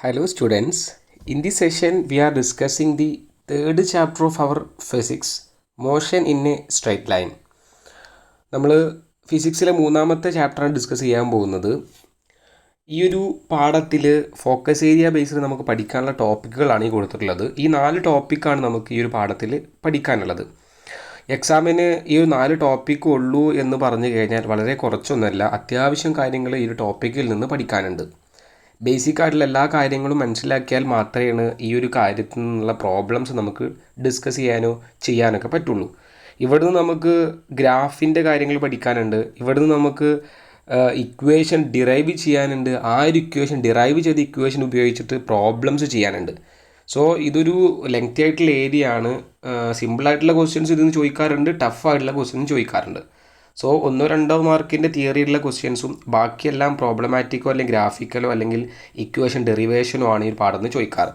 Hello students, in this session we are discussing the third chapter of our physics, motion in a straight line. നമ്മൾ ഫിസിക്സിലെ മൂന്നാമത്തെ ചാപ്റ്ററാണ് discuss ചെയ്യാൻ പോകുന്നത്. ഈ ഒരു പാഠത്തിൽ ഫോക്കസ് ഏരിയ ബേസിൽ നമുക്ക് പഠിക്കാനുള്ള ടോപ്പിക്കുകളാണ് ഈ കൊടുത്തിട്ടുള്ളത്. ഈ 4 ടോപ്പിക്കാണ് നമുക്ക് ഈ ഒരു പാഠത്തിൽ പഠിക്കാനുള്ളത്. എക്സാമിന് ഈ ഒരു 4 ടോപ്പിക്ക് ഉള്ളൂ എന്ന് പറഞ്ഞു കഴിഞ്ഞാൽ വളരെ കുറച്ചൊന്നുമല്ല, അത്യാവശ്യം കാര്യങ്ങൾ ഈ ഒരു ടോപ്പിക്കിൽ നിന്ന് പഠിക്കാനുണ്ട്. ബേസിക് ആയിട്ടുള്ള എല്ലാ കാര്യങ്ങളും മനസ്സിലാക്കിയാൽ മാത്രമേ ഈ ഒരു കാര്യത്തിൽ നിന്നുള്ള പ്രോബ്ലംസ് നമുക്ക് ഡിസ്കസ് ചെയ്യാനൊക്കെ പറ്റുള്ളൂ. ഇവിടുന്ന് നമുക്ക് ഗ്രാഫിൻ്റെ കാര്യങ്ങൾ പഠിക്കാനുണ്ട്. ഇവിടുന്ന് നമുക്ക് ഇക്വേഷൻ ഡിറൈവ് ചെയ്യാനുണ്ട്. ആ ഒരു ഇക്വേഷൻ ഡിറൈവ് ചെയ്ത ഇക്വേഷൻ ഉപയോഗിച്ചിട്ട് പ്രോബ്ലംസ് ചെയ്യാനുണ്ട്. സോ ഇതൊരു ലെങ്തി ആയിട്ടുള്ള ഏരിയ ആണ്. സിമ്പിളായിട്ടുള്ള ക്വസ്റ്റ്യൻസ് ഇതിന് ചോദിക്കാറുണ്ട്, ടഫായിട്ടുള്ള ക്വസ്റ്റ്യൻസ് ചോദിക്കാറുണ്ട്. സോ 1-2 മാർക്കിൻ്റെ തിയറിയുള്ള ക്വസ്റ്റ്യൻസും ബാക്കിയെല്ലാം പ്രോബ്ലമാറ്റിക്കോ അല്ലെങ്കിൽ ഗ്രാഫിക്കലോ അല്ലെങ്കിൽ ഇക്വേഷൻ ഡെറിവേഷനോ ആണ് ഈ പാഠത്തിന് ചോദിക്കാറ്.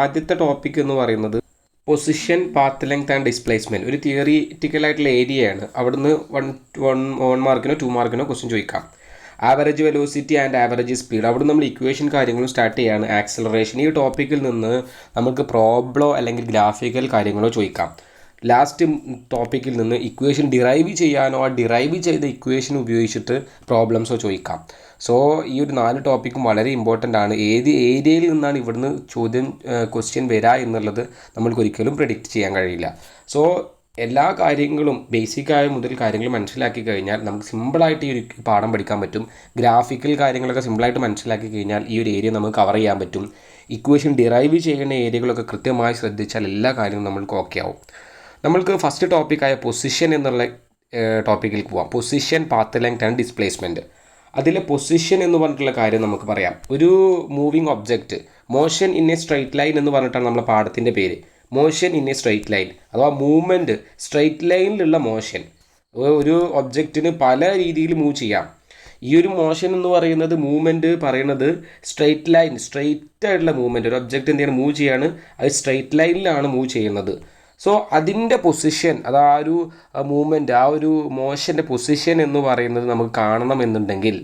ആദ്യത്തെ ടോപ്പിക് എന്ന് പറയുന്നത് position, path length and displacement. ഒരു തിയറിറ്റിക്കലായിട്ടുള്ള ഏരിയയാണ്. അവിടുന്ന് 1 മാർക്കിനോ 2 മാർക്കിനോ ക്വസ്റ്റ്യൻ ചോദിക്കാം. Average velocity and average speed, അവിടെ നമ്മൾ ഇക്വേഷൻ കാര്യങ്ങളും സ്റ്റാർട്ട് ചെയ്യാണ്. ആക്സലറേഷൻ, ഈ ടോപ്പിക്കിൽ നിന്ന് നമുക്ക് പ്രോബ്ലോ അല്ലെങ്കിൽ ഗ്രാഫിക്കൽ കാര്യങ്ങളോ ചോദിക്കാം. ലാസ്റ്റ് ടോപ്പിക്കിൽ നിന്ന് ഇക്വേഷൻ ഡിറൈവ് ചെയ്യാനോ ആ ഡിറൈവ് ചെയ്ത ഇക്വേഷൻ ഉപയോഗിച്ചിട്ട് പ്രോബ്ലംസോ ചോദിക്കാം. സോ ഈ ഒരു 4 ടോപ്പിക്കും വളരെ ഇമ്പോർട്ടൻ്റ് ആണ്. ഏത് ഏരിയയിൽ നിന്നാണ് ഇവിടുന്ന് ക്വസ്റ്റ്യൻ വരിക എന്നുള്ളത് നമ്മൾക്ക് ഒരിക്കലും പ്രെഡിക്റ്റ് ചെയ്യാൻ കഴിയില്ല. സോ എല്ലാ കാര്യങ്ങളും ബേസിക്കായ മുതൽ കാര്യങ്ങൾ മനസ്സിലാക്കി കഴിഞ്ഞാൽ നമുക്ക് സിമ്പിളായിട്ട് ഈ ഒരു പാഠം പഠിക്കാൻ പറ്റും. ഗ്രാഫിക്കൽ കാര്യങ്ങളൊക്കെ സിമ്പിളായിട്ട് മനസ്സിലാക്കി കഴിഞ്ഞാൽ ഈ ഒരു ഏരിയ നമുക്ക് കവർ ചെയ്യാൻ പറ്റും. ഇക്വേഷൻ ഡിറൈവ് ചെയ്യുന്ന ഏരിയകളൊക്കെ കൃത്യമായി ശ്രദ്ധിച്ചാൽ എല്ലാ കാര്യങ്ങളും നമ്മൾക്ക് ഓക്കെ ആവും. നമ്മൾക്ക് ഫസ്റ്റ് ടോപ്പിക്കായ പൊസിഷൻ എന്നുള്ള ടോപ്പിക്കിലേക്ക് പോവാം. Position, path length and displacement. അതിലെ പൊസിഷൻ എന്ന് പറഞ്ഞിട്ടുള്ള കാര്യം നമുക്ക് പറയാം. ഒരു moving object, motion in A straight line എന്ന് പറഞ്ഞിട്ടാണ് നമ്മളെ പാഠത്തിൻ്റെ പേര്. Motion in A straight line അഥവാ മൂവ്മെൻറ്റ്, സ്ട്രെയിറ്റ് ലൈനിലുള്ള മോഷൻ. ഒരു ഒബ്ജക്റ്റിന് പല രീതിയിൽ മൂവ് ചെയ്യാം. ഈ ഒരു മോഷൻ എന്ന് പറയുന്നത്, മൂവ്മെൻറ്റ് പറയുന്നത് സ്ട്രെയിറ്റ് ലൈൻ, സ്ട്രെയിറ്റ് ആയിട്ടുള്ള മൂവ്മെൻറ്റ്. ഒരു ഒബ്ജക്റ്റ് എന്തെയാണ് മൂവ് ചെയ്യാണ്, അത് സ്ട്രെയിറ്റ് ലൈനിലാണ് മൂവ് ചെയ്യുന്നത്. സോ അതിൻ്റെ പൊസിഷൻ, അത് ആ ഒരു മൂവ്മെൻറ്റ്, ആ ഒരു മോഷൻ്റെ പൊസിഷൻ എന്ന് പറയുന്നത് നമുക്ക് കാണണമെന്നുണ്ടെങ്കിൽ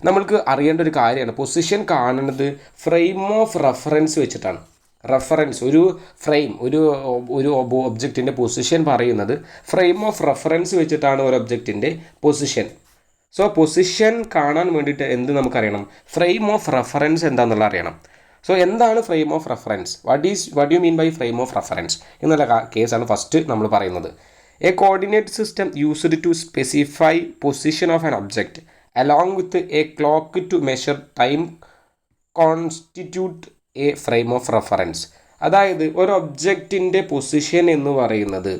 നമ്മൾക്ക് അറിയേണ്ട ഒരു കാര്യമാണ്. പൊസിഷൻ കാണുന്നത് ഫ്രെയിം ഓഫ് റെഫറൻസ് വെച്ചിട്ടാണ്. റെഫറൻസ്, ഒരു ഫ്രെയിം, ഒരു ഒബ്ജക്റ്റിൻ്റെ പൊസിഷൻ പറയുന്നത് ഫ്രെയിം ഓഫ് റെഫറൻസ് വെച്ചിട്ടാണ് ഒരു ഒബ്ജക്റ്റിൻ്റെ പൊസിഷൻ. സോ പൊസിഷൻ കാണാൻ വേണ്ടിയിട്ട് എന്ത് നമുക്കറിയണം? ഫ്രെയിം ഓഫ് റെഫറൻസ് എന്താണെന്നുള്ള അറിയണം. സോ എന്താണ് frame of reference? What you mean by frame of reference എന്നുള്ള കേസാണ് ഫസ്റ്റ് നമ്മൾ പറയുന്നത്. A coordinate system used to specify position of an object along with a clock to measure time constitute a frame of reference. അതായത് ഒരു ഒബ്ജക്റ്റിൻ്റെ position എന്ന് പറയുന്നത്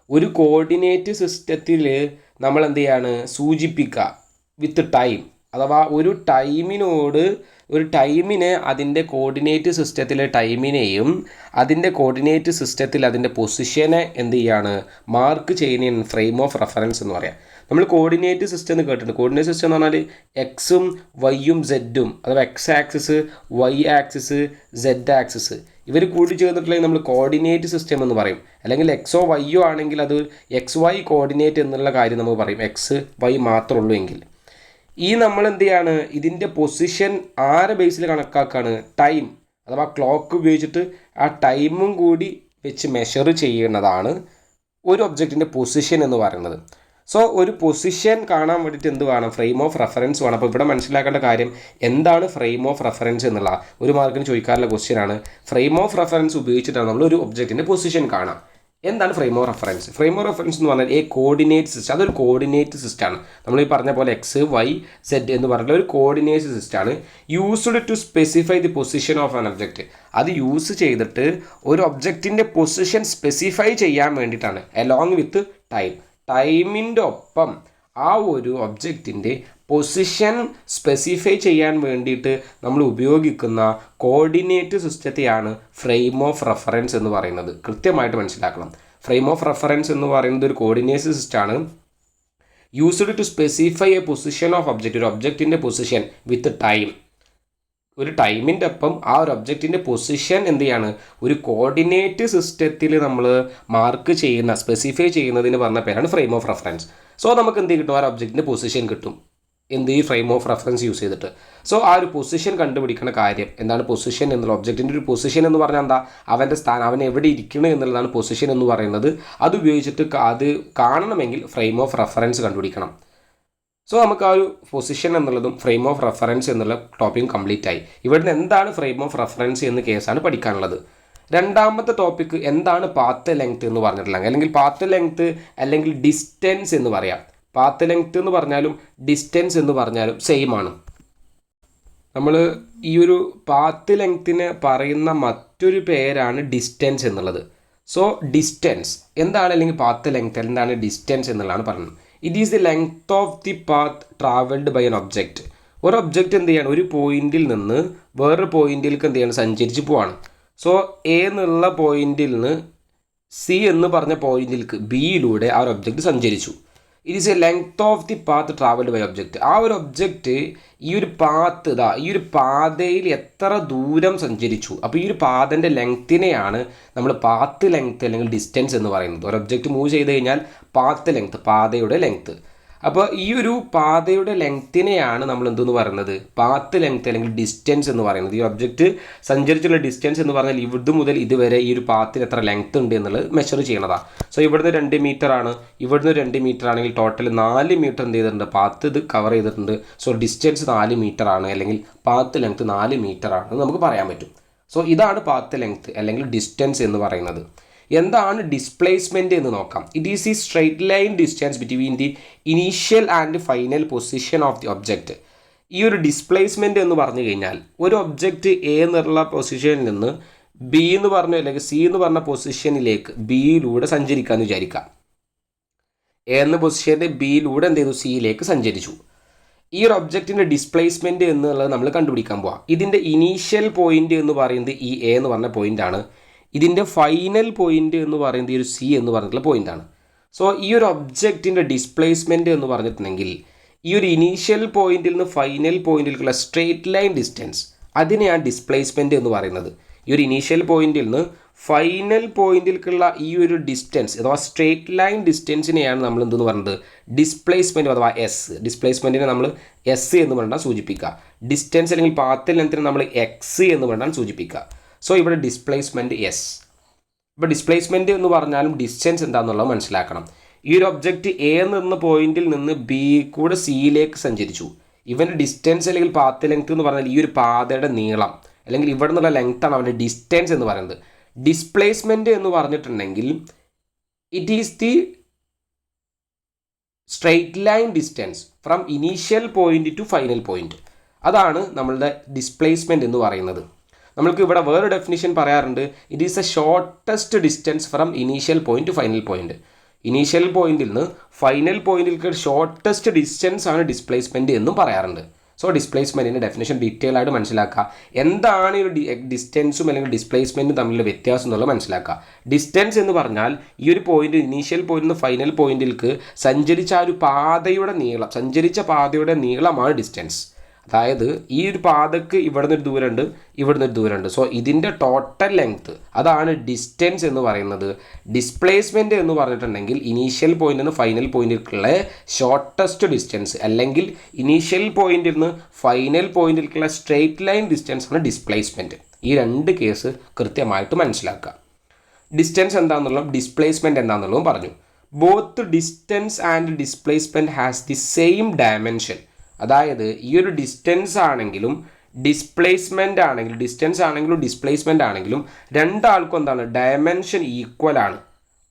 ഒരു കോർഡിനേറ്റ് സിസ്റ്റത്തിൽ നമ്മൾ എന്ത് ചെയ്യാണ് സൂചിപ്പിക്കുക വിത്ത് ടൈം. അഥവാ ഒരു ടൈമിനെ അതിൻ്റെ കോർഡിനേറ്റ് സിസ്റ്റത്തിലെ ടൈമിനെയും അതിൻ്റെ കോർഡിനേറ്റ് സിസ്റ്റത്തിൽ അതിൻ്റെ പൊസിഷനെ എന്ത് ചെയ്യാണ് മാർക്ക് ചെയ്യുന്ന ഫ്രെയിം ഓഫ് റെഫറൻസ് എന്ന് പറയാം. നമ്മൾ കോർഡിനേറ്റ് സിസ്റ്റം എന്ന് കേട്ടിട്ടുണ്ട്. കോർഡിനേറ്റ് സിസ്റ്റം എന്ന് പറഞ്ഞാൽ എക്സും വൈയും സെഡും, അഥവാ X axis, Y axis, Z axis, ഇവർ കൂടി ചേർന്നിട്ടുണ്ടെങ്കിൽ നമ്മൾ കോർഡിനേറ്റ് സിസ്റ്റം എന്ന് പറയും. അല്ലെങ്കിൽ എക്സോ വൈയോ ആണെങ്കിൽ അത് എക്സ് വൈ കോർഡിനേറ്റ് എന്നുള്ള കാര്യം നമുക്ക് പറയും, എക്സ് വൈ മാത്രമുള്ളൂ എങ്കിൽ. ഈ നമ്മൾ എന്ത് ചെയ്യാണ് ഇതിൻ്റെ പൊസിഷൻ ആരെ ബേസിൽ കണക്കാക്കാണ്? ടൈം അഥവാ ക്ലോക്ക് ഉപയോഗിച്ചിട്ട് ആ ടൈമും കൂടി വെച്ച് മെഷർ ചെയ്യുന്നതാണ് ഒരു ഒബ്ജക്റ്റിൻ്റെ പൊസിഷൻ എന്ന് പറയുന്നത്. സോ ഒരു പൊസിഷൻ കാണാൻ വേണ്ടിയിട്ട് എന്ത് വേണം? ഫ്രെയിം ഓഫ് റെഫറൻസ് വേണം. അപ്പോൾ ഇവിടെ മനസ്സിലാക്കേണ്ട കാര്യം എന്താണ് ഫ്രെയിം ഓഫ് റെഫറൻസ് എന്നുള്ള 1 മാർക്കിന് ചോദിക്കാറുള്ള ക്വസ്റ്റ്യനാണ്. ഫ്രെയിം ഓഫ് റെഫറൻസ് ഉപയോഗിച്ചിട്ടാണ് നമ്മൾ ഒരു ഒബ്ജക്റ്റിൻ്റെ പൊസിഷൻ കാണാം. എന്താണ് frame of reference? Frame of reference എന്ന് പറഞ്ഞാൽ കോർഡിനേറ്റ് സിസ്റ്റം. അതൊരു കോർഡിനേറ്റ് സിസ്റ്റമാണ്. നമ്മൾ ഈ പറഞ്ഞ പോലെ എക്സ് വൈ സെഡ് എന്ന് പറഞ്ഞിട്ടുള്ള ഒരു കോർഡിനേറ്റ് സിസ്റ്റമാണ്. Used to specify the position of an object. അത് യൂസ് ചെയ്തിട്ട് ഒരു ഒബ്ജക്റ്റിൻ്റെ പൊസിഷൻ സ്പെസിഫൈ ചെയ്യാൻ വേണ്ടിയിട്ടാണ്. അലോങ് വിത്ത് ടൈമിൻ്റെ ഒപ്പം ആ ഒരു ഒബ്ജക്റ്റിൻ്റെ പൊസിഷൻ സ്പെസിഫൈ ചെയ്യാൻ വേണ്ടിയിട്ട് നമ്മൾ ഉപയോഗിക്കുന്ന കോർഡിനേറ്റ് സിസ്റ്റത്തെയാണ് ഫ്രെയിം ഓഫ് റെഫറൻസ് എന്ന് പറയുന്നത്. കൃത്യമായിട്ട് മനസ്സിലാക്കണം. ഫ്രെയിം ഓഫ് റെഫറൻസ് എന്ന് പറയുന്നത് ഒരു കോർഡിനേറ്റ് സിസ്റ്റമാണ്. Used to specify a position of object, ഒരു ഒബ്ജക്റ്റിൻ്റെ പൊസിഷൻ വിത്ത് ടൈം. ഒരു ടൈമിൻ്റെ ഒപ്പം ആ ഒരു ഒബ്ജക്റ്റിൻ്റെ പൊസിഷൻ എന്ത് ചെയ്യാണ് ഒരു കോർഡിനേറ്റ് സിസ്റ്റത്തിൽ നമ്മൾ മാർക്ക് ചെയ്യുന്ന, സ്പെസിഫൈ ചെയ്യുന്നതിന് പറഞ്ഞ പേരാണ് ഫ്രെയിം ഓഫ് റെഫറൻസ്. സോ നമുക്ക് എന്ത് കിട്ടും? ആ ഒബ്ജക്റ്റിൻ്റെ പൊസിഷൻ കിട്ടും. എന്ത് ഈ ഫ്രെയിം ഓഫ് റെഫറൻസ് യൂസ് ചെയ്തിട്ട്. സോ ആ ഒരു പൊസിഷൻ കണ്ടുപിടിക്കുന്ന കാര്യം എന്താണ് പൊസിഷൻ എന്നുള്ള ഒബ്ജക്റ്റിൻ്റെ ഒരു പൊസിഷൻ എന്ന് പറഞ്ഞാൽ എന്താ അവൻ്റെ സ്ഥാനം അവൻ എവിടെ ഇരിക്കണം എന്നുള്ളതാണ് പൊസിഷൻ എന്ന് പറയുന്നത്. അത് ഉപയോഗിച്ചിട്ട് അത് കാണണമെങ്കിൽ ഫ്രെയിം ഓഫ് റെഫറൻസ് കണ്ടുപിടിക്കണം. സോ നമുക്ക് ആ ഒരു പൊസിഷൻ എന്നുള്ളതും ഫ്രെയിം ഓഫ് റെഫറൻസ് എന്നുള്ള ടോപ്പിക്കും കംപ്ലീറ്റ് ആയി. ഇവിടുന്ന് എന്താണ് ഫ്രെയിം ഓഫ് റെഫറൻസ് എന്ന കേസാണ് പഠിക്കാനുള്ളത്. രണ്ടാമത്തെ ടോപ്പിക്ക് എന്താണ് പാത്ത് ലെങ്ത് എന്ന് പറഞ്ഞിട്ടുള്ളത്, അല്ലെങ്കിൽ പാത്ത് ലെങ്ത് അല്ലെങ്കിൽ ഡിസ്റ്റൻസ് എന്ന് പറയാം. പാത്ത് ലെങ്ത് എന്ന് പറഞ്ഞാലും ഡിസ്റ്റൻസ് എന്ന് പറഞ്ഞാലും സെയിം ആണ്. നമ്മൾ ഈ ഒരു പാത്ത് ലെങ്ത്തിനെ പറയുന്ന മറ്റൊരു പേരാണ് ഡിസ്റ്റൻസ് എന്നുള്ളത്. സോ ഡിസ്റ്റൻസ് എന്താണ്, അല്ലെങ്കിൽ പാത്ത് ലെങ്ത് എന്താണ് ഡിസ്റ്റൻസ് എന്നുള്ളതാണ് പറയുന്നത്. It is the length of the path travelled by an object. ഒരു ഒബ്ജക്റ്റ് എന്ത് ചെയ്യാണ്, ഒരു പോയിന്റിൽ നിന്ന് വേറൊരു പോയിന്റിലേക്ക് എന്ത് ചെയ്യാണ്, സഞ്ചരിച്ച് പോവാണ്. സോ എ എന്നുള്ള പോയിന്റിൽ നിന്ന് സി എന്ന് പറഞ്ഞ പോയിന്റിലേക്ക് ബിയിലൂടെ ആ ഒരു ഒബ്ജക്റ്റ് സഞ്ചരിച്ചു. It is a length of the path travelled by object. ആ ഒരു ഒബ്ജക്റ്റ് ഈ ഒരു പാത്ത് ഈ ഒരു പാതയിൽ എത്ര ദൂരം സഞ്ചരിച്ചു, അപ്പോൾ ഈ ഒരു പാതൻ്റെ ലെങ്ത്തിനെയാണ് നമ്മൾ പാത്ത് ലെങ്ത് അല്ലെങ്കിൽ ഡിസ്റ്റൻസ് എന്ന് പറയുന്നത്. ഒരു ഒബ്ജക്റ്റ് മൂവ് ചെയ്ത് കഴിഞ്ഞാൽ പാത്ത് ലെങ്ത്, പാതയുടെ ലെങ്ത്ത്. അപ്പോൾ ഈ ഒരു പാതയുടെ ലെങ്ത്തിനെയാണ് നമ്മൾ എന്തെന്ന് പറയുന്നത്, പാത്ത് ലെങ്ത് അല്ലെങ്കിൽ ഡിസ്റ്റൻസ് എന്ന് പറയുന്നത്. ഈ ഒബ്ജക്റ്റ് സഞ്ചരിച്ചുള്ള ഡിസ്റ്റൻസ് എന്ന് പറഞ്ഞാൽ ഇത് മുതൽ ഇതുവരെ ഈ ഒരു പാത്തിൽ എത്ര ലെങ്ത് ഉണ്ട് എന്നുള്ളത് മെഷർ ചെയ്യണതാണ്. സോ ഇവിടുന്ന് 2 മീറ്റർ ആണ്, ഇവിടുന്ന് 2 മീറ്റർ ആണെങ്കിൽ ടോട്ടൽ 4 മീറ്റർ എന്ത് ചെയ്തിട്ടുണ്ട്, പാത്ത് ഇത് കവർ ചെയ്തിട്ടുണ്ട്. സോ ഡിസ്റ്റൻസ് 4 മീറ്റർ ആണ്, അല്ലെങ്കിൽ പാത്ത് ലെങ്ത് 4 മീറ്റർ ആണെന്ന് നമുക്ക് പറയാൻ പറ്റും. സോ ഇതാണ് പാത്ത് ലെങ്ത് അല്ലെങ്കിൽ ഡിസ്റ്റൻസ് എന്ന് പറയുന്നത്. എന്താണ് ഡിസ്പ്ലേസ്മെൻറ്റ് എന്ന് നോക്കാം. It is the straight line distance between the initial and final position of the object. ഈ ഒരു ഡിസ്പ്ലേസ്മെൻറ്റ് എന്ന് പറഞ്ഞു കഴിഞ്ഞാൽ ഒരു ഒബ്ജക്റ്റ് എ എന്നുള്ള പൊസിഷനിൽ നിന്ന് ബി എന്ന് പറഞ്ഞു അല്ലെങ്കിൽ സി എന്ന് പറഞ്ഞ പൊസിഷനിലേക്ക് ബിയിലൂടെ സഞ്ചരിക്കാമെന്ന് വിചാരിക്കാം. എ എന്ന പൊസിഷൻ്റെ ബിയിലൂടെ എന്ത് ചെയ്തു, സിയിലേക്ക് സഞ്ചരിച്ചു. ഈ ഒരു ഒബ്ജക്റ്റിൻ്റെ ഡിസ്പ്ലേസ്മെൻറ്റ് എന്നുള്ളത് നമ്മൾ കണ്ടുപിടിക്കാൻ പോവാം. ഇതിൻ്റെ ഇനീഷ്യൽ പോയിന്റ് എന്ന് പറയുന്നത് ഈ എ എന്ന് പറഞ്ഞ പോയിൻ്റാണ്. ഇതിൻ്റെ ഫൈനൽ പോയിന്റ് എന്ന് പറയുന്നത് ഈ ഒരു സി എന്ന് പറഞ്ഞിട്ടുള്ള പോയിൻ്റാണ്. സോ ഈ ഒരു ഒബ്ജക്റ്റിൻ്റെ ഡിസ്പ്ലേസ്മെൻറ്റ് എന്ന് പറഞ്ഞിട്ടുണ്ടെങ്കിൽ ഈ ഒരു ഇനീഷ്യൽ പോയിന്റിൽ നിന്ന് ഫൈനൽ പോയിന്റിലേക്കുള്ള സ്ട്രെയിറ്റ് ലൈൻ ഡിസ്റ്റൻസ് അതിനെയാണ് ഡിസ്പ്ലേസ്മെൻറ്റ് എന്ന് പറയുന്നത്. ഈ ഒരു ഇനീഷ്യൽ പോയിന്റിൽ നിന്ന് ഫൈനൽ പോയിന്റിലേക്കുള്ള ഈ ഒരു ഡിസ്റ്റൻസ് അഥവാ സ്ട്രെയിറ്റ് ലൈൻ ഡിസ്റ്റൻസിനെയാണ് നമ്മൾ എന്തെന്ന് പറയുന്നത്, ഡിസ്പ്ലേസ്മെൻറ്റ് അഥവാ എസ്. ഡിസ്പ്ലേസ്മെൻറ്റിനെ നമ്മൾ എസ് എന്ന് പറഞ്ഞാൽ സൂചിപ്പിക്കുക. ഡിസ്റ്റൻസ് അല്ലെങ്കിൽ പാത്ത് ലെങ്ത്തിനെ നമ്മൾ എക്സ് എന്ന് പറഞ്ഞാൽ സൂചിപ്പിക്കുക. സോ ഇവിടെ ഡിസ്പ്ലേസ്മെൻറ്റ് എസ്. ഇപ്പോൾ ഡിസ്പ്ലേസ്മെൻറ്റ് എന്ന് പറഞ്ഞാലും ഡിസ്റ്റൻസ് എന്താണെന്നുള്ളത് മനസ്സിലാക്കണം. ഈ ഒരു ഒബ്ജക്റ്റ് എ എന്ന പോയിന്റിൽ നിന്ന് ബി കൂടെ സിയിലേക്ക് സഞ്ചരിച്ചു. ഇവൻ്റെ ഡിസ്റ്റൻസ് അല്ലെങ്കിൽ പാത്ത് ലെങ്ത് എന്ന് പറഞ്ഞാൽ ഈ ഒരു പാതയുടെ നീളം അല്ലെങ്കിൽ ഇവിടെ നിന്നുള്ള ലെങ്ത്താണ് അവൻ്റെ ഡിസ്റ്റൻസ് എന്ന് പറയുന്നത്. ഡിസ്പ്ലേസ്മെൻറ്റ് എന്ന് പറഞ്ഞിട്ടുണ്ടെങ്കിൽ it is the straight line distance from initial point two final point. അതാണ് നമ്മളുടെ ഡിസ്പ്ലേസ്മെൻറ്റ് എന്ന് പറയുന്നത്. നമ്മൾക്ക് ഇവിടെ വേറെ ഡെഫിനിഷൻ പറയാറുണ്ട്, it is A shortest distance from initial point two final point. Initial പോയിന്റിൽ നിന്ന് ഫൈനൽ പോയിന്റിലേക്ക് ഷോർട്ടസ്റ്റ് ഡിസ്റ്റൻസ് ആണ് ഡിസ്പ്ലേസ്മെൻറ്റ് എന്നും പറയാറുണ്ട്. സോ ഡിസ്പ്ലേസ്മെൻറ്റിൻ്റെ ഡെഫിനേഷൻ ഡീറ്റെയിൽ ആയിട്ട് മനസ്സിലാക്കുക. എന്താണ് ഈ ഒരു ഡിസ്റ്റൻസും അല്ലെങ്കിൽ ഡിസ്പ്ലേസ്മെൻറ്റും തമ്മിലുള്ള വ്യത്യാസം എന്നുള്ളത് മനസ്സിലാക്കുക. ഡിസ്റ്റൻസ് എന്ന് പറഞ്ഞാൽ ഈ ഒരു പോയിന്റ് ഇനീഷ്യൽ പോയിന്റിൽ നിന്ന് ഫൈനൽ പോയിന്റിലേക്ക് സഞ്ചരിച്ച ആ ഒരു പാതയുടെ നീളം, സഞ്ചരിച്ച പാതയുടെ നീളമാണ് ഡിസ്റ്റൻസ്. അതായത് ഈ ഒരു പാതക്ക് ഇവിടെ നിന്നൊരു ദൂരമുണ്ട്, ഇവിടെ നിന്നൊരു ദൂരമുണ്ട്. സോ ഇതിൻ്റെ ടോട്ടൽ ലെങ്ത്ത് അതാണ് ഡിസ്റ്റൻസ് എന്ന് പറയുന്നത്. ഡിസ്പ്ലേസ്മെൻറ്റ് എന്ന് പറഞ്ഞിട്ടുണ്ടെങ്കിൽ ഇനീഷ്യൽ പോയിന്റിൽ നിന്ന് ഫൈനൽ പോയിന്റിലേക്കുള്ള ഷോർട്ടസ്റ്റ് ഡിസ്റ്റൻസ് അല്ലെങ്കിൽ ഇനീഷ്യൽ പോയിന്റിൽ നിന്ന് ഫൈനൽ പോയിന്റിലേക്കുള്ള സ്ട്രെയിറ്റ് ലൈൻ ഡിസ്റ്റൻസ് ആണ് ഡിസ്പ്ലേസ്മെൻറ്റ്. ഈ 2 കേസ് കൃത്യമായിട്ട് മനസ്സിലാക്കുക. ഡിസ്റ്റൻസ് എന്താണെന്നുള്ളതും ഡിസ്പ്ലേസ്മെൻറ്റ് എന്താണെന്നുള്ളതും പറഞ്ഞു. Both distance and displacement has the same dimension. അതായത് ഈ ഒരു ഡിസ്റ്റൻസ് ആണെങ്കിലും ഡിസ്പ്ലേസ്മെൻ്റ് ആണെങ്കിലും ഡിസ്പ്ലേസ്മെൻ്റ് ആണെങ്കിലും രണ്ടാൾക്കും എന്താണ്, ഡയമെൻഷൻ ഈക്വൽ ആണ്.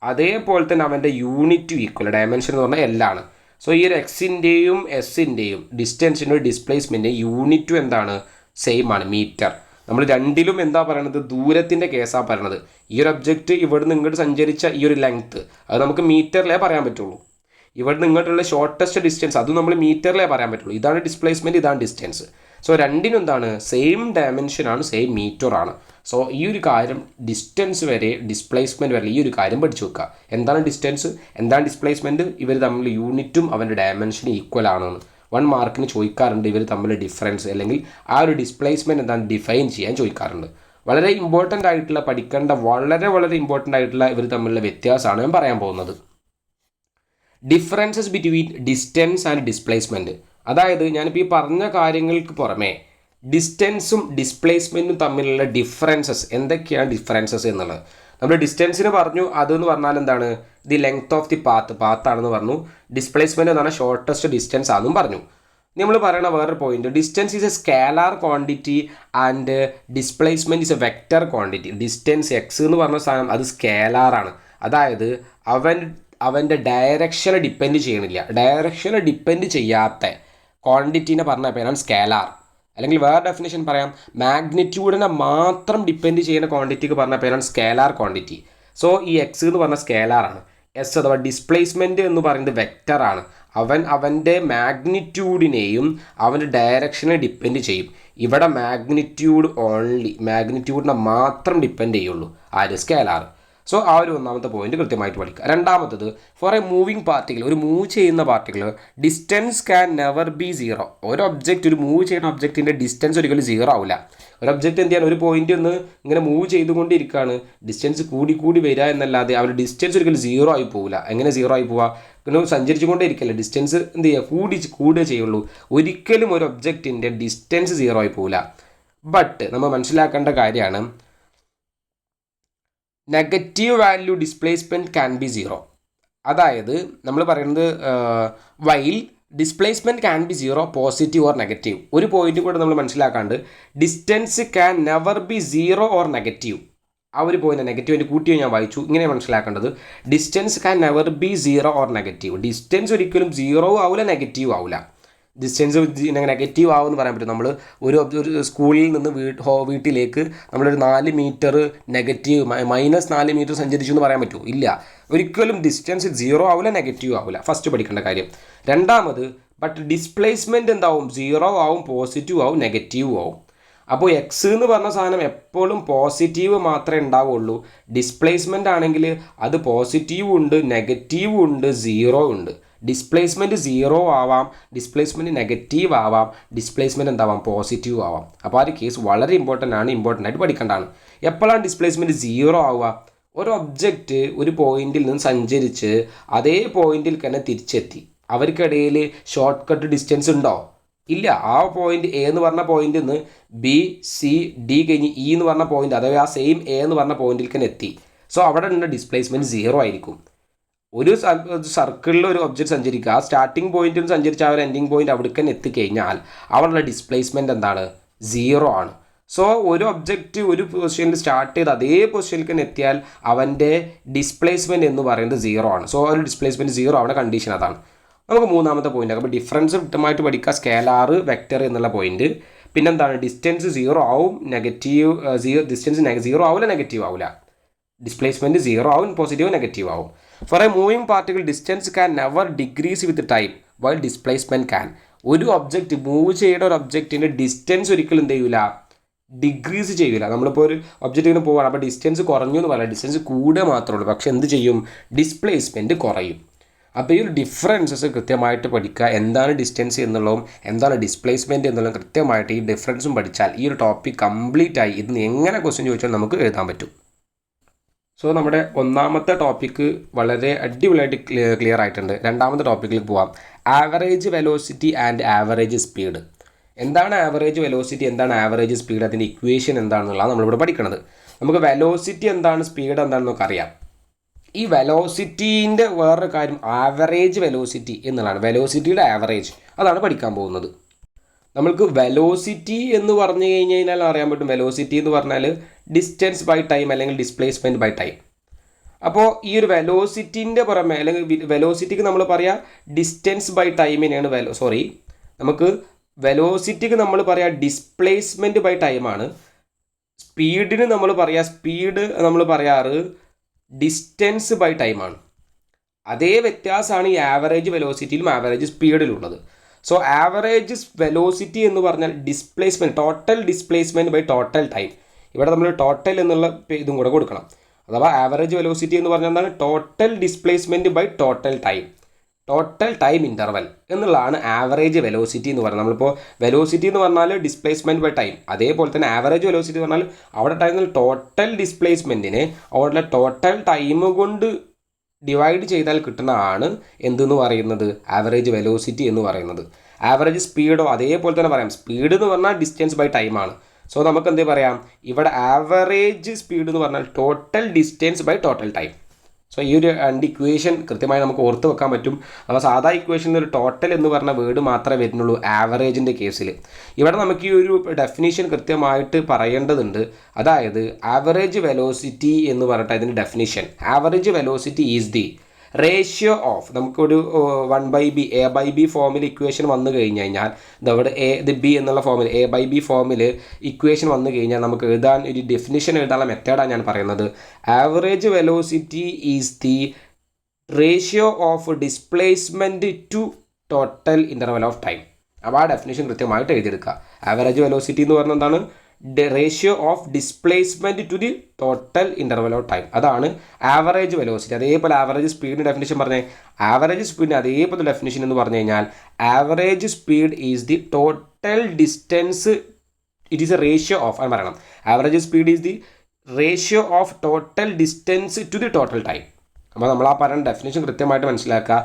അതേപോലെ തന്നെ അവൻ്റെ യൂണിറ്റും ഈക്വൽ. ഡയമെൻഷൻ എന്ന് പറഞ്ഞാൽ എല്ലാണ്. സോ ഈ ഒരു എക്സിൻ്റെയും എസിൻ്റെയും ഡിസ്റ്റൻസിൻ്റെയും ഡിസ്പ്ലേസ്മെൻറ്റിൻ്റെയും യൂണിറ്റും എന്താണ്, സെയിം ആണ്, മീറ്റർ. നമ്മൾ രണ്ടിലും എന്താ പറയണത്, ദൂരത്തിൻ്റെ കേസാണ് പറയണത്. ഈ ഒരു ഒബ്ജക്റ്റ് ഇവിടെ നിന്ന് ഇങ്ങോട്ട് സഞ്ചരിച്ച ഈ ഒരു ലെങ്ത്ത് അത് നമുക്ക് മീറ്ററിലേ പറയാൻ പറ്റുള്ളൂ. ഇവിടെ നിങ്ങോട്ടുള്ള ഷോർട്ടസ്റ്റ് ഡിസ്റ്റൻസ് അതും നമ്മൾ മീറ്ററിലേ പറയാൻ പറ്റുള്ളൂ. ഇതാണ് ഡിസ്പ്ലേസ്മെൻറ്റ്, ഇതാണ് ഡിസ്റ്റൻസ്. സോ രണ്ടിനും എന്താണ്, സെയിം ഡയമെൻഷനാണ്, സെയിം മീറ്ററാണ്. സോ ഈ ഒരു കാര്യം ഡിസ്റ്റൻസ് വരെ ഡിസ്പ്ലേസ്മെൻറ്റ് വരെ ഈ ഒരു കാര്യം പഠിച്ചു വെക്കുക. എന്താണ് ഡിസ്റ്റൻസ്, എന്താണ് ഡിസ്പ്ലേസ്മെൻറ്റ്, ഇവർ തമ്മിൽ യൂണിറ്റും അവൻ്റെ ഡയമെൻഷനും ഈക്വൽ ആണെന്ന് 1 മാർക്കിന് ചോദിക്കാറുണ്ട്. ഇവർ തമ്മിൽ ഡിഫറൻസ് അല്ലെങ്കിൽ ആ ഒരു ഡിസ്പ്ലേസ്മെൻറ്റ് എന്താണ് ഡിഫൈൻ ചെയ്യാൻ ചോദിക്കാറുണ്ട്. വളരെ ഇമ്പോർട്ടൻ്റ് ആയിട്ടുള്ള പഠിക്കേണ്ട വളരെ ഇമ്പോർട്ടൻ്റ് ആയിട്ടുള്ള ഇവർ തമ്മിലുള്ള വ്യത്യാസമാണ് ഞാൻ പറയാൻ പോകുന്നത്. Differences between distance and displacement. അതായത് ഞാനിപ്പോൾ ഈ പറഞ്ഞ കാര്യങ്ങൾക്ക് പുറമെ ഡിസ്റ്റൻസും ഡിസ്പ്ലേസ്മെൻറ്റും തമ്മിലുള്ള ഡിഫറൻസസ് എന്തൊക്കെയാണ് ഡിഫറൻസസ് എന്നുള്ളത്. നമ്മൾ ഡിസ്റ്റൻസിന് പറഞ്ഞു, അതെന്ന് പറഞ്ഞാൽ എന്താണ്, ദി ലെങ്ത് ഓഫ് ദി പാത്താണെന്ന് പറഞ്ഞു. ഡിസ്പ്ലേസ്മെൻറ്റ് എന്ന് പറഞ്ഞാൽ ഷോർട്ടസ്റ്റ് ഡിസ്റ്റൻസ് ആണെന്നും പറഞ്ഞു. നമ്മൾ പറയണ വേറൊരു point, distance is A scalar quantity and displacement is a vector quantity. Distance X എന്ന് പറഞ്ഞ സാധനം അത് സ്കാലാറാണ്. അതായത് അവൻ്റെ ഡയറക്ഷനെ ഡിപ്പെൻഡ് ചെയ്യണില്ല. ഡയറക്ഷനെ ഡിപ്പെൻഡ് ചെയ്യാത്ത ക്വാണ്ടിറ്റീനെ പറഞ്ഞ പേരാണ് സ്കാലാർ. അല്ലെങ്കിൽ വേറെ ഡെഫിനേഷൻ പറയാം, മാഗ്നിറ്റ്യൂഡിനെ മാത്രം ഡിപ്പെൻഡ് ചെയ്യുന്ന ക്വാണ്ടിറ്റിക്ക് പറഞ്ഞ പേരാണ് സ്കാലാർ ക്വാണ്ടിറ്റി. സോ ഈ എക്സ് എന്ന് പറഞ്ഞ സ്കാലാറാണ്. എസ് അഥവാ ഡിസ്പ്ലേസ്മെൻറ്റ് എന്ന് പറയുന്നത് വെക്റ്ററാണ്. അവൻ്റെ മാഗ്നിറ്റ്യൂഡിനെയും അവൻ്റെ ഡയറക്ഷനെ ഡിപ്പെൻഡ് ചെയ്യും. ഇവിടെ മാഗ്നിറ്റ്യൂഡിനെ മാത്രം ഡിപ്പെൻഡ് ചെയ്യുള്ളൂ ആര്, സ്കേലാർ. സോ ആ ഒരു ഒന്നാമത്തെ പോയിന്റ് കൃത്യമായിട്ട് പഠിക്കുക. രണ്ടാമത്തത്, ഫോർ എ മൂവിങ് പാർട്ടിക്കിൾ, ഒരു മൂവ് ചെയ്യുന്ന particle distance can never be zero. ഒരു മൂവ് ചെയ്യുന്ന ഒബ്ജക്റ്റിൻ്റെ ഡിസ്റ്റൻസ് ഒരിക്കലും സീറോ ആവില്ല. ഒരു ഒബ്ജക്റ്റ് എന്ത് ചെയ്യണം, ഒരു പോയിന്റ് ഒന്ന് ഇങ്ങനെ മൂവ് ചെയ്തുകൊണ്ടിരിക്കുകയാണ്, ഡിസ്റ്റൻസ് കൂടി വരിക എന്നല്ലാതെ അവരുടെ ഡിസ്റ്റൻസ് ഒരിക്കലും സീറോ ആയി പോവില്ല. എങ്ങനെ സീറോ ആയി പോവുക, പിന്നെ സഞ്ചരിച്ചുകൊണ്ടേ ഇരിക്കല്ലേ, ഡിസ്റ്റൻസ് എന്ത് ചെയ്യുക, കൂടുക ചെയ്യുള്ളൂ. ഒരിക്കലും ഒരു ഒബ്ജക്റ്റിൻ്റെ ഡിസ്റ്റൻസ് സീറോ ആയി പോവില്ല. ബട്ട് നമ്മൾ മനസ്സിലാക്കേണ്ട കാര്യമാണ്, negative value displacement can be zero. അതായത് നമ്മൾ പറയുന്നത് while displacement can be zero positive or negative. ഒരു പോയിന്റ് കൂടെ നമ്മൾ മനസ്സിലാക്കാണ്ട്, distance can never be zero or negative. ആ ഒരു പോയിന്റ് നെഗറ്റീവിൻ്റെ കൂട്ടിയോ ഞാൻ വായിച്ചു, ഇങ്ങനെ മനസ്സിലാക്കേണ്ടത്, distance can never be zero or negative. Distance ഒരിക്കലും സീറോ ആവില്ല, നെഗറ്റീവ് ആവില്ല. ഡിസ്റ്റൻസ് നെഗറ്റീവ് ആവുമെന്ന് പറയാൻ പറ്റും. നമ്മൾ ഒരു സ്കൂളിൽ നിന്ന് വീട്ടിലേക്ക് നമ്മളൊരു 4 മീറ്റർ നെഗറ്റീവ് -4 മീറ്റർ സഞ്ചരിച്ചു എന്ന് പറയാൻ പറ്റുമോ? ഇല്ല. ഒരിക്കലും ഡിസ്റ്റൻസ് സീറോ ആവില്ല, നെഗറ്റീവ് ആവില്ല. ഫസ്റ്റ് പഠിക്കേണ്ട കാര്യം. രണ്ടാമത്, ബട്ട് ഡിസ്പ്ലേസ്മെൻറ്റ് എന്താവും, സീറോ ആവും, പോസിറ്റീവ് ആവും, നെഗറ്റീവ് ആവും. അപ്പോൾ എക്സ് എന്ന് പറഞ്ഞ സാധനം എപ്പോഴും പോസിറ്റീവ് മാത്രമേ ഉണ്ടാവുള്ളൂ. ഡിസ്പ്ലേസ്മെൻ്റ് ആണെങ്കിൽ അത് പോസിറ്റീവും ഉണ്ട്, നെഗറ്റീവും ഉണ്ട്, സീറോ ഉണ്ട്. ഡിസ്പ്ലേസ്മെൻറ്റ് സീറോ ആവാം, ഡിസ്പ്ലേസ്മെൻറ്റ് നെഗറ്റീവ് ആവാം, ഡിസ്പ്ലേസ്മെൻറ്റ് എന്താവാം, പോസിറ്റീവ് ആവാം. അപ്പോൾ ആ ഒരു കേസ് വളരെ ഇമ്പോർട്ടൻ്റ് ആയിട്ട് പഠിക്കേണ്ടതാണ്. എപ്പോഴാണ് ഡിസ്പ്ലേസ്മെൻറ്റ് സീറോ ആവുക? ഒരു ഒബ്ജക്റ്റ് ഒരു പോയിന്റിൽ നിന്ന് സഞ്ചരിച്ച് അതേ പോയിന്റിൽ തന്നെ തിരിച്ചെത്തി. അവർക്കിടയിൽ ഷോർട്ട് കട്ട് ഡിസ്റ്റൻസ് ഉണ്ടോ? ഇല്ല. ആ പോയിന്റ് എ എന്ന് പറഞ്ഞ പോയിന്റിൽ നിന്ന് ബി സി ഡി കഴിഞ്ഞ് ഇ എന്ന് പറഞ്ഞ പോയിന്റ്, അതായത് ആ സെയിം എ എന്ന് പറഞ്ഞ പോയിന്റിൽ തന്നെ എത്തി. സോ അവിടെ ഉണ്ട് ഡിസ്പ്ലേസ്മെൻറ്റ് സീറോ ആയിരിക്കും. ഒരു സർക്കിളിൽ ഒരു ഒബ്ജക്റ്റ് സഞ്ചരിക്കുക, ആ സ്റ്റാർട്ടിംഗ് പോയിന്റിൽ സഞ്ചരിച്ച് ആ ഒരു എൻഡിങ് പോയിന്റ് അവിടെ തന്നെ എത്തിക്കഴിഞ്ഞാൽ അവിടെയുള്ള ഡിസ്പ്ലേസ്മെൻറ്റ് എന്താണ്, സീറോ ആണ്. സോ ഒരു ഒബ്ജക്റ്റ് ഒരു പൊസിഷനിൽ സ്റ്റാർട്ട് ചെയ്ത് അതേ പൊസിഷനിൽ തന്നെ എത്തിയാൽ അവൻ്റെ ഡിസ്പ്ലേസ്മെൻറ്റ് എന്ന് പറയുന്നത് സീറോ ആണ്. സോ ഒരു ഡിസ്പ്ലേസ്മെൻറ്റ് സീറോ അവിടെ കണ്ടീഷൻ അതാണ്. നമുക്ക് മൂന്നാമത്തെ പോയിന്റ്. അപ്പോൾ ഡിഫറൻസ് വ്യക്തമായിട്ട് പഠിക്കുക, സ്കേലാർ, വെക്റ്റർ എന്നുള്ള പോയിന്റ്. പിന്നെന്താണ്, ഡിസ്റ്റൻസ് സീറോ ആവും, ഡിസ്റ്റൻസ് സീറോ ആവില്ല, നെഗറ്റീവ് ആവില്ല. ഡിസ്പ്ലേസ്മെൻറ്റ് സീറോ ആവും, പോസിറ്റീവ് നെഗറ്റീവ് ആവും. For a moving particle distance can never decrease with time while displacement can. ഒരു ഒബ്ജക്റ്റ് മൂവ് ചെയ്യുന്ന ഒരു ഒബ്ജക്റ്റിൻ്റെ ഡിസ്റ്റൻസ് ഒരിക്കലും എന്ത് ചെയ്യില്ല, ഡിക്രീസ് ചെയ്യില്ല. നമ്മളിപ്പോൾ ഒരു ഒബ്ജക്റ്റ് ഇങ്ങനെ പോവുകയാണ്, അപ്പോൾ ഡിസ്റ്റൻസ് കുറഞ്ഞു എന്ന് പറയാം, ഡിസ്റ്റൻസ് കൂടുക മാത്രമേ ഉള്ളൂ. പക്ഷെ എന്ത് ചെയ്യും, ഡിസ്പ്ലേസ്മെൻറ്റ് കുറയും. അപ്പോൾ ഈ ഒരു ഡിഫറൻസസ് കൃത്യമായിട്ട് പഠിക്കുക. എന്താണ് ഡിസ്റ്റൻസ് എന്നുള്ളതും എന്താണ് ഡിസ്പ്ലേസ്മെൻറ്റ് എന്നുള്ളതും കൃത്യമായിട്ട് ഈ ഡിഫറൻസും പഠിച്ചാൽ ഈ ഒരു ടോപ്പിക് കംപ്ലീറ്റ് ആയി. ഇതിന് എങ്ങനെ ക്വസ്റ്റ്യൻ ചോദിച്ചാൽ നമുക്ക് എഴുതാൻ പറ്റും. സോ നമ്മുടെ ഒന്നാമത്തെ ടോപ്പിക്ക് വളരെ അടിപൊളിയായിട്ട് ക്ലിയർ ആയിട്ടുണ്ട്. രണ്ടാമത്തെ ടോപ്പിക്കിലേക്ക് പോവാം. Average velocity and average speed. എന്താണ് ആവറേജ് വെലോസിറ്റി, എന്താണ് ആവറേജ് സ്പീഡ്, അതിൻ്റെ ഇക്വേഷൻ എന്താണെന്നുള്ളതാണ് നമ്മളിവിടെ പഠിക്കുന്നത്. നമുക്ക് വെലോസിറ്റി എന്താണ്, സ്പീഡ് എന്താണെന്നൊക്കെ അറിയാം. ഈ വെലോസിറ്റീൻ്റെ വേറൊരു കാര്യം ആവറേജ് വെലോസിറ്റി എന്നുള്ളതാണ്. വെലോസിറ്റിയുടെ ആവറേജ് അതാണ് പഠിക്കാൻ പോകുന്നത്. നമ്മൾക്ക് വെലോസിറ്റി എന്ന് പറഞ്ഞു കഴിഞ്ഞാൽ അറിയാൻ പറ്റും. വെലോസിറ്റി എന്ന് പറഞ്ഞാൽ ഡിസ്റ്റൻസ് ബൈ ടൈം അല്ലെങ്കിൽ ഡിസ്പ്ലേസ്മെൻറ്റ് ബൈ ടൈം. അപ്പോൾ ഈ ഒരു വെലോസിറ്റിൻ്റെ പുറമെ അല്ലെങ്കിൽ വെലോസിറ്റിക്ക് നമ്മൾ പറയാം ഡിസ്റ്റൻസ് ബൈ ടൈമിനെയാണ് നമുക്ക് വെലോസിറ്റിക്ക് നമ്മൾ പറയാം ഡിസ്പ്ലേസ്മെൻറ്റ് ബൈ ടൈമാണ്. സ്പീഡിന് നമ്മൾ പറയാറ് ഡിസ്റ്റൻസ് ബൈ ടൈമാണ്. അതേ വ്യത്യാസമാണ് ഈ ആവറേജ് വെലോസിറ്റിയിലും ആവറേജ് സ്പീഡിലുള്ളത്. സോ ആവറേജ് വെലോസിറ്റി എന്ന് പറഞ്ഞാൽ displacement, total displacement by total time. ഇവിടെ നമ്മൾ ടോട്ടൽ എന്നുള്ള ഇതും കൂടെ കൊടുക്കണം. അഥവാ ആവറേജ് വെലോസിറ്റി എന്ന് പറഞ്ഞാൽ എന്താണ്, total displacement by total time interval എന്നുള്ളതാണ് ആവറേജ് വെലോസിറ്റി എന്ന് പറയുന്നത്. നമ്മളിപ്പോൾ വെലോസിറ്റി എന്ന് പറഞ്ഞാൽ ഡിസ്പ്ലേസ്മെൻറ്റ് ബൈ ടൈം, അതേപോലെ തന്നെ ആവറേജ് വെലോസിറ്റി എന്ന് പറഞ്ഞാൽ അവിടെ ടൈമിൽ ടോട്ടൽ ഡിസ്പ്ലേസ്മെൻറ്റിനെ അവിടെ ടോട്ടൽ ടൈം കൊണ്ട് ഡിവൈഡ് ചെയ്താൽ കിട്ടുന്നതാണ് എന്തെന്ന് പറയുന്നത്, ആവറേജ് വെലോസിറ്റി എന്ന് പറയുന്നത്. ആവറേജ് സ്പീഡോ അതേപോലെ തന്നെ പറയാം. സ്പീഡ് എന്ന് പറഞ്ഞാൽ ഡിസ്റ്റൻസ് ബൈ ടൈമാണ്. സോ നമുക്ക് എന്ത് പറയാം, ഇവിടെ ആവറേജ് സ്പീഡ് എന്ന് പറഞ്ഞാൽ total distance by total time. So ഈ ഒരു രണ്ട് ഇക്വേഷൻ കൃത്യമായി നമുക്ക് ഓർത്ത് വെക്കാൻ പറ്റും. അപ്പോൾ സാധാ ഇക്വേഷനിൽ ഒരു ടോട്ടൽ എന്ന് പറഞ്ഞ വേർഡ് മാത്രമേ വരുന്നുള്ളൂ ആവറേജിൻ്റെ കേസിൽ. ഇവിടെ നമുക്ക് ഈ ഒരു ഡെഫിനിഷൻ കൃത്യമായിട്ട് പറയേണ്ടതുണ്ട്. അതായത് ആവറേജ് വെലോസിറ്റി എന്ന് പറഞ്ഞിട്ട് അതിൻ്റെ definition, average velocity is the ratio of, നമുക്കൊരു 1/b a/b ഫോമിൽ ഇക്വേഷൻ വന്നു കഴിഞ്ഞാൽ ഇതവിടെ b എന്നുള്ള ഫോമിൽ a/b ഫോമിൽ ഇക്വേഷൻ വന്നു കഴിഞ്ഞാൽ നമുക്ക് എഴുതാൻ ഒരു ഡെഫിനിഷൻ എഴുതാനുള്ള മെത്തേഡാണ് ഞാൻ പറയുന്നത്. Average velocity is the ratio of displacement to total interval of time. അപ്പോൾ ആ ഡെഫിനിഷൻ കൃത്യമായിട്ട് എഴുതിയെടുക്കുക. ആവറേജ് വെലോസിറ്റി എന്ന് പറഞ്ഞാൽ എന്താണ്, ratio of displacement to the total interval of time. അതാണ് ആവറേജ് വെലോസിറ്റി. അതേപോലെ ആവറേജ് സ്പീഡിൻ്റെ ഡെഫിനിഷൻ പറഞ്ഞേ, ആവറേജ് സ്പീഡിന് അതേപോലെ ഡെഫിനിഷൻ എന്ന് പറഞ്ഞു കഴിഞ്ഞാൽ average speed is the total distance, it is a ratio of എന്ന് പറയണം. Average speed is the ratio of total distance to the total time. അപ്പോൾ നമ്മൾ ആ പറയുന്ന ഡെഫിനിഷൻ കൃത്യമായിട്ട് മനസ്സിലാക്കുക.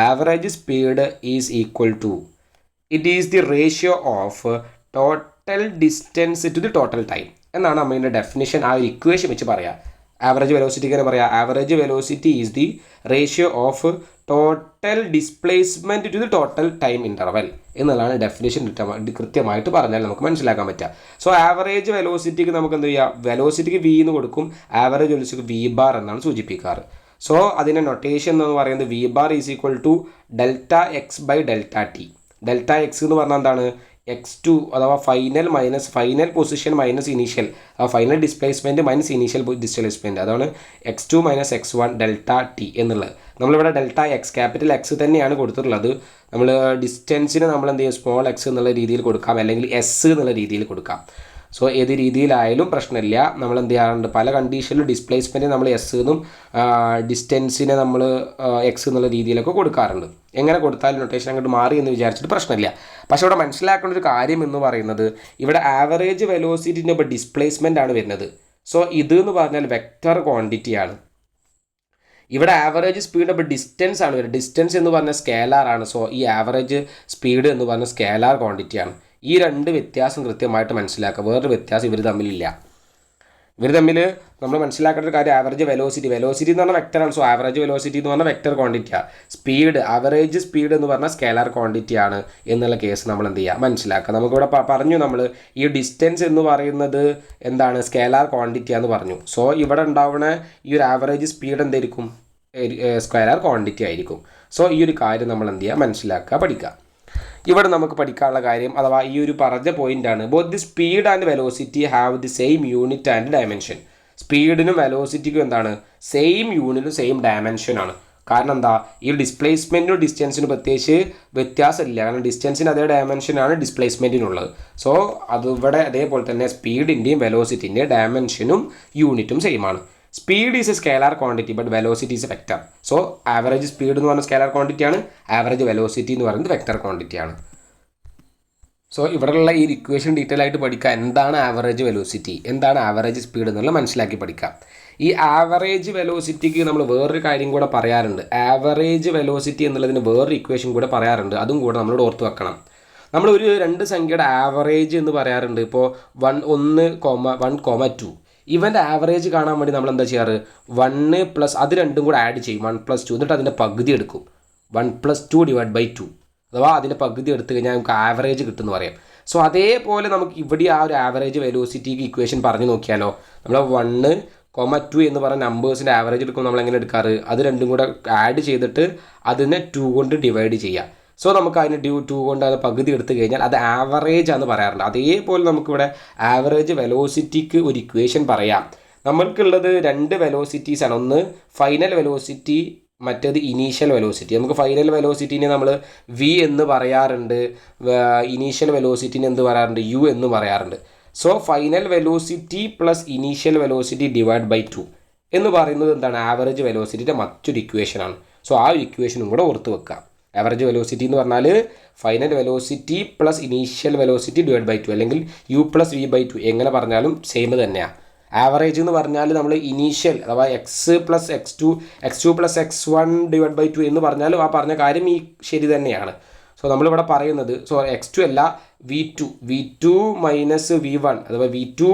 Average speed is equal to, it is the ratio of total distance to the total time എന്നാണ് നമ്മളുടെ ഡെഫിനിഷൻ. ആ ഒരു ഇക്വേഷൻ വെച്ച് പറയാം. ആവറേജ് വെലോസിറ്റിക്ക് തന്നെ പറയാം, average velocity is the ratio of total displacement to the total time interval എന്നുള്ളതാണ് ഡെഫിനിഷൻ. കൃത്യമായിട്ട് പറഞ്ഞാൽ നമുക്ക് മനസ്സിലാക്കാൻ പറ്റുക. സോ ആവറേജ് വെലോസിറ്റിക്ക് നമുക്ക് എന്ത് ചെയ്യാം, വെലോസിറ്റിക്ക് v എന്ന് കൊടുക്കും, ആവറേജ് വെലോസിറ്റിക്ക് v ബാർ എന്നാണ് സൂചിപ്പിക്കാറ്. സോ അതിൻ്റെ നൊട്ടേഷൻ എന്ന് പറയുന്നത് v bar is equal to delta X by delta T. Delta X എന്ന് പറഞ്ഞാൽ എന്താണ്, x2 അഥവാ final minus final position minus initial, final displacement minus initial displacement, അതാണ് x2 minus x1 delta T എന്നുള്ളത്. നമ്മളിവിടെ ഡെൽറ്റ എക്സ് ക്യാപിറ്റൽ എക്സ് തന്നെയാണ് കൊടുത്തിട്ടുള്ളത്. നമ്മൾ ഡിസ്റ്റൻസിന് നമ്മൾ എന്ത് ചെയ്യും, സ്മോൾ എക്സ് എന്നുള്ള രീതിയിൽ കൊടുക്കാം, അല്ലെങ്കിൽ എസ് എന്നുള്ള രീതിയിൽ കൊടുക്കാം. സോ ഏത് രീതിയിലായാലും പ്രശ്നമില്ല. നമ്മൾ എന്ത് ചെയ്യാറുണ്ട്, പല കണ്ടീഷനിലും ഡിസ്പ്ലേസ്മെൻറ്റ് നമ്മൾ എസ് എന്നും ഡിസ്റ്റൻസിനെ നമ്മൾ എക്സ് എന്നുള്ള രീതിയിലൊക്കെ കൊടുക്കാറുണ്ട്. എങ്ങനെ കൊടുത്താലും നൊട്ടേഷൻ അങ്ങോട്ട് മാറി എന്ന് വിചാരിച്ചിട്ട് പ്രശ്നമില്ല. പക്ഷേ ഇവിടെ മനസ്സിലാക്കേണ്ട ഒരു കാര്യം എന്ന് പറയുന്നത്, ഇവിടെ ആവറേജ് വെലോസിറ്റിൻ്റെ ഇപ്പോൾ ഡിസ്പ്ലേസ്മെൻ്റ് ആണ് വരുന്നത്. സോ ഇത് എന്ന് പറഞ്ഞാൽ വെക്റ്റർ ക്വാണ്ടിറ്റിയാണ്. ഇവിടെ ആവറേജ് സ്പീഡ് ഇപ്പോൾ ഡിസ്റ്റൻസ് ആണ് വരുന്നത്. ഡിസ്റ്റൻസ് എന്ന് പറഞ്ഞാൽ സ്കേലാർ ആണ്. സോ ഈ ആവറേജ് സ്പീഡ് എന്ന് പറഞ്ഞാൽ സ്കേലാർ ക്വാണ്ടിറ്റിയാണ്. ഈ രണ്ട് വ്യത്യാസം കൃത്യമായിട്ട് മനസ്സിലാക്കുക. വേറൊരു വ്യത്യാസം ഇവർ തമ്മിലില്ല. ഇവർ തമ്മിൽ നമ്മൾ മനസ്സിലാക്കേണ്ട ഒരു കാര്യം, ആവറേജ് വെലോസിറ്റി എന്ന് പറഞ്ഞാൽ വെക്ടറാണ്. സോ ആവറേജ് വെലോസിറ്റി എന്ന് പറഞ്ഞാൽ വെക്ടർ ക്വാണ്ടിറ്റിയാണ്. സ്പീഡ്, ആവറേജ് സ്പീഡ് എന്ന് പറഞ്ഞാൽ സ്കേലാർ ക്വാണ്ടിറ്റിയാണ് എന്നുള്ള കേസ് നമ്മൾ എന്ത് ചെയ്യുക, മനസ്സിലാക്കുക. നമുക്കിവിടെ പറഞ്ഞു, നമ്മൾ ഈ ഡിസ്റ്റൻസ് എന്ന് പറയുന്നത് എന്താണ്, സ്കേലാർ ക്വാണ്ടിറ്റിയാന്ന് പറഞ്ഞു. സോ ഇവിടെ ഉണ്ടാവുന്ന ഈ ഒരു ആവറേജ് സ്പീഡ് എന്തായിരിക്കും, സ്കേലാർ ക്വാണ്ടിറ്റി ആയിരിക്കും. സോ ഈ ഒരു കാര്യം നമ്മൾ എന്ത് ചെയ്യുക, മനസ്സിലാക്കുക, പഠിക്കുക. ഇവിടെ നമുക്ക് പഠിക്കാനുള്ള കാര്യം അഥവാ ഈ ഒരു പറഞ്ഞ പോയിൻ്റാണ്, both the speed and velocity have the same unit and dimension. സ്പീഡിനും വെലോസിറ്റിക്കും എന്താണ്, സെയിം യൂണിറ്റും സെയിം ഡയമെൻഷനാണ്. കാരണം എന്താ, ഈ ഡിസ്പ്ലേസ്മെൻറ്റിനും ഡിസ്റ്റൻസിനും പ്രത്യേകിച്ച് വ്യത്യാസമില്ല. കാരണം ഡിസ്റ്റൻസിന് അതേ ഡയമെൻഷനാണ് ഡിസ്പ്ലേസ്മെൻറ്റിനുള്ളത്. സോ അതിവിടെ അതേപോലെ തന്നെ സ്പീഡിൻ്റെയും വെലോസിറ്റിൻ്റെയും ഡയമെൻഷനും യൂണിറ്റും സെയിമാണ്. Speed is a scalar quantity but velocity is a vector. So average speed എന്ന് പറഞ്ഞ സ്കേലാർ ക്വാണ്ടിറ്റിയാണ്, ആവറേജ് വെലോസിറ്റി എന്ന് പറയുന്നത് വെക്റ്റർ ക്വാണ്ടിറ്റിയാണ്. സോ ഇവിടെയുള്ള ഈ ഇക്വേഷൻ ഡീറ്റെയിൽ ആയിട്ട് പഠിക്കുക. എന്താണ് ആവറേജ് വെലോസിറ്റി, എന്താണ് ആവറേജ് സ്പീഡ് എന്നുള്ളത് മനസ്സിലാക്കി പഠിക്കാം. ഈ ആവറേജ് വെലോസിറ്റിക്ക് നമ്മൾ വേറൊരു കാര്യം കൂടെ പറയാറുണ്ട്. ആവറേജ് വെലോസിറ്റി എന്നുള്ളതിന് വേറൊരു ഇക്വേഷൻ കൂടെ പറയാറുണ്ട്. അതും കൂടെ നമ്മളോട് ഓർത്ത് വെക്കണം. നമ്മൾ ഒരു രണ്ട് സംഖ്യയുടെ ആവറേജ് എന്ന് പറയാറുണ്ട്. ഇപ്പോൾ 1,2 ഇവൻ്റെ ആവറേജ് കാണാൻ വേണ്ടി നമ്മൾ എന്താ ചെയ്യാറ്, 1 പ്ലസ് അത് രണ്ടും കൂടെ ആഡ് ചെയ്യും, 1+2, എന്നിട്ട് അതിൻ്റെ പകുതി എടുക്കും. 1+2/2 അഥവാ അതിൻ്റെ പകുതി എടുത്തു കഴിഞ്ഞാൽ നമുക്ക് ആവറേജ് കിട്ടുമെന്ന് പറയാം. സോ അതേപോലെ നമുക്ക് ഇവിടെ ആ ഒരു ആവറേജ് വെലോസിറ്റിക്ക് ഇക്വേഷൻ പറഞ്ഞു നോക്കിയാലോ. നമ്മൾ 1,2 എന്ന് പറഞ്ഞ നമ്പേഴ്സിൻ്റെ ആവറേജ് എടുക്കുമ്പോൾ നമ്മൾ എങ്ങനെ എടുക്കാറ്, അത് രണ്ടും കൂടെ ആഡ് ചെയ്തിട്ട് അതിനെ 2 കൊണ്ട് ഡിവൈഡ് ചെയ്യുക. സോ നമുക്ക് അതിന് 2 കൊണ്ട് അത് പകുതി എടുത്തു കഴിഞ്ഞാൽ അത് ആവറേജ് ആണെന്ന് പറയാറുണ്ട്. അതേപോലെ നമുക്കിവിടെ ആവറേജ് വെലോസിറ്റിക്ക് ഒരു ഇക്വേഷൻ പറയാം. നമ്മൾക്കുള്ളത് രണ്ട് വെലോസിറ്റീസാണ്. ഒന്ന് ഫൈനൽ വെലോസിറ്റി, മറ്റേത് ഇനീഷ്യൽ വെലോസിറ്റി. നമുക്ക് ഫൈനൽ വെലോസിറ്റീനെ നമ്മൾ v എന്ന് പറയാറുണ്ട്, ഇനീഷ്യൽ വെലോസിറ്റീനെ എന്ത് പറയാറുണ്ട്, u എന്ന് പറയാറുണ്ട്. So final velocity plus initial velocity divide by 2 എന്ന് പറയുന്നത് എന്താണ്, ആവറേജ് വെലോസിറ്റിയുടെ മറ്റൊരു ഇക്വേഷനാണ്. സോ ആ ഒരു ഇക്വേഷനും കൂടെ ഓർത്ത് വെക്കാം. ആവറേജ് വെലോസിറ്റി എന്ന് പറഞ്ഞാൽ final velocity plus initial velocity divide by 2, അല്ലെങ്കിൽ u പ്ലസ് v/2 എങ്ങനെ പറഞ്ഞാലും സെയിം തന്നെയാണ്. ആവറേജ് എന്ന് പറഞ്ഞാൽ നമ്മൾ ഇനീഷ്യൽ അഥവാ X plus X two plus x1 divide by 2 എന്ന് പറഞ്ഞാലും ആ പറഞ്ഞ കാര്യം ഈ ശരി തന്നെയാണ്. സോ നമ്മളിവിടെ പറയുന്നത് x2 അല്ല v2 മൈനസ് v1 അഥവാ v2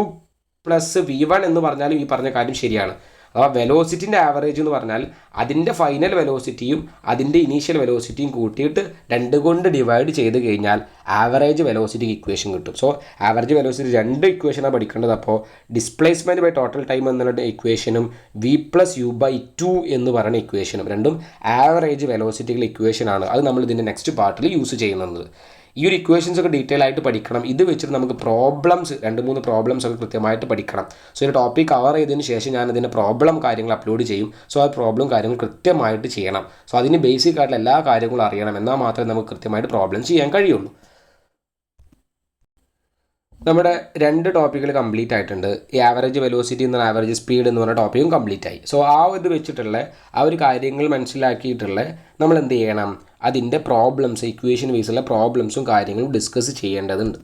പ്ലസ് v1 എന്ന് പറഞ്ഞാലും ഈ പറഞ്ഞ കാര്യം ശരിയാണ്. അഥവാ വെലോസിറ്റിൻ്റെ ആവറേജ് എന്ന് പറഞ്ഞാൽ അതിൻ്റെ ഫൈനൽ വെലോസിറ്റിയും അതിൻ്റെ ഇനീഷ്യൽ വെലോസിറ്റിയും കൂട്ടിയിട്ട് 2 കൊണ്ട് ഡിവൈഡ് ചെയ്ത് കഴിഞ്ഞാൽ ആവറേജ് വെലോസിറ്റി ഇക്വേഷൻ കിട്ടും. സോ ആവറേജ് വെലോസിറ്റി 2 ഇക്വേഷനാണ് പഠിക്കേണ്ടത്. അപ്പോൾ ഡിസ്പ്ലേസ്മെൻറ്റ് ബൈ ടോട്ടൽ ടൈം എന്നുള്ള ഇക്വേഷനും v+u/2 എന്ന് പറയുന്ന ഇക്വേഷനും രണ്ടും ആവറേജ് വെലോസിറ്റികളുടെ ഇക്വേഷനാണ്. അത് നമ്മൾ ഇതിൻ്റെ നെക്സ്റ്റ് പാർട്ടിൽ യൂസ് ചെയ്യുന്നത്. ഈ ഒരു ഇക്വേഷൻസ് ഒക്കെ ഡീറ്റെയിൽ ആയിട്ട് പഠിക്കണം. ഇത് വെച്ചിട്ട് നമുക്ക് പ്രോബ്ലംസ് 2-3 പ്രോബ്ലംസ് ഒക്കെ കൃത്യമായിട്ട് പഠിക്കണം. സോ ഒരു ടോപ്പിക് കവർ ചെയ്തതിന് ശേഷം ഞാൻ അതിൻ്റെ പ്രോബ്ലം കാര്യങ്ങൾ അപ്ലോഡ് ചെയ്യും. സോ ആ പ്രോബ്ലം കാര്യങ്ങൾ കൃത്യമായിട്ട് ചെയ്യണം. സോ അതിന് ബേസിക് ആയിട്ടുള്ള എല്ലാ കാര്യങ്ങളും അറിയണം. എന്നാൽ മാത്രമേ നമുക്ക് കൃത്യമായിട്ട് പ്രോബ്ലം ചെയ്യാൻ കഴിയുള്ളൂ. നമ്മുടെ 2 ടോപ്പിക്കുകൾ കംപ്ലീറ്റ് ആയിട്ടുണ്ട്. ഈ ആവറേജ് വെലോസിറ്റി എന്ന ആവറേജ് സ്പീഡ് എന്ന് പറഞ്ഞ ടോപ്പിക്കും കംപ്ലീറ്റ് ആയി. സോ ആ ഇത് വെച്ചിട്ടുള്ള ആ ഒരു കാര്യങ്ങൾ മനസ്സിലാക്കിയിട്ടുള്ള നമ്മൾ എന്ത് ചെയ്യണം, അതിൻ്റെ പ്രോബ്ലംസ് ഇക്വേഷൻ ബേസുള്ള പ്രോബ്ലംസും കാര്യങ്ങളും ഡിസ്കസ് ചെയ്യേണ്ടതുണ്ട്.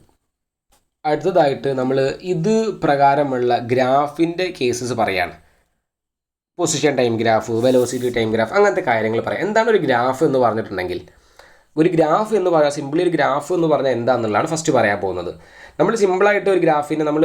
അടുത്തതായിട്ട് നമ്മൾ ഇത് പ്രകാരമുള്ള ഗ്രാഫിൻ്റെ കേസസ് പറയാണ്. Position time graph, velocity time graph, അങ്ങനത്തെ കാര്യങ്ങൾ പറയാം. എന്താണ് ഒരു ഗ്രാഫ് എന്ന് പറഞ്ഞിട്ടുണ്ടെങ്കിൽ, ഒരു ഗ്രാഫ് എന്ന് പറയാം, സിമ്പിളി ഒരു ഗ്രാഫ് എന്ന് പറഞ്ഞാൽ എന്താണെന്നുള്ളതാണ് ഫസ്റ്റ് പറയാൻ പോകുന്നത്. നമ്മൾ സിമ്പിളായിട്ട് ഒരു ഗ്രാഫിനെ നമ്മൾ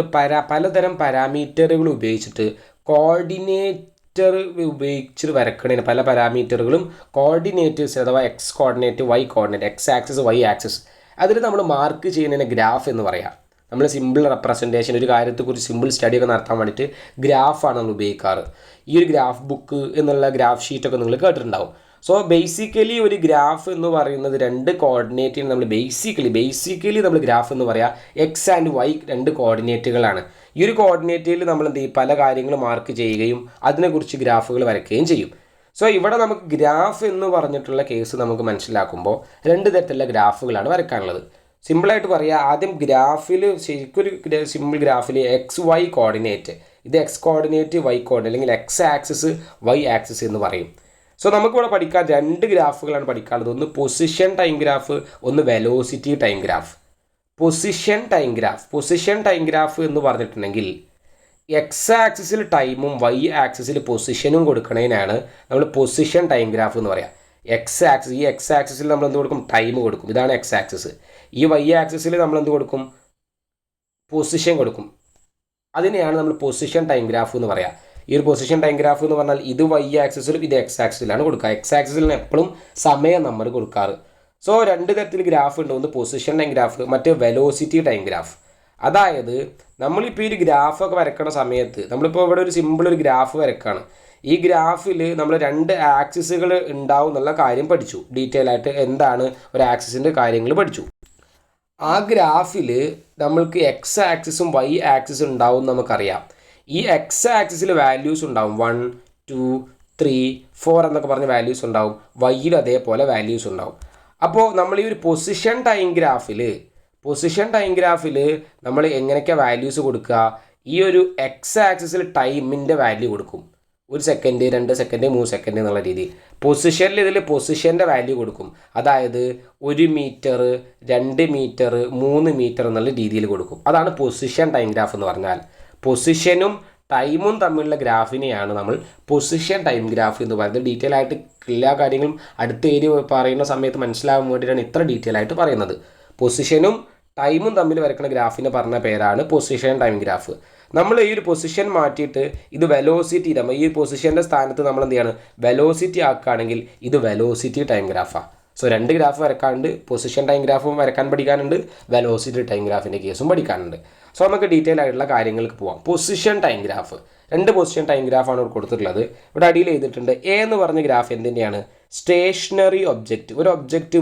പലതരം പാരാമീറ്ററുകൾ ഉപയോഗിച്ചിട്ട് കോർഡിനേറ്റർ ഉപയോഗിച്ചിട്ട് വരക്കണേന് പല പാരാമീറ്ററുകളും കോർഡിനേറ്റേഴ്സ് അഥവാ X coordinate, Y coordinate, X axis, Y axis, അതിൽ നമ്മൾ മാർക്ക് ചെയ്യുന്നതിന് ഗ്രാഫ് എന്ന് പറയാം. നമ്മൾ സിമ്പിൾ റെപ്രസെൻറ്റേഷൻ, ഒരു കാര്യത്തെക്കുറിച്ച് സിമ്പിൾ സ്റ്റഡിയൊക്കെ നടത്താൻ വേണ്ടിയിട്ട് ഗ്രാഫാണ് നമ്മൾ ഉപയോഗിക്കാറ്. ഈ ഒരു ഗ്രാഫ് ബുക്ക് എന്നുള്ള ഗ്രാഫ് ഷീറ്റൊക്കെ നിങ്ങൾ കേട്ടിട്ടുണ്ടാവും. സോ ബേസിക്കലി ഒരു ഗ്രാഫ് എന്ന് പറയുന്നത് 2 കോർഡിനേറ്റിന് നമ്മൾ ബേസിക്കലി നമ്മൾ ഗ്രാഫ് എന്ന് പറയാം എക്സ് ആൻഡ് വൈ 2 കോർഡിനേറ്റുകളാണ്. ഈ ഒരു കോർഡിനേറ്റിൽ നമ്മൾ എന്ത് ചെയ്യും, പല കാര്യങ്ങൾ മാർക്ക് ചെയ്യുകയും അതിനെക്കുറിച്ച് ഗ്രാഫുകൾ വരയ്ക്കുകയും ചെയ്യും. സോ ഇവിടെ നമുക്ക് ഗ്രാഫ് എന്ന് പറഞ്ഞിട്ടുള്ള കേസ് നമുക്ക് മനസ്സിലാക്കുമ്പോൾ 2 തരത്തിലുള്ള ഗ്രാഫുകളാണ് വരയ്ക്കാനുള്ളത്. സിമ്പിളായിട്ട് പറയുക, ആദ്യം ഗ്രാഫിൽ ശരിക്കൊരു സിമ്പിൾ ഗ്രാഫിൽ എക്സ് വൈ കോർഡിനേറ്റ്, ഇത് എക്സ് കോർഡിനേറ്റ്, വൈ കോർഡിനേറ്റ് അല്ലെങ്കിൽ എക്സ് ആക്സിസ്, വൈ ആക്സിസ് എന്ന് പറയും. സോ നമുക്കിവിടെ പഠിക്കാൻ 2 ഗ്രാഫുകളാണ് പഠിക്കാനുള്ളത്. ഒന്ന് പൊസിഷൻ ടൈം ഗ്രാഫ്, ഒന്ന് velocity time graph. Position time graph എന്ന് പറഞ്ഞിട്ടുണ്ടെങ്കിൽ എക്സ് ആക്സിസിൽ ടൈമും വൈ ആക്സിസിൽ പൊസിഷനും കൊടുക്കണതിനാണ് നമ്മൾ പൊസിഷൻ ടൈം ഗ്രാഫ് എന്ന് പറയാം. ഈ എക്സ് ആക്സിസിൽ നമ്മൾ എന്ത് കൊടുക്കും, ടൈം കൊടുക്കും, ഇതാണ് എക്സ് ആക്സിസ്. ഈ വൈ ആക്സിസിൽ നമ്മൾ എന്ത് കൊടുക്കും, പൊസിഷൻ കൊടുക്കും. അതിനെയാണ് നമ്മൾ പൊസിഷൻ ടൈം ഗ്രാഫ് എന്ന് പറയാം. ഈ ഒരു പൊസിഷൻ ടൈം ഗ്രാഫ് എന്ന് പറഞ്ഞാൽ ഇത് വൈ ആക്സിസിലും ഇത് എക്സ് ആക്സിസിലാണ് കൊടുക്കുക. എക്സ് ആക്സിസിലാണ് എപ്പോഴും സമയം നമ്മൾ കൊടുക്കാറ്. സോ 2 തരത്തിൽ ഗ്രാഫ് ഉണ്ട്. ഒന്ന് പൊസിഷൻ ടൈം ഗ്രാഫ്, മറ്റ് വെലോസിറ്റി ടൈം ഗ്രാഫ്. അതായത് നമ്മളിപ്പോൾ ഈ ഒരു ഗ്രാഫൊക്കെ വരയ്ക്കുന്ന സമയത്ത് നമ്മളിപ്പോൾ ഇവിടെ ഒരു സിമ്പിൾ ഒരു ഗ്രാഫ് വരയ്ക്കുകയാണ്. ഈ ഗ്രാഫിൽ നമ്മൾ 2 ആക്സിസുകൾ ഉണ്ടാവും എന്നുള്ള കാര്യം പഠിച്ചു. ഡീറ്റെയിൽ ആയിട്ട് എന്താണ് ഒരു ആക്സിസിൻ്റെ കാര്യങ്ങൾ പഠിച്ചു. ആ ഗ്രാഫിൽ നമ്മൾക്ക് എക്സ് ആക്സിസും വൈ ആക്സിസും ഉണ്ടാവും നമുക്കറിയാം. ഈ എക്സ് ആക്സിസിൽ വാല്യൂസ് ഉണ്ടാവും 1, 2, 3, 4 എന്നൊക്കെ പറഞ്ഞ വാല്യൂസ് ഉണ്ടാവും. വൈയിൽ അതേപോലെ വാല്യൂസ് ഉണ്ടാവും. അപ്പോൾ നമ്മൾ ഈ ഒരു പൊസിഷൻ ടൈം ഗ്രാഫിൽ നമ്മൾ എങ്ങനെയൊക്കെ വാല്യൂസ് കൊടുക്കുക, ഈ ഒരു എക്സ് ആക്സിസിൽ ടൈമിൻ്റെ വാല്യൂ കൊടുക്കും. 1 സെക്കൻഡ്, 2 സെക്കൻഡ്, 3 സെക്കൻഡ് എന്നുള്ള രീതിയിൽ. പൊസിഷനിൽ ഇതിൽ പൊസിഷൻ്റെ വാല്യൂ കൊടുക്കും. അതായത് 1 മീറ്റർ, 2 മീറ്റർ, 3 മീറ്റർ എന്നുള്ള രീതിയിൽ കൊടുക്കും. അതാണ് പൊസിഷൻ ടൈം ഗ്രാഫ് എന്ന് പറഞ്ഞാൽ. പൊസിഷനും ടൈമും തമ്മിലുള്ള ഗ്രാഫിനെയാണ് നമ്മൾ പൊസിഷൻ ടൈം ഗ്രാഫ് എന്ന് പറയുന്നത്. ഡീറ്റെയിൽ ആയിട്ട് എല്ലാ കാര്യങ്ങളും അടുത്ത ഏരിയ പറയുന്ന സമയത്ത് മനസ്സിലാകാൻ വേണ്ടിയിട്ടാണ് ഇത്ര ഡീറ്റെയിൽ ആയിട്ട് പറയുന്നത്. പൊസിഷനും ടൈമും തമ്മിൽ വരയ്ക്കുന്ന ഗ്രാഫിനെ പറഞ്ഞ പേരാണ് പൊസിഷൻ ടൈം ഗ്രാഫ്. നമ്മൾ ഈ ഒരു പൊസിഷൻ മാറ്റിയിട്ട് ഇത് വെലോസിറ്റി, ഈ പൊസിഷൻ്റെ സ്ഥാനത്ത് നമ്മൾ എന്ത് ചെയ്യാണ്, വെലോസിറ്റി ആക്കുകയാണെങ്കിൽ ഇത് വെലോസിറ്റി ടൈം ഗ്രാഫാണ്. സോ 2 ഗ്രാഫ് വരക്കാനുണ്ട്. പൊസിഷൻ ടൈം ഗ്രാഫും വരക്കാൻ പഠിക്കാനുണ്ട്, വെലോസിറ്റി ടൈം ഗ്രാഫിൻ്റെ കേസും പഠിക്കാനുണ്ട്. സോ നമുക്ക് ഡീറ്റെയിൽ ആയിട്ടുള്ള കാര്യങ്ങൾക്ക് പോവാം. Position time graph, 2 position time ഗ്രാഫാണ് ഇവിടെ കൊടുത്തിട്ടുള്ളത്. ഇവിടെ അടിയിൽ ചെയ്തിട്ടുണ്ട്. എ എന്ന് പറഞ്ഞ ഗ്രാഫ് എന്തിൻ്റെയാണ്, സ്റ്റേഷനറി ഒബ്ജക്റ്റ്. ഒരു ഒബ്ജക്റ്റ്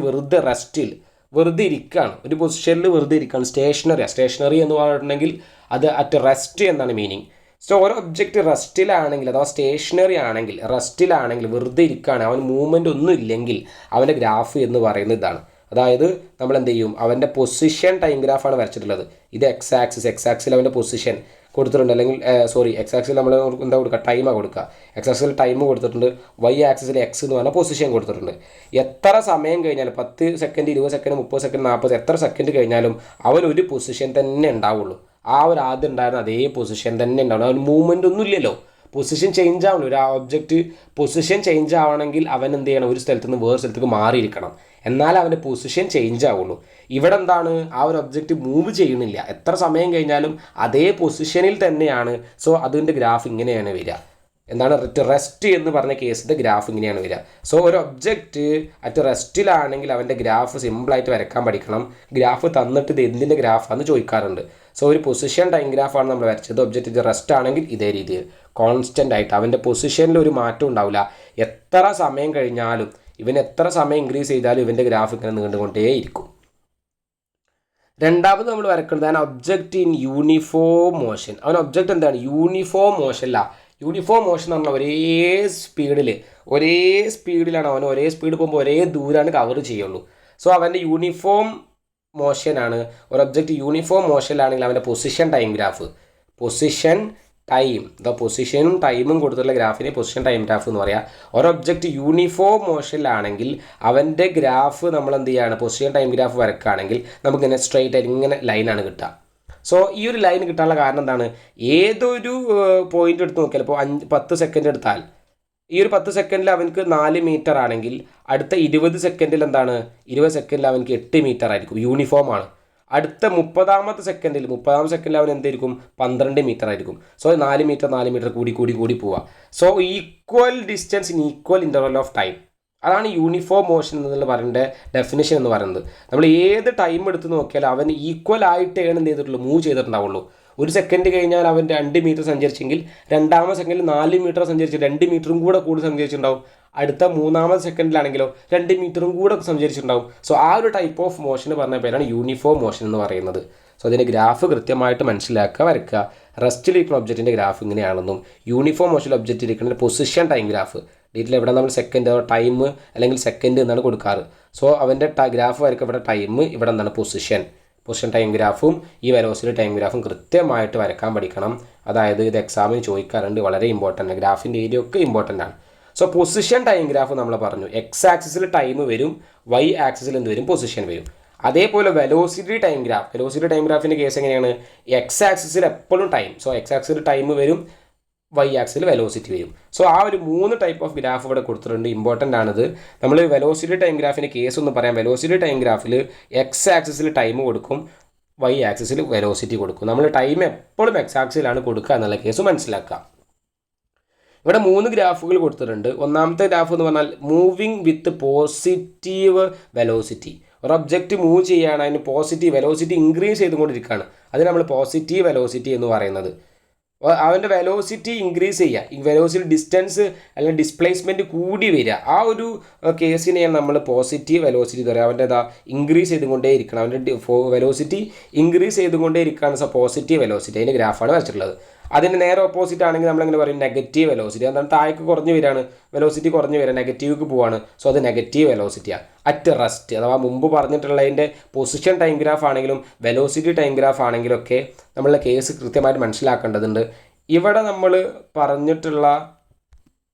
വെറുതെ ഇരിക്കുകയാണ്, ഒരു പൊസിഷനിൽ വെറുതെ ഇരിക്കുകയാണ്, സ്റ്റേഷനറി എന്ന് പറഞ്ഞിട്ടുണ്ടെങ്കിൽ അത് അറ്റ് റെസ്റ്റ് എന്നാണ് മീനിങ്. സോ ഒരു ഒബ്ജക്റ്റ് റെസ്റ്റിലാണെങ്കിൽ അഥവാ സ്റ്റേഷനറി ആണെങ്കിൽ, വെറുതെ ഇരിക്കുകയാണ്, അവൻ മൂവ്മെൻ്റ് ഒന്നും ഇല്ലെങ്കിൽ അവൻ്റെ ഗ്രാഫ് എന്ന് പറയുന്നത് ഇതാണ്. അതായത് നമ്മൾ എന്ത് ചെയ്യും, അവൻ്റെ പൊസിഷൻ ടൈം ഗ്രാഫാണ് വരച്ചിട്ടുള്ളത്. ഇത് എക്സ് ആക്സിൽ അവൻ്റെ പൊസിഷൻ കൊടുത്തിട്ടുണ്ട്, അല്ലെങ്കിൽ എക്സ് ആക്സിൽ നമ്മൾ എന്താ കൊടുക്കുക, ടൈമാണ് കൊടുക്കുക. എക്സ് ആക്സിൽ ടൈം കൊടുത്തിട്ടുണ്ട്, വൈ ആക്സിൽ എക്സ് എന്ന് പറഞ്ഞാൽ പൊസിഷൻ കൊടുത്തിട്ടുണ്ട്. എത്ര സമയം കഴിഞ്ഞാലും 10 സെക്കൻഡ്, 20 സെക്കൻഡ്, 30 സെക്കൻഡ്, 40 എത്ര സെക്കൻഡ് കഴിഞ്ഞാലും അവൻ ഒരു പൊസിഷൻ തന്നെ ഉണ്ടാവുള്ളൂ. ആ ഒരു ആദ്യം ഉണ്ടായിരുന്ന അതേ പൊസിഷൻ തന്നെ ഉണ്ടാവുള്ളൂ. അവൻ മൂവ്മെൻ്റ് ഒന്നും ഇല്ലല്ലോ, പൊസിഷൻ ചേഞ്ച് ആവണം. ഒരു ഒബ്ജക്റ്റ് പൊസിഷൻ ചേഞ്ച് ആവണമെങ്കിൽ അവൻ എന്ത് ചെയ്യണം, ഒരു സ്ഥലത്ത് നിന്ന് വേറെ സ്ഥലത്തേക്ക് മാറിയിരിക്കണം. എന്നാൽ അവൻ്റെ പൊസിഷൻ ചേഞ്ച് ആവുള്ളൂ. ഇവിടെ എന്താണ്, ആ ഒരു ഒബ്ജക്റ്റ് മൂവ് ചെയ്യണില്ല, എത്ര സമയം കഴിഞ്ഞാലും അതേ പൊസിഷനിൽ തന്നെയാണ്. സോ അതിൻ്റെ ഗ്രാഫ് ഇങ്ങനെയാണ് വരിക. എന്താണ് റെസ്റ്റ് എന്ന് പറഞ്ഞ കേസിൻ്റെ ഗ്രാഫ് ഇങ്ങനെയാണ് വരിക. സോ ഒരു ഒബ്ജക്റ്റ് അറ്റ് റെസ്റ്റിലാണെങ്കിൽ അവൻ്റെ ഗ്രാഫ് സിമ്പിളായിട്ട് വരയ്ക്കാൻ പഠിക്കണം. ഗ്രാഫ് തന്നിട്ട് ഇത് എന്തിൻ്റെ ഗ്രാഫാണെന്ന് ചോദിക്കാറുണ്ട്. സോ ഒരു പൊസിഷൻ ടൈം ഗ്രാഫാണ് നമ്മൾ വരച്ചത്. ഒബ്ജക്റ്റ് റെസ്റ്റ് ആണെങ്കിൽ ഇതേ രീതിയിൽ കോൺസ്റ്റൻ്റ് ആയിട്ട് അവൻ്റെ പൊസിഷനിൽ ഒരു മാറ്റം ഉണ്ടാവില്ല. എത്ര സമയം കഴിഞ്ഞാലും ഇവൻ എത്ര സമയം ഇൻക്രീസ് ചെയ്താലും ഇവൻ്റെ ഗ്രാഫ് ഇങ്ങനെ നീണ്ടുകൊണ്ടേയിരിക്കും. രണ്ടാമത് നമ്മൾ വരക്കേണ്ടതാണ് ഒബ്ജക്റ്റ് ഇൻ യൂണിഫോം മോഷൻ. അവൻ ഒബ്ജക്റ്റ് എന്താണ്, യൂണിഫോം മോഷനല്ല. യൂണിഫോം മോഷൻ എന്ന് പറഞ്ഞാൽ ഒരേ സ്പീഡിലാണ് അവൻ ഒരേ സ്പീഡ് പോകുമ്പോൾ ഒരേ ദൂരമാണ് കവർ ചെയ്യുള്ളൂ. സോ അവൻ്റെ യൂണിഫോം മോഷനാണ്. ഒരു ഒബ്ജക്റ്റ് യൂണിഫോം മോഷനിലാണെങ്കിൽ അവൻ്റെ position time graph, position time, പൊസിഷനും ടൈമും കൊടുത്തുള്ള ഗ്രാഫിനെ പൊസിഷൻ ടൈം ഗ്രാഫ് എന്ന് പറയാം. ഒരു ഒബ്ജക്റ്റ് യൂണിഫോം മോഷനിലാണെങ്കിൽ അവൻ്റെ ഗ്രാഫ് നമ്മൾ എന്ത് ചെയ്യുകയാണ്, പൊസിഷൻ ടൈം ഗ്രാഫ് വരക്കുകയാണെങ്കിൽ നമുക്കിങ്ങനെ സ്ട്രെയിറ്റ് ആയിട്ട് ഇങ്ങനെ ലൈനാണ് കിട്ടുക. സോ ഈ ഒരു ലൈൻ കിട്ടാനുള്ള കാരണം എന്താണ്, ഏതൊരു പോയിന്റ് എടുത്ത് നോക്കിയാൽ ഇപ്പോൾ 10 സെക്കൻഡ് എടുത്താൽ ഈ ഒരു 10 സെക്കൻഡിൽ അവനക്ക് 4 മീറ്റർ ആണെങ്കിൽ അടുത്ത 20 സെക്കൻഡിൽ എന്താണ്, 20 സെക്കൻഡിൽ അവനക്ക് 8 മീറ്റർ ആയിരിക്കും, യൂണിഫോം ആണ്. അടുത്ത 30 സെക്കൻഡിൽ അവൻ എന്തായിരിക്കും, 12 മീറ്റർ ആയിരിക്കും. സോ 4 മീറ്റർ കൂടി പോവുക. So equal distance in equal interval of time, അതാണ് യൂണിഫോം മോഷൻ എന്നുള്ള പറയുന്ന ഡെഫിനിഷൻ എന്ന് പറയുന്നത്. നമ്മൾ ഏത് ടൈം എടുത്ത് നോക്കിയാൽ അവൻ ഈക്വൽ ആയിട്ടേ എന്ത് ചെയ്തിട്ടുള്ളൂ, മൂവ് ചെയ്തിട്ടുണ്ടാവുള്ളൂ. 1 സെക്കൻഡ് കഴിഞ്ഞാൽ അവൻ 2 മീറ്റർ സഞ്ചരിച്ചെങ്കിൽ രണ്ടാമത്തെ സെക്കൻഡിൽ 4 മീറ്റർ സഞ്ചരിച്ച് 2 മീറ്ററും കൂടെ സഞ്ചരിച്ചിട്ടുണ്ടാവും. അടുത്ത 3-ാമത്തെ സെക്കൻഡിലാണെങ്കിലോ 2 മീറ്ററും കൂടെ സഞ്ചരിച്ചിട്ടുണ്ടാവും. സോ ആ ഒരു ടൈപ്പ് ഓഫ് മോഷൻ പറഞ്ഞ പേരാണ് യൂണിഫോം മോഷൻ എന്ന് പറയുന്നത്. സോ അതിൻ്റെ ഗ്രാഫ് കൃത്യമായിട്ട് മനസ്സിലാക്കുക, വരയ്ക്കുക. റെസ്റ്റിലിരിക്കുന്ന ഒബ്ജക്റ്റിൻ്റെ ഗ്രാഫ് ഇങ്ങനെയാണെന്നും യൂണിഫോം മോഷൻ ഒബ്ജക്റ്റിലിരിക്കുന്ന പൊസിഷൻ ടൈം ഗ്രാഫ് ഡീറ്റെയിൽ എവിടെ നമ്മൾ സെക്കൻഡ് ടൈം അല്ലെങ്കിൽ സെക്കൻഡ് എന്നാണ് കൊടുക്കാറ്. സോ അവൻ്റെ ഗ്രാഫ് വരയ്ക്കുക, ഇവിടെ ടൈം, ഇവിടെ എന്താണ് പൊസിഷൻ ടൈം ഗ്രാഫും ഈ വെലോസിറ്റി ടൈം ഗ്രാഫും കൃത്യമായിട്ട് വരയ്ക്കാൻ പഠിക്കണം. അതായത് ഇത് എക്സാമിന് ചോദിക്കാറുണ്ട്, വളരെ ഇമ്പോർട്ടൻ്റ്, ഗ്രാഫിൻ്റെ ഏരിയ ഒക്കെ ഇമ്പോർട്ടൻ്റ് ആണ്. സോ പൊസിഷൻ ടൈം ഗ്രാഫ് നമ്മൾ പറഞ്ഞു, എക്സ് ആക്സിസിൽ ടൈം വരും, വൈ ആക്സിസിൽ എന്ത് വരും, പൊസിഷൻ വരും. അതേപോലെ വെലോസിറ്റി ടൈം ഗ്രാഫിൻ്റെ കേസ് എങ്ങനെയാണ്, എക്സ് ആക്സിസിൽ എപ്പോഴും ടൈം, സോ എക്സ് ആക്സിസിൽ ടൈം വരും, വൈ ആക്സിൽ വെലോസിറ്റി വരും. സോ ആ ഒരു 3 ടൈപ്പ് ഓഫ് ഗ്രാഫ് ഇവിടെ കൊടുത്തിട്ടുണ്ട്, ഇമ്പോർട്ടൻ്റ് ആണിത്. നമ്മൾ വെലോസിറ്റി ടൈം ഗ്രാഫിൻ്റെ കേസ് ഒന്ന് പറയാം. വെലോസിറ്റി ടൈം ഗ്രാഫിൽ എക്സ് ആക്സിസിൽ ടൈം കൊടുക്കും, വൈ ആക്സിസിൽ വെലോസിറ്റി കൊടുക്കും. നമ്മൾ ടൈം എപ്പോഴും എക്സ് ആക്സിസിലാണ് കൊടുക്കുക എന്നുള്ള കേസ് മനസ്സിലാക്കുക. ഇവിടെ 3 ഗ്രാഫുകൾ കൊടുത്തിട്ടുണ്ട്. ഒന്നാമത്തെ ഗ്രാഫ് എന്ന് പറഞ്ഞാൽ മൂവിങ് വിത്ത് പോസിറ്റീവ് വെലോസിറ്റി. ഒരു ഒബ്ജക്റ്റ് മൂവ് ചെയ്യുകയാണ്, അതിന് പോസിറ്റീവ് വെലോസിറ്റി ഇൻക്രീസ് ചെയ്തുകൊണ്ടിരിക്കുകയാണ്, അതിന് നമ്മൾ പോസിറ്റീവ് വെലോസിറ്റി എന്ന് പറയുന്നത്. അവൻ്റെ വെലോസിറ്റി ഇൻക്രീസ് ചെയ്യുക, ഈ വെലോസിറ്റി ഡിസ്റ്റൻസ് അല്ലെങ്കിൽ ഡിസ്പ്ലേസ്മെൻറ്റ് കൂടി വരിക, ആ ഒരു കേസിനെയാണ് നമ്മൾ പോസിറ്റീവ് വെലോസിറ്റി എന്ന് പറയുക. അവൻ്റെ ഇൻക്രീസ് ചെയ്തുകൊണ്ടേ ഇരിക്കണം, അവൻ്റെ വെലോസിറ്റി ഇൻക്രീസ് ചെയ്തുകൊണ്ടേ ഇരിക്കുകയാണ്. സോ പോസിറ്റീവ് വെലോസിറ്റി അതിൻ്റെ ഗ്രാഫാണ് വരച്ചിട്ടുള്ളത്. അതിന് നേരെ ഓപ്പോസിറ്റ് ആണെങ്കിൽ നമ്മളെങ്ങനെ പറയും, നെഗറ്റീവ് വെലോസിറ്റി. എന്താണ്, താഴേക്ക് കുറഞ്ഞു വരികയാണ്, വെലോസിറ്റി കുറഞ്ഞു വരിക, നെഗറ്റീവിലേക്ക് പോവാണ്. സോ അത് നെഗറ്റീവ് വെലോസിറ്റിയാണ്. അറ്റ് റെസ്റ്റ് അഥവാ മുമ്പ് പറഞ്ഞിട്ടുള്ളതിൻ്റെ പൊസിഷൻ ടൈം ഗ്രാഫ് ആണെങ്കിലും വെലോസിറ്റി ടൈം ഗ്രാഫ് ആണെങ്കിലും ഒക്കെ നമ്മളുടെ കേസ് കൃത്യമായിട്ട് മനസ്സിലാക്കേണ്ടതുണ്ട്. ഇവിടെ നമ്മൾ പറഞ്ഞിട്ടുള്ള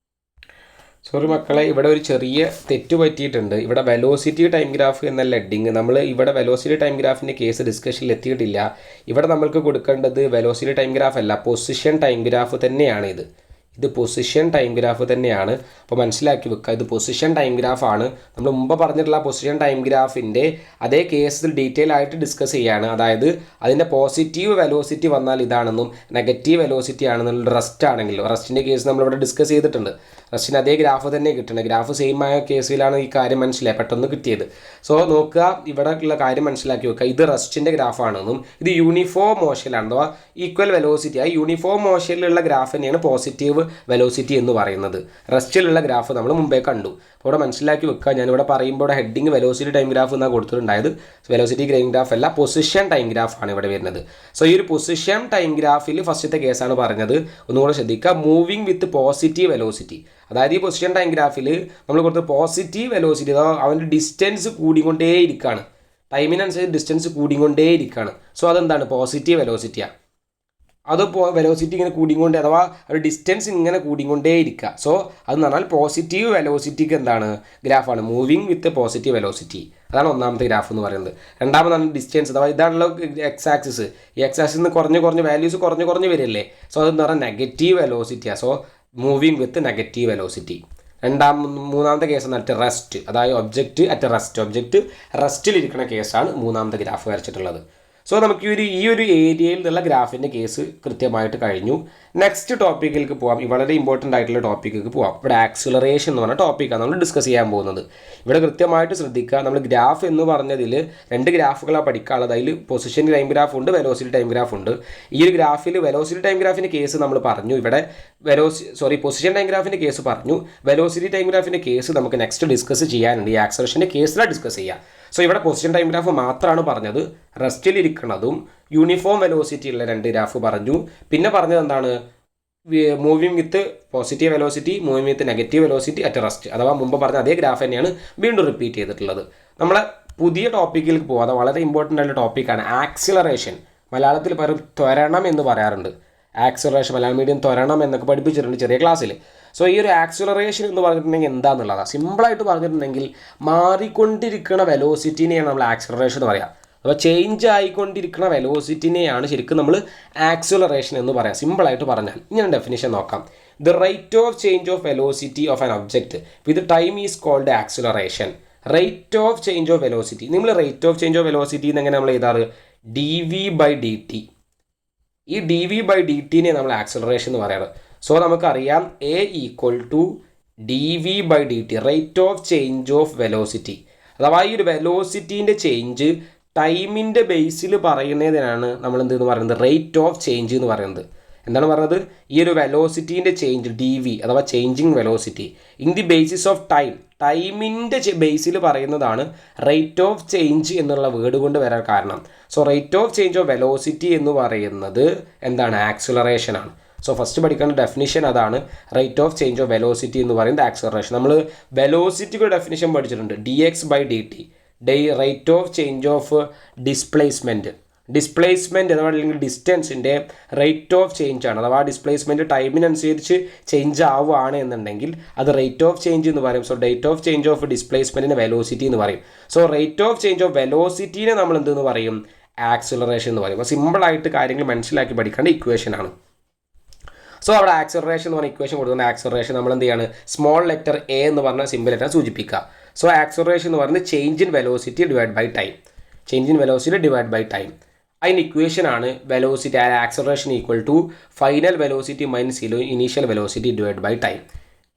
സോറി മക്കളെ, ഇവിടെ ഒരു ചെറിയ തെറ്റ് പറ്റിയിട്ടുണ്ട്. ഇവിടെ വെലോസിറ്റി ടൈം ഗ്രാഫ് എന്നല്ല ഹെഡിങ്. നമ്മൾ ഇവിടെ വെലോസിറ്റി ടൈം ഗ്രാഫിൻ്റെ കേസ് ഡിസ്കഷനിൽ എത്തിയിട്ടില്ല. ഇവിടെ നമ്മൾക്ക് കൊടുക്കേണ്ടത് വെലോസിറ്റി ടൈം ഗ്രാഫ് അല്ല, പൊസിഷൻ ടൈം ഗ്രാഫ് തന്നെയാണ്. ഇത് പൊസിഷൻ ടൈം ഗ്രാഫ് തന്നെയാണ്. അപ്പോൾ മനസ്സിലാക്കി വെക്കുക, ഇത് പൊസിഷൻ ടൈം ഗ്രാഫാണ്. നമ്മൾ മുമ്പ് പറഞ്ഞിട്ടുള്ള പൊസിഷൻ ടൈം ഗ്രാഫിൻ്റെ അതേ കേസിൽ ഡീറ്റെയിൽ ആയിട്ട് ഡിസ്കസ് ചെയ്യുകയാണ്. അതായത് അതിൻ്റെ പോസിറ്റീവ് വെലോസിറ്റി വന്നാൽ ഇതാണെന്നും നെഗറ്റീവ് വെലോസിറ്റി ആണെന്നുള്ള റെസ്റ്റ് ആണെങ്കിലും, റെസ്റ്റിൻ്റെ കേസ് നമ്മളിവിടെ ഡിസ്കസ് ചെയ്തിട്ടുണ്ട്. റെസ്റ്റിന് അതേ ഗ്രാഫ് തന്നെ കിട്ടുന്നത്, ഗ്രാഫ് സെയിം ആയ കേസിലാണ് ഈ കാര്യം പെട്ടെന്ന് കിട്ടിയത്. സോ നോക്കുക, ഇവിടെ ഉള്ള കാര്യം മനസ്സിലാക്കി വെക്കുക, ഇത് റെസ്റ്റിൻ്റെ ഗ്രാഫാണെന്നും ഇത് യൂണിഫോം മോഷനിലാണ് അഥവാ ഈക്വൽ വെലോസിറ്റി. ആ യൂണിഫോം മോഷനിലുള്ള ഗ്രാഫ് തന്നെയാണ് പോസിറ്റീവ് വെലോസിറ്റി എന്ന് പറയുന്നത്. റെസ്റ്റിലുള്ള ഗ്രാഫ് നമ്മൾ മുമ്പേ കണ്ടു. അപ്പോൾ ഇവിടെ മനസ്സിലാക്കി വെക്കുക, ഞാനിവിടെ പറയുമ്പോൾ ഹെഡിങ് വെലോസിറ്റി ടൈം ഗ്രാഫ് എന്നാണ് കൊടുത്തിട്ടുണ്ടായത്. വെലോസിറ്റി ടൈം ഗ്രാഫ് അല്ല, പൊസിഷൻ ടൈം ഗ്രാഫാണ് ഇവിടെ വരുന്നത്. സോ ഈ ഒരു പൊസിഷൻ ടൈം ഗ്രാഫിൽ ഫസ്റ്റത്തെ കേസാണ് പറഞ്ഞത്, ഒന്നുകൂടെ ശ്രദ്ധിക്കുക, മൂവിങ് വിത്ത് പോസിറ്റീവ് വെലോസിറ്റി. അതായത് ഈ പൊസിഷൻ ടൈം ഗ്രാഫിൽ നമ്മൾ കൊടുത്ത പോസിറ്റീവ് വെലോസിറ്റി അഥവാ അവൻ്റെ ഡിസ്റ്റൻസ് കൂടിക്കൊണ്ടേയിരിക്കുകയാണ്, ടൈമിനനുസരിച്ച് ഡിസ്റ്റൻസ് കൂടിക്കൊണ്ടേയിരിക്കുകയാണ്. സോ അതെന്താണ്, പോസിറ്റീവ് വെലോസിറ്റിയാണ്. അത് വെലോസിറ്റി ഇങ്ങനെ കൂടിക്കൊണ്ട് അഥവാ ഒരു ഡിസ്റ്റൻസ് ഇങ്ങനെ കൂടിക്കൊണ്ടേയിരിക്കുക. സോ അതെന്ന് പറഞ്ഞാൽ പോസിറ്റീവ് വെലോസിറ്റിക്ക് എന്താണ് ഗ്രാഫാണ്, മൂവിങ് വിത്ത് പോസിറ്റീവ് വെലോസിറ്റി. അതാണ് ഒന്നാമത്തെ ഗ്രാഫ് എന്ന് പറയുന്നത്. രണ്ടാമതാണ് ഡിസ്റ്റൻസ് അഥവാ ഇതാണല്ലോ എക്സ് ആക്സിസ്. ഈ എക്സ് ആക്സിൽ നിന്ന് കുറഞ്ഞ് വാല്യൂസ് കുറഞ്ഞ് വരില്ലേ. സോ അതെന്ന് പറഞ്ഞാൽ നെഗറ്റീവ് വെലോസിറ്റിയാണ്. So moving with negative velocity. മൂന്നാമത്തെ കേസ് എന്ന് പറഞ്ഞാൽ റെസ്റ്റ്, അതായത് ഒബ്ജക്റ്റ് അറ്റ് റെസ്റ്റ്, ഒബ്ജക്റ്റ് റെസ്റ്റിലിരിക്കുന്ന കേസാണ് മൂന്നാമത്തെ ഗ്രാഫ് വരച്ചിട്ടുള്ളത്. സോ നമുക്ക് ഈ ഒരു ഏരിയയിൽ നിന്നുള്ള ഗ്രാഫിൻ്റെ കേസ് കൃത്യമായിട്ട് കഴിഞ്ഞു. നെക്സ്റ്റ് ടോപ്പിക്കിലേക്ക് പോകാം. വളരെ ഇമ്പോർട്ടൻ്റ് ആയിട്ടുള്ള ടോപ്പിക്കിലേക്ക് പോകാം. ഇവിടെ ആക്സിലറേഷൻ എന്ന് പറഞ്ഞ ടോപ്പിക്കാണ് നമ്മൾ ഡിസ്കസ് ചെയ്യാൻ പോകുന്നത്. ഇവിടെ കൃത്യമായിട്ട് ശ്രദ്ധിക്കുക, നമ്മൾ ഗ്രാഫ് എന്ന് പറഞ്ഞതിൽ 2 ഗ്രാഫുകളാണ് പഠിക്കാനുള്ളത്. അതിൽ പൊസിഷൻ ടൈം ഗ്രാഫ് ഉണ്ട്, വെലോസിറ്റി ടൈം ഗ്രാഫ് ഉണ്ട്. ഈ ഒരു ഗ്രാഫിൽ വെലോസിറ്റി ടൈം ഗ്രാഫിൻ്റെ കേസ് നമ്മൾ പറഞ്ഞു. ഇവിടെ പൊസിഷൻ ടൈം ഗ്രാഫിൻ്റെ കേസ് പറഞ്ഞു. വെലോസിറ്റി ടൈം ഗ്രാഫിൻ്റെ കേസ് നമുക്ക് നെക്സ്റ്റ് ഡിസ്കസ് ചെയ്യാനുണ്ട്. ഈ ആക്സിലറേഷൻ്റെ കേസിലാണ് ഡിസ്കസ് ചെയ്യുക. സോ ഇവിടെ പൊസിഷൻ ടൈം ഗ്രാഫ് മാത്രമാണ് പറഞ്ഞത്. റെസ്റ്റിലിരിക്കുന്നതും യൂണിഫോം വെലോസിറ്റി ഉള്ള 2 ഗ്രാഫ് പറഞ്ഞു. പിന്നെ പറഞ്ഞത് എന്താണ്? Moving with positive velocity, moving with negative velocity at rest. അഥവാ മുമ്പ് പറഞ്ഞ അതേ ഗ്രാഫ് തന്നെയാണ് വീണ്ടും റിപ്പീറ്റ് ചെയ്തിട്ടുള്ളത്. നമ്മളെ പുതിയ ടോപ്പിക്കിലേക്ക് പോകാതെ വളരെ ഇമ്പോർട്ടൻ്റ് ആയിട്ടുള്ള ടോപ്പിക്കാണ് ആക്സിലറേഷൻ. മലയാളത്തിൽ പറയും ത്വരണം എന്ന് പറയാറുണ്ട്. ആക്സിലറേഷൻ മലയാളം മീഡിയം ത്വരണം എന്നൊക്കെ പഠിപ്പിച്ചിട്ടുണ്ട് ചെറിയ ക്ലാസ്സിൽ. സോ ഈ ഒരു ആക്സിലറേഷൻ എന്ന് പറഞ്ഞിട്ടുണ്ടെങ്കിൽ എന്താണെന്നുള്ളതാണ്. സിമ്പിളായിട്ട് പറഞ്ഞിട്ടുണ്ടെങ്കിൽ മാറിക്കൊണ്ടിരിക്കുന്ന വെലോസിറ്റിനെയാണ് നമ്മൾ ആക്സിലറേഷൻ എന്ന് പറയുക. അപ്പോൾ ചേഞ്ച് ആയിക്കൊണ്ടിരിക്കുന്ന വെലോസിറ്റിനെയാണ് ശരിക്കും നമ്മൾ ആക്സിലറേഷൻ എന്ന് പറയാം, സിമ്പിളായിട്ട് പറഞ്ഞാൽ. ഇങ്ങനെ ഡെഫിനിഷൻ നോക്കാം. The rate of change of velocity of an object with time is called acceleration. Rate of change of velocity, നിങ്ങൾ rate of change of velocity എന്നെങ്ങനെ നമ്മൾ എഴുതാറ്? dv/dt. ഈ dv/dt-നെ നമ്മൾ ആക്സിലറേഷൻ എന്ന് പറയാറ്. സോ നമുക്കറിയാം a = dv/dt, rate of change of velocity. അഥവാ ഈ ഒരു വെലോസിറ്റീൻ്റെ ചേഞ്ച് ടൈമിൻ്റെ ബേസിൽ പറയുന്നതിനാണ് നമ്മൾ എന്തെന്ന് പറയുന്നത്? റേറ്റ് ഓഫ് ചേഞ്ച് എന്ന് പറയുന്നത്. എന്താണ് പറയുന്നത്? ഈ ഒരു വെലോസിറ്റീൻ്റെ ചേഞ്ച് dv അഥവാ changing velocity in the basis of time, ടൈമിൻ്റെ ബേസിൽ പറയുന്നതാണ് റേറ്റ് ഓഫ് ചേഞ്ച് എന്നുള്ള വേർഡ് കൊണ്ട് വരാൻ കാരണം. So rate of change of velocity എന്ന് പറയുന്നത് എന്താണ്? ആക്സിലറേഷൻ ആണ്. സോ ഫസ്റ്റ് പഠിക്കേണ്ട ഡെഫിനിഷൻ അതാണ്. Rate of change of velocity എന്ന് പറയുന്നത് ആക്സിലറേഷൻ. നമ്മൾ വെലോസിറ്റിയുടെ ഡെഫിനിഷൻ പഠിച്ചിട്ടുണ്ട്, dx/dt, rate of change of displacement. Displacement അഥവാ അല്ലെങ്കിൽ ഡിസ്റ്റൻസിൻ്റെ റേറ്റ് ഓഫ് ചേഞ്ച് ആണ്. അഥവാ ഡിസ്പ്ലേസ്മെൻറ്റ് ടൈമിനനുസരിച്ച് ചേഞ്ച് ആവുകയാണ് എന്നുണ്ടെങ്കിൽ അത് റേറ്റ് ഓഫ് ചേഞ്ച് എന്ന് പറയും. So rate of change of ഡിസ്പ്ലേസ്മെൻറ്റിന് വെലോസിറ്റി എന്ന് പറയും. So rate of change of വെലോസിറ്റീനെ നമ്മൾ എന്തെന്ന് പറയും? ആക്സിലറേഷൻ എന്ന് പറയും. അപ്പോൾ സിമ്പിളായിട്ട് കാര്യങ്ങൾ മനസ്സിലാക്കി പഠിക്കേണ്ട ഇക്വേഷൻ ആണ്. സോ അവിടെ ആക്സിലറേഷൻ എന്ന് പറഞ്ഞ ഇക്വേഷൻ കൊടുക്കുന്ന ആക്സിലറേഷൻ നമ്മൾ എന്ത് ചെയ്യാണ്? സ്മോൾ ലെറ്റർ എ എന്ന് പറഞ്ഞ സിമ്പിൾ ലെറ്റർ സൂചിപ്പിക്കുക. സോ ആക്സിലറേഷൻ എന്ന് പറയുന്നത് change in velocity divide by time. Change in velocity divide by time. അതിൻ്റെ ഇക്വേഷൻ ആണ് velocity acceleration = final velocity minus initial velocity divide by time.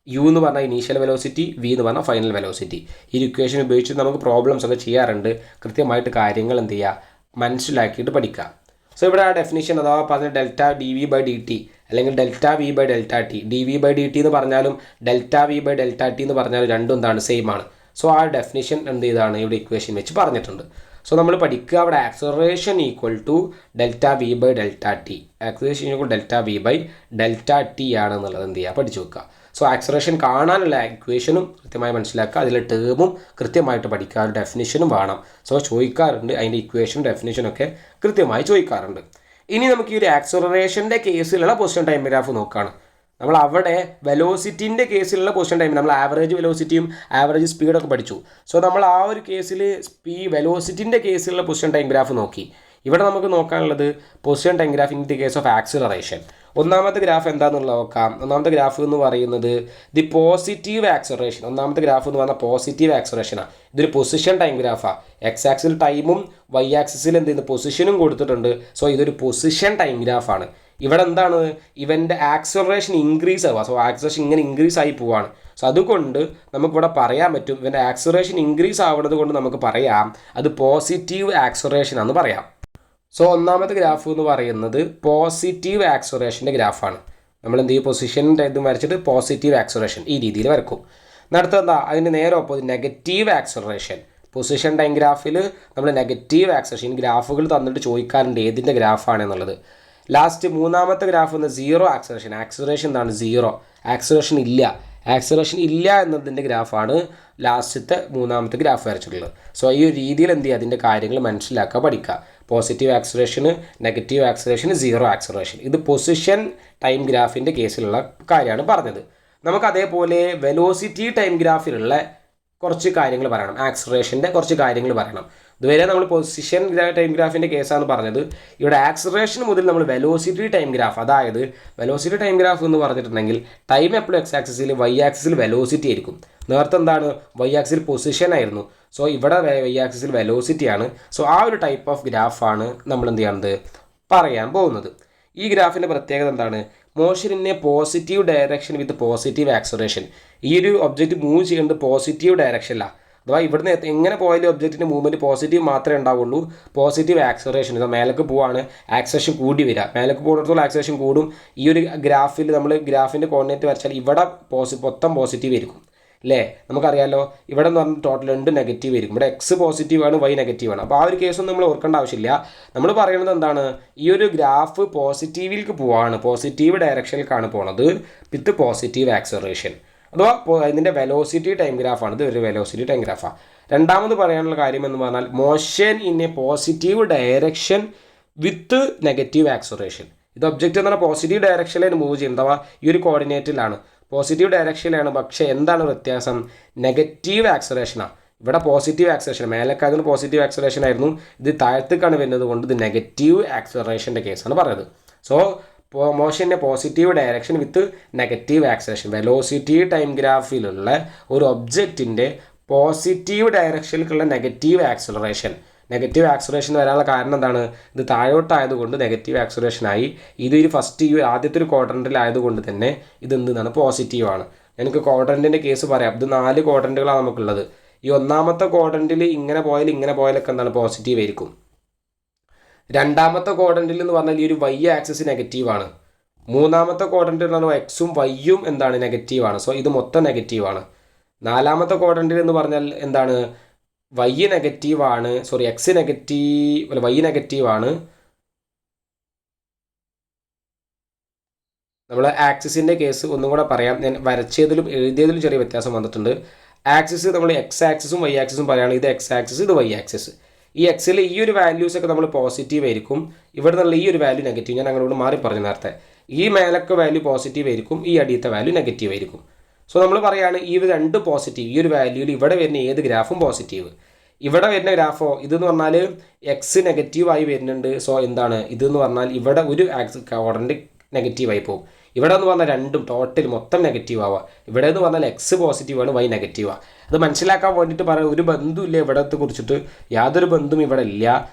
U എന്ന് പറഞ്ഞാൽ initial velocity, V എന്ന് പറഞ്ഞാൽ final velocity. ഈ equation ഉപയോഗിച്ച് നമുക്ക് പ്രോബ്ലംസ് ഒക്കെ ചെയ്യാറുണ്ട്. കൃത്യമായിട്ട് കാര്യങ്ങൾ എന്ത് ചെയ്യുക? മനസ്സിലാക്കിയിട്ട് പഠിക്കുക. സോ ഇവിടെ ആ ഡെഫിനിഷൻ അഥവാ പറഞ്ഞ δ/dv/dt അല്ലെങ്കിൽ δv/δt, dv/dt എന്ന് പറഞ്ഞാലും δv/δt എന്ന് പറഞ്ഞാലും രണ്ടും എന്താണ്? സെയിം ആണ്. സോ ആ ഡെഫിനിഷൻ എന്ത് ചെയ്താണ്? ഇവിടെ ഇക്വേഷൻ വെച്ച് പറഞ്ഞിട്ടുണ്ട്. സോ നമ്മൾ പഠിക്കുക അവിടെ ആക്സിലറേഷൻ =δv/δt, ആക്സിലറേഷൻ =δv/δt ആണെന്നുള്ളത് എന്ത് ചെയ്യുക? പഠിച്ചു വെക്കുക. സോ ആക്സിലറേഷൻ കാണാനുള്ള ഇക്വേഷനും കൃത്യമായി മനസ്സിലാക്കുക, അതിലെ ടേമും കൃത്യമായിട്ട് പഠിക്കുക, ഡെഫിനിഷനും വേണം. സോ ചോദിക്കാറുണ്ട്, അതിൻ്റെ ഇക്വേഷൻ ഡെഫിനിഷനൊക്കെ കൃത്യമായി ചോദിക്കാറുണ്ട്. ഇനി നമുക്ക് ഈ ഒരു ആക്സിലറേഷൻ്റെ കേസിലുള്ള പൊസിഷൻ ടൈം ഗ്രാഫ് നോക്കുകയാണ്. നമ്മൾ അവിടെ വെലോസിറ്റിൻ്റെ കേസിലുള്ള പൊസിഷൻ ടൈം, നമ്മൾ ആവറേജ് വെലോസിറ്റിയും ആവറേജ് സ്പീഡൊക്കെ പഠിച്ചു. സോ നമ്മൾ ആ ഒരു കേസിൽ വെലോസിറ്റിൻ്റെ കേസിലുള്ള പൊസിഷൻ ടൈം ഗ്രാഫ് നോക്കി. ഇവിടെ നമുക്ക് നോക്കാനുള്ളത് position time graph in the case of acceleration. ഒന്നാമത്തെ ഗ്രാഫ് എന്താണെന്നുള്ളത് നോക്കാം. ഒന്നാമത്തെ ഗ്രാഫ് എന്ന് പറയുന്നത് ദി പോസിറ്റീവ് ആക്സിലറേഷൻ. ഒന്നാമത്തെ ഗ്രാഫ് എന്ന് പറഞ്ഞാൽ പോസിറ്റീവ് ആക്സിലറേഷനാണ്. ഇതൊരു പൊസിഷൻ ടൈം ഗ്രാഫാണ്. എക്സ് ആക്സിൽ ടൈമും വൈ ആക്സിസിൽ എന്ത് ചെയ്യുന്നു? പൊസിഷനും കൊടുത്തിട്ടുണ്ട്. സോ ഇതൊരു പൊസിഷൻ ടൈം ഗ്രാഫാണ്. ഇവിടെ എന്താണ്? ഇവൻ്റെ ആക്സിലറേഷൻ ഇൻക്രീസ് ആവുക. സോ ആക്സിലറേഷൻ ഇങ്ങനെ ഇൻക്രീസ് ആയി പോവാണ്. സോ അതുകൊണ്ട് നമുക്കിവിടെ പറയാൻ പറ്റും ഇവൻ്റെ ആക്സിലറേഷൻ ഇൻക്രീസ് ആവുന്നത് കൊണ്ട് നമുക്ക് പറയാം അത് പോസിറ്റീവ് ആക്സിലറേഷൻ ആണെന്ന് പറയാം. സോ ഒന്നാമത്തെ ഗ്രാഫ് എന്ന് പറയുന്നത് പോസിറ്റീവ് ആക്സിലറേഷൻ്റെ ഗ്രാഫാണ്. നമ്മൾ എന്ത് ചെയ്യും? പൊസിഷൻ്റെ ഇതും വരച്ചിട്ട് പോസിറ്റീവ് ആക്സിലറേഷൻ ഈ രീതിയിൽ വരക്കും. അടുത്ത എന്താ? അതിൻ്റെ നേരെ opposite negative acceleration. Position time ഗ്രാഫിൽ നമ്മൾ നെഗറ്റീവ് ആക്സിലറേഷൻ ഗ്രാഫുകൾ തന്നിട്ട് ചോദിക്കാറുണ്ട് ഏതിൻ്റെ ഗ്രാഫാണെന്നുള്ളത്. ലാസ്റ്റ് മൂന്നാമത്തെ ഗ്രാഫ് എന്ന് സീറോ ആക്സിലറേഷൻ. ആക്സിലറേഷൻ എന്താണ്? സീറോ. ആക്സിലറേഷൻ ഇല്ല. ആക്സിലറേഷൻ ഇല്ല എന്നതിൻ്റെ ഗ്രാഫാണ് ലാസ്റ്റത്തെ മൂന്നാമത്തെ ഗ്രാഫ് വരച്ചിട്ടുള്ളത്. സോ ഈ ഒരു രീതിയിൽ എന്ത് ചെയ്യുക? അതിൻ്റെ കാര്യങ്ങൾ മനസ്സിലാക്കുക, പഠിക്കുക. പോസിറ്റീവ് ആക്സിലറേഷന്, നെഗറ്റീവ് ആക്സിലറേഷന്, സീറോ ആക്സിലറേഷൻ. ഇത് പൊസിഷൻ ടൈം ഗ്രാഫിൻ്റെ കേസിലുള്ള കാര്യമാണ് പറഞ്ഞത്. നമുക്ക് അതേപോലെ വെലോസിറ്റി ടൈം ഗ്രാഫിലുള്ള കുറച്ച് കാര്യങ്ങൾ പറയണം. ആക്സിലറേഷൻ്റെ കുറച്ച് കാര്യങ്ങൾ പറയണം. ഇതുവരെ നമ്മൾ പൊസിഷൻ ടൈം ഗ്രാഫിൻ്റെ കേസാണ് പറഞ്ഞത്. ഇവിടെ ആക്സിലറേഷൻ മുതൽ നമ്മൾ വെലോസിറ്റി ടൈം ഗ്രാഫ്, അതായത് വെലോസിറ്റി ടൈം ഗ്രാഫ് എന്ന് പറഞ്ഞിട്ടുണ്ടെങ്കിൽ ടൈം എപ്പോഴും എക്സ് ആക്സിസിൽ വൈ ആക്സിസിൽ വെലോസിറ്റി ആയിരിക്കും. നേരത്തെ എന്താണ് വൈ ആക്സിൽ പൊസിഷൻ ആയിരുന്നു. സോ ഇവിടെ വൈ ആക്സിസിൽ വെലോസിറ്റി ആണ്. സോ ആ ഒരു ടൈപ്പ് ഓഫ് ഗ്രാഫാണ് നമ്മൾ എന്ത് ചെയ്യുന്നത് പറയാൻ പോകുന്നത്. ഈ ഗ്രാഫിൻ്റെ പ്രത്യേകത എന്താണ്? Motion in A positive direction with positive acceleration. ഈ ഒരു ഒബ്ജക്റ്റ് മൂവ് ചെയ്യുന്നത് പോസിറ്റീവ് ഡയറക്ഷനിലാണ്. അഥവാ ഇവിടുന്ന് എങ്ങനെ പോയാലും ഒബ്ജക്റ്റിൻ്റെ മൂവ്മെൻറ്റ് പോസിറ്റീവ് മാത്രമേ ഉണ്ടാവുള്ളൂ. പോസിറ്റീവ് ആക്സിലറേഷൻ, ഇത് മേലേക്ക് പോവാണ്, ആക്സിലറേഷൻ കൂടി വരിക, മേലേക്ക് പോകുന്നിടത്തോളം ആക്സിലറേഷൻ കൂടും. ഈ ഒരു ഗ്രാഫിൽ നമ്മൾ ഗ്രാഫിൻ്റെ കോർഡിനേറ്റ് വരച്ചാൽ ഇവിടെ മൊത്തം പോസിറ്റീവ് ആയിരിക്കും അല്ലേ? നമുക്കറിയാമല്ലോ ഇവിടെ എന്ന് പറഞ്ഞാൽ ടോട്ടൽ 2 നെഗറ്റീവ് ആയിരിക്കും. ഇവിടെ എക്സ് പോസിറ്റീവാണ്, വൈ നെഗറ്റീവാണ്. അപ്പോൾ ആ ഒരു കേസൊന്നും നമ്മൾ ഓർക്കേണ്ട ആവശ്യമില്ല. നമ്മൾ പറയുന്നത് എന്താണ്, ഈ ഒരു ഗ്രാഫ് പോസിറ്റീവിലേക്ക് പോവാണ്, പോസിറ്റീവ് ഡയറക്ഷനിലേക്കാണ് പോണത് വിത്ത് പോസിറ്റീവ് ആക്സിലറേഷൻ. അഥവാ ഇതിൻ്റെ വെലോസിറ്റി ടൈം ഗ്രാഫാണ്. ഇത് ഒരു വെലോസിറ്റി ടൈം ഗ്രാഫാണ്. രണ്ടാമത് പറയാനുള്ള കാര്യം എന്ന് പറഞ്ഞാൽ motion in A positive direction with negative acceleration. ഇത് ഒബ്ജക്റ്റ് എന്ന് പറഞ്ഞാൽ പോസിറ്റീവ് ഡയറക്ഷനിലാണ് മൂവ് ചെയ്യുന്നത്. അഥവാ ഈ ഒരു കോർഡിനേറ്റിലാണ് പോസിറ്റീവ് ഡയറക്ഷനിലാണ്. പക്ഷേ എന്താണ് വ്യത്യാസം? നെഗറ്റീവ് ആക്സിലറേഷനാണ്. ഇവിടെ പോസിറ്റീവ് ആക്സിലറേഷൻ, മേലേക്കാകുന്ന പോസിറ്റീവ് ആക്സിലറേഷൻ ആയിരുന്നു, ഇത് താഴത്തേക്കാണ് വരുന്നത് കൊണ്ട് ഇത് നെഗറ്റീവ് ആക്സിലറേഷൻ്റെ കേസാണ് പറയുന്നത്. സോ മോഷൻ്റെ positive direction with negative acceleration. Velocity time ഗ്രാഫിലുള്ള ഒരു ഒബ്ജക്റ്റിൻ്റെ പോസിറ്റീവ് ഡയറക്ഷനിലേക്കുള്ള നെഗറ്റീവ് ആക്സിലറേഷൻ. നെഗറ്റീവ് ആക്സിലറേഷൻ വരാനുള്ള കാരണം എന്താണ്? ഇത് താഴോട്ടായതുകൊണ്ട് നെഗറ്റീവ് ആക്സിലറേഷനായി. ഇത് ഈ ഫസ്റ്റ് ഈ ആദ്യത്തെ ഒരു ക്വാഡ്രൻറ്റിലായതുകൊണ്ട് തന്നെ ഇത് എന്താണ് പോസിറ്റീവാണ്. എനിക്ക് ക്വാഡ്രൻറ്റിൻ്റെ കേസ് പറയാം. ഇത് 4 ക്വാഡ്രൻറ്റുകളാണ് നമുക്കുള്ളത്. ഈ ഒന്നാമത്തെ ക്വാഡ്രൻറ്റിൽ ഇങ്ങനെ പോയാലൊക്കെ എന്താണ് പോസിറ്റീവ് ആയിരിക്കും. രണ്ടാമത്തെ ക്വാഡ്രൻറ്റിൽ എന്ന് പറഞ്ഞാൽ ഈ ഒരു വൈ ആക്സിസ് നെഗറ്റീവാണ്. മൂന്നാമത്തെ ക്വാഡ്രൻറ്റിൽ എന്ന് പറഞ്ഞാൽ എക്സും വൈയും എന്താണ് നെഗറ്റീവാണ്. സോ ഇത് മൊത്തം നെഗറ്റീവാണ്. നാലാമത്തെ ക്വാഡ്രൻറ്റിൽ എന്ന് പറഞ്ഞാൽ എന്താണ് വൈ നെഗറ്റീവാണ്, സോറി എക്സ് നെഗറ്റീവ് അല്ല വൈ നെഗറ്റീവാണ്. നമ്മൾ ആക്സിസിൻ്റെ കേസ് ഒന്നും കൂടെ പറയാം. ഞാൻ വരച്ചതിലും എഴുതിയതിലും ചെറിയ വ്യത്യാസം വന്നിട്ടുണ്ട്. ആക്സിസ് നമ്മൾ എക്സ് ആക്സിസും വൈ ആക്സിസും പറയുകയാണ്. ഇത് എക്സ് ആക്സിസ്, ഇത് വൈ ആക്സിസ്. ഈ എക്സിൽ ഈ ഒരു വാല്യൂസൊക്കെ നമ്മൾ പോസിറ്റീവ് ആയിരിക്കും. ഇവിടെ നിന്നുള്ള ഈ ഒരു വാല്യൂ നെഗറ്റീവ്. ഞാൻ അങ്ങോട്ട് മാറി പറഞ്ഞു നേരത്തെ. ഈ മേലൊക്കെ വാല്യൂ പോസിറ്റീവ് ആയിരിക്കും, ഈ അടിയത്തെ വാല്യൂ നെഗറ്റീവ് ആയിരിക്കും. സോ നമ്മൾ പറയുകയാണ് ഈ 2 പോസിറ്റീവ്, ഈ ഒരു വാല്യൂയിൽ ഇവിടെ വരുന്ന ഏത് ഗ്രാഫും പോസിറ്റീവ്. ഇവിടെ വരുന്ന ഗ്രാഫോ ഇതെന്ന് പറഞ്ഞാൽ എക്സ് നെഗറ്റീവായി വരുന്നുണ്ട്. സോ എന്താണ് ഇതെന്ന് പറഞ്ഞാൽ ഇവിടെ ഒരു ക്വാഡ്രന്റ് നെഗറ്റീവായി പോകും. ഇവിടെ എന്ന് പറഞ്ഞാൽ രണ്ടും ടോട്ടൽ മൊത്തം നെഗറ്റീവ് ആവുക. ഇവിടെ എന്ന് പറഞ്ഞാൽ എക്സ് പോസിറ്റീവാണ്, വൈ നെഗറ്റീവാണ്. അത് മനസ്സിലാക്കാൻ വേണ്ടിയിട്ട് പറയാം. ഒരു ബന്ധമില്ല ഇവിടത്തെ കുറിച്ചിട്ട്, യാതൊരു ബന്ധവും ഇവിടെ ഇല്ല.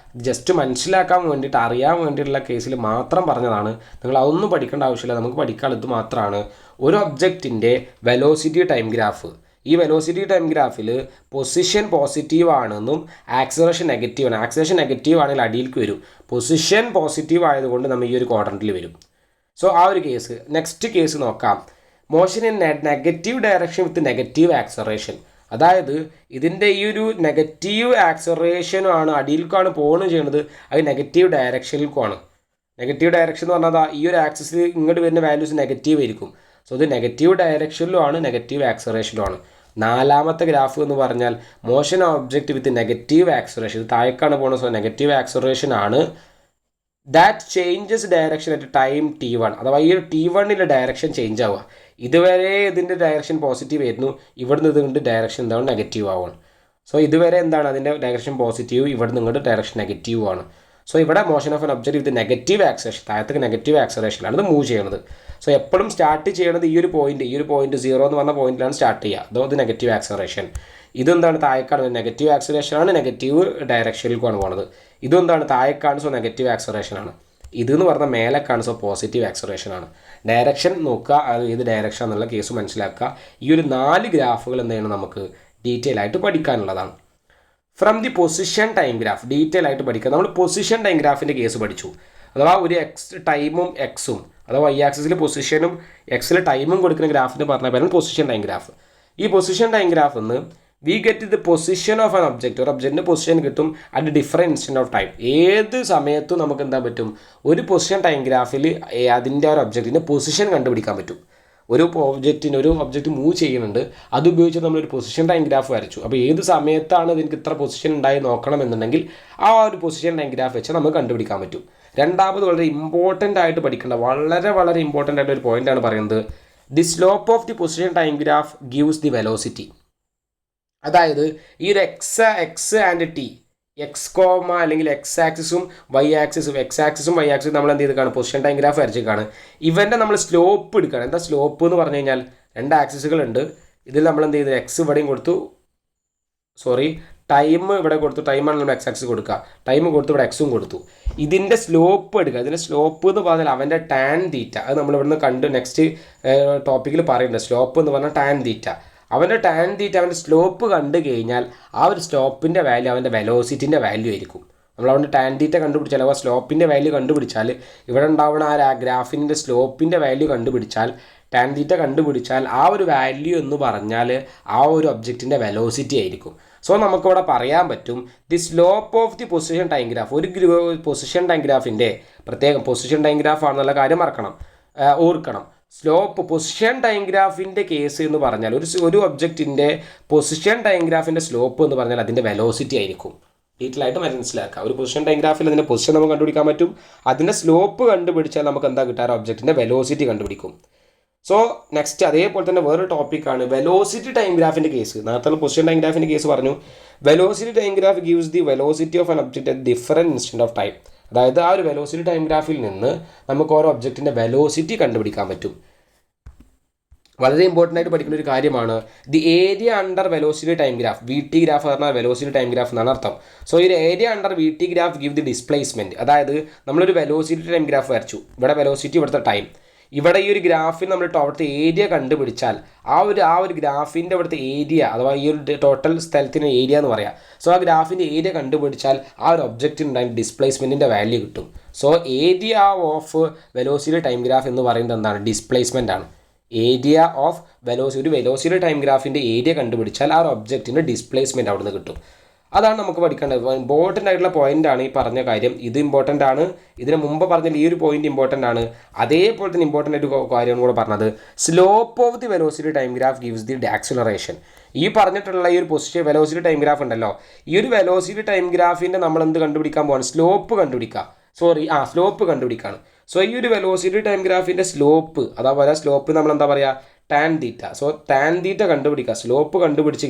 ജസ്റ്റ് മനസ്സിലാക്കാൻ വേണ്ടിയിട്ട് അറിയാൻ വേണ്ടിയിട്ടുള്ള കേസിൽ മാത്രം പറഞ്ഞതാണ്. നിങ്ങൾ അതൊന്നും പഠിക്കേണ്ട ആവശ്യമില്ല. നമുക്ക് പഠിക്കാനുള്ളത് മാത്രമാണ് ഒരു ഒബ്ജക്റ്റിൻ്റെ വെലോസിറ്റി ടൈം ഗ്രാഫ്. ഈ വെലോസിറ്റി ടൈം ഗ്രാഫിൽ പൊസിഷൻ പോസിറ്റീവ് ആണെന്നും ആക്സിലറേഷൻ നെഗറ്റീവ് ആണ്. ആക്സിലറേഷൻ നെഗറ്റീവ് ആണെങ്കിൽ അടിയിലേക്ക് വരും. പൊസിഷൻ പോസിറ്റീവ് ആയതുകൊണ്ട് നമ്മൾ ഈ ഒരു ക്വാഡ്രൻറ്റിൽ വരും. സോ ആ ഒരു കേസ്. നെക്സ്റ്റ് കേസ് നോക്കാം. Motion in negative direction with negative acceleration. അതായത് ഇതിൻ്റെ ഈ ഒരു നെഗറ്റീവ് ആക്സിലറേഷനുമാണ് അടിയിലേക്കാണ് പോകുന്നത് ചെയ്യുന്നത്, അത് നെഗറ്റീവ് ഡയറക്ഷനിലേക്കുമാണ്. നെഗറ്റീവ് ഡയറക്ഷൻ എന്ന് പറഞ്ഞാൽ ഈ ഒരു ആക്സിസിൽ ഇങ്ങോട്ട് വരുന്ന വാല്യൂസ് നെഗറ്റീവ് ആയിരിക്കും. സോ ഇത് നെഗറ്റീവ് ഡയറക്ഷനിലുമാണ്, നെഗറ്റീവ് ആക്സിലറേഷനിലുമാണ്. നാലാമത്തെ ഗ്രാഫ് എന്ന് പറഞ്ഞാൽ മോഷൻ ഒബ്ജക്റ്റ് വിത്ത് നെഗറ്റീവ് ആക്സിലറേഷൻ. ഇത് താഴേക്കാണ് പോകുന്നത്. സോ നെഗറ്റീവ് ആക്സിലറേഷൻ ആണ്. That changes direction at time T1. അഥവാ ഈ ഒരു T1ൻ്റെ ഡയറക്ഷൻ ചേഞ്ച് ആവുക. ഇതുവരെ ഇതിൻ്റെ ഡയറക്ഷൻ പോസിറ്റീവ് ആയിരുന്നു, ഇവിടുന്ന് ഇതുകൊണ്ട് ഡയറക്ഷൻ എന്താണ് നെഗറ്റീവ് ആവുകയാണ്. സോ ഇതുവരെ എന്താണ് അതിൻ്റെ ഡയറക്ഷൻ പോസിറ്റീവ്, ഇവിടെ നിങ്ങളുടെ ഡയറക്ഷൻ നെഗറ്റീവ് ആണ്. സോ ഇവിടെ motion of N object with negative acceleration, താഴത്തേക്ക് നെഗറ്റീവ് ആക്സിലറേഷനിലാണ് ഇത് മൂവ് ചെയ്യുന്നത്. സോ എപ്പോഴും സ്റ്റാർട്ട് ചെയ്യുന്നത് ഈ ഒരു പോയിന്റ് 0 എന്ന് പറഞ്ഞ പോയിന്റിലാണ് സ്റ്റാർട്ട് ചെയ്യുക. അതോ ഇത് നെഗറ്റീവ് ആക്സിലറേഷൻ. ഇതെന്താണ് താഴേക്കാണ്, നെഗറ്റീവ് ആക്സിലറേഷനാണ്, നെഗറ്റീവ് ഡയറക്ഷനിലേക്കാണ് പോകുന്നത്. ഇതെന്താണ് താഴേക്കാണ്, സോ നെഗറ്റീവ് ആക്സിലറേഷനാണ്. ഇതെന്ന് പറഞ്ഞാൽ മേലേക്കാണ്, സോ പോസിറ്റീവ് ആക്സിലറേഷനാണ്. ഡയറക്ഷൻ നോക്കുക, അത് ഏത് ഡയറക്ഷൻ എന്നുള്ള കേസ് മനസ്സിലാക്കുക. ഈ ഒരു 4 ഗ്രാഫുകൾ എന്താണ് നമുക്ക് ഡീറ്റെയിൽ ആയിട്ട് പഠിക്കാനുള്ളതാണ്. From the position time graph detail ആയിട്ട് പഠിക്കുക. നമ്മൾ പൊസിഷൻ ടൈം ഗ്രാഫിൻ്റെ കേസ് പഠിച്ചു. അഥവാ ഒരു എക്സ് ടൈമും എക്സും, അഥവാ വൈ ആക്സിസിൽ പൊസിഷനും എക്സിൽ ടൈമും കൊടുക്കുന്ന ഗ്രാഫിന് പറഞ്ഞ പേരാണ് പൊസിഷൻ ടൈം ഗ്രാഫ്. ഈ പൊസിഷൻ ടൈം ഗ്രാഫ് എന്ന് we get the position of an object. ഒരു ഒബ്ജക്റ്റിൻ്റെ പൊസിഷൻ കിട്ടും at different instant of time. ഏത് സമയത്തും നമുക്ക് എന്താ പറ്റും, ഒരു പൊസിഷൻ ടൈം ഗ്രാഫിൽ അതിൻ്റെ ഒരു ഒബ്ജക്റ്റിൻ്റെ പൊസിഷൻ കണ്ടുപിടിക്കാൻ പറ്റും. ഒരു ഒബ്ജക്റ്റ് മൂവ് ചെയ്യുന്നുണ്ട്, അതുപയോഗിച്ച് നമ്മളൊരു പൊസിഷൻ ടൈം ഗ്രാഫ് വരച്ചു. അപ്പോൾ ഏത് സമയത്താണ് ഇതിന് ഇത്ര പൊസിഷൻ ഉണ്ടായി നോക്കണമെന്നുണ്ടെങ്കിൽ ആ ഒരു പൊസിഷൻ ടൈം ഗ്രാഫ് വെച്ച് നമുക്ക് കണ്ടുപിടിക്കാൻ പറ്റും. രണ്ടാമത് വളരെ ഇമ്പോർട്ടൻ്റ് ആയിട്ട് പഠിക്കേണ്ട, വളരെ ഇമ്പോർട്ടൻ്റ് ആയിട്ട് ഒരു പോയിൻ്റാണ് പറയുന്നത്. The slope of the position time graph gives the velocity. അതായത് ഈ ഒരു X and T, X comma അല്ലെങ്കിൽ എക്സ് ആക്സിസും വൈ ആക്സിസും നമ്മൾ എന്ത് ചെയ്തിട്ടാണ് പൊസിഷൻ ടൈം ഗ്രാഫ് വരച്ചിട്ടാണ്. ഇവൻ്റെ നമ്മൾ സ്ലോപ്പ് എടുക്കുകയാണ്. എന്താ സ്ലോപ്പ് എന്ന് പറഞ്ഞു കഴിഞ്ഞാൽ 2 ആക്സിസുകളുണ്ട്. ഇതിൽ നമ്മൾ എന്ത് ചെയ്തു, എക്സ് ഇവിടെയും കൊടുത്തു, ടൈം ഇവിടെ കൊടുത്തു, ടൈമാണ് നമ്മൾ എക്സ് ആക്സിസ് കൊടുക്കുക, ടൈം കൊടുത്തു, ഇവിടെ എക്സും കൊടുത്തു. ഇതിൻ്റെ സ്ലോപ്പ് എടുക്കുക. ഇതിൻ്റെ സ്ലോപ്പ് എന്ന് പറഞ്ഞാൽ അവൻ്റെ ടാൻ തീറ്റ, അത് നമ്മൾ ഇവിടുന്ന് കണ്ട് നെക്സ്റ്റ് ടോപ്പിക്കിൽ പറയുന്നുണ്ട്. സ്ലോപ്പ് എന്ന് പറഞ്ഞാൽ ടാൻ തീറ്റ. അവൻ്റെ ടാൻ തീറ്റ, അവൻ്റെ സ്ലോപ്പ് കണ്ടു കഴിഞ്ഞാൽ ആ ഒരു സ്ലോപ്പിൻ്റെ വാല്യൂ അവൻ്റെ വെലോസിറ്റിൻ്റെ വാല്യൂ ആയിരിക്കും. നമ്മൾ അവൻ്റെ ടാൻ തീറ്റ കണ്ടുപിടിച്ചാൽ, ആ സ്ലോപ്പിൻ്റെ വാല്യൂ കണ്ടുപിടിച്ചാൽ, ഇവിടെ ഉണ്ടാവുന്ന ആ ഗ്രാഫിൻ്റെ സ്ലോപ്പിൻ്റെ വാല്യൂ കണ്ടുപിടിച്ചാൽ, ടാൻ തീറ്റ കണ്ടുപിടിച്ചാൽ ആ ഒരു വാല്യൂ എന്ന് പറഞ്ഞാൽ ആ ഒരു ഒബ്ജക്റ്റിൻ്റെ വെലോസിറ്റി ആയിരിക്കും. സോ നമുക്കിവിടെ പറയാൻ പറ്റും the slope of the position time graph. ഒരു പൊസിഷൻ ടൈം ഗ്രാഫിൻ്റെ പ്രത്യേകം പൊസിഷൻ ടൈം ഗ്രാഫ് ആണെന്നുള്ള കാര്യം ഓർക്കണം. സ്ലോപ്പ് പൊസിഷൻ ടൈം ഗ്രാഫിൻ്റെ കേസ് എന്ന് പറഞ്ഞാൽ ഒരു ഒബ്ജക്റ്റിൻ്റെ പൊസിഷൻ ടൈം ഗ്രാഫിൻ്റെ സ്ലോപ്പ് എന്ന് പറഞ്ഞാൽ അതിൻ്റെ വെലോസിറ്റി ആയിരിക്കും. ഡീറ്റെയിൽ ആയിട്ട് മനസ്സിലാക്കുക. ഒരു പൊസിഷൻ ടൈം ഗ്രാഫിൽ അതിൻ്റെ പൊസിഷൻ നമുക്ക് കണ്ടുപിടിക്കാൻ പറ്റും. അതിൻ്റെ സ്ലോപ്പ് കണ്ടുപിടിച്ചാൽ നമുക്ക് എന്താ കിട്ടാറ്, ഒബ്ജക്റ്റിൻ്റെ വെലോസിറ്റി കണ്ടുപിടിക്കും. സോ നെക്സ്റ്റ് അതേപോലെ തന്നെ വേറൊരു ടോപ്പിക്കാണ് വെലോസിറ്റി ടൈം ഗ്രാഫിൻ്റെ കേസ്. നേരത്തെ പൊസിഷൻ ടൈം ഗ്രാഫിൻ്റെ കേസ് പറഞ്ഞു. Velocity time graph gives the velocity of an object at different instant of time. അതായത് ആ ഒരു വെലോസിറ്റി ടൈം ഗ്രാഫിൽ നിന്ന് നമുക്ക് ഓരോ ഒബ്ജക്റ്റിൻ്റെ വെലോസിറ്റി കണ്ടുപിടിക്കാൻ പറ്റും. വളരെ ഇമ്പോർട്ടൻ്റ് ആയിട്ട് പഠിക്കുന്ന ഒരു കാര്യമാണ് the area under velocity time graph. V T graph പറഞ്ഞാൽ വെലോസിറ്റി ടൈം ഗ്രാഫ് എന്നാണ് അർത്ഥം. സോ ഈ area under V T graph give the displacement. അതായത് നമ്മളൊരു വെലോസിറ്റി ടൈം ഗ്രാഫ് വരച്ചു. ഇവിടെ വെലോസിറ്റി, ഇവിടുത്തെ ടൈം. ഇവിടെ ഈ ഒരു ഗ്രാഫിൽ നമ്മൾ അവിടുത്തെ ഏരിയ കണ്ടുപിടിച്ചാൽ ആ ഒരു ഗ്രാഫിൻ്റെ അവിടുത്തെ ഏരിയ, അഥവാ ഈ ഒരു ടോട്ടൽ സ്ഥലത്തിന് ഏരിയ എന്ന് പറയാം. സോ ആ ഗ്രാഫിൻ്റെ ഏരിയ കണ്ടുപിടിച്ചാൽ ആ ഒരു ഒബ്ജക്റ്റിനുണ്ടായ ഡിസ്പ്ലേസ്മെൻറ്റിൻ്റെ വാല്യൂ കിട്ടും. So area of velocity time graph എന്ന് പറയുന്നത് എന്താണ്, ഡിസ്പ്ലേസ്മെൻ്റ് ആണ്. ഏരിയ ഓഫ് ഒരു വെലോസിറ്റി ടൈം ഗ്രാഫിൻ്റെ ഏരിയ കണ്ടുപിടിച്ചാൽ ആ ഒരു ഒബ്ജക്റ്റിൻ്റെ ഡിസ്പ്ലേസ്മെൻറ്റ് അവിടെ നിന്ന് കിട്ടും. അതാണ് നമുക്ക് പഠിക്കേണ്ടത്. ഇമ്പോർട്ടൻ്റ് ആയിട്ടുള്ള പോയിൻ്റാണ് ഈ പറഞ്ഞ കാര്യം. ഇത് ഇമ്പോർട്ടൻ്റ് ആണ്. ഇതിന് മുമ്പ് പറഞ്ഞാൽ ഈ ഒരു പോയിന്റ് ഇമ്പോർട്ടൻ്റ് ആണ്. അതേപോലെ തന്നെ ഇമ്പോർട്ടൻ്റ് ആയിട്ട് കാര്യമാണ് കൂടെ പറഞ്ഞത്. Slope of the velocity time graph gives the acceleration. ഈ പറഞ്ഞിട്ടുള്ള ഈ ഒരു പൊസിഷൻ വെലോസിറ്റി ടൈം ഗ്രാഫ് ഉണ്ടല്ലോ, ഈ ഒരു വെലോസിറ്റി ടൈം ഗ്രാഫിൻ്റെ നമ്മൾ എന്ത് കണ്ടുപിടിക്കാൻ പോവാണ്, സ്ലോപ്പ് കണ്ടുപിടിക്കുകയാണ്. സോ ഈ ഒരു വെലോസിറ്റി ടൈം ഗ്രാഫിൻ്റെ സ്ലോപ്പ്, അതായത് സ്ലോപ്പ് നമ്മൾ എന്താ പറയുക, ടാൻ തീറ്റ. സോ ടാൻ തീറ്റ കണ്ടുപിടിക്കുക. സ്ലോപ്പ് കണ്ടുപിടിച്ച്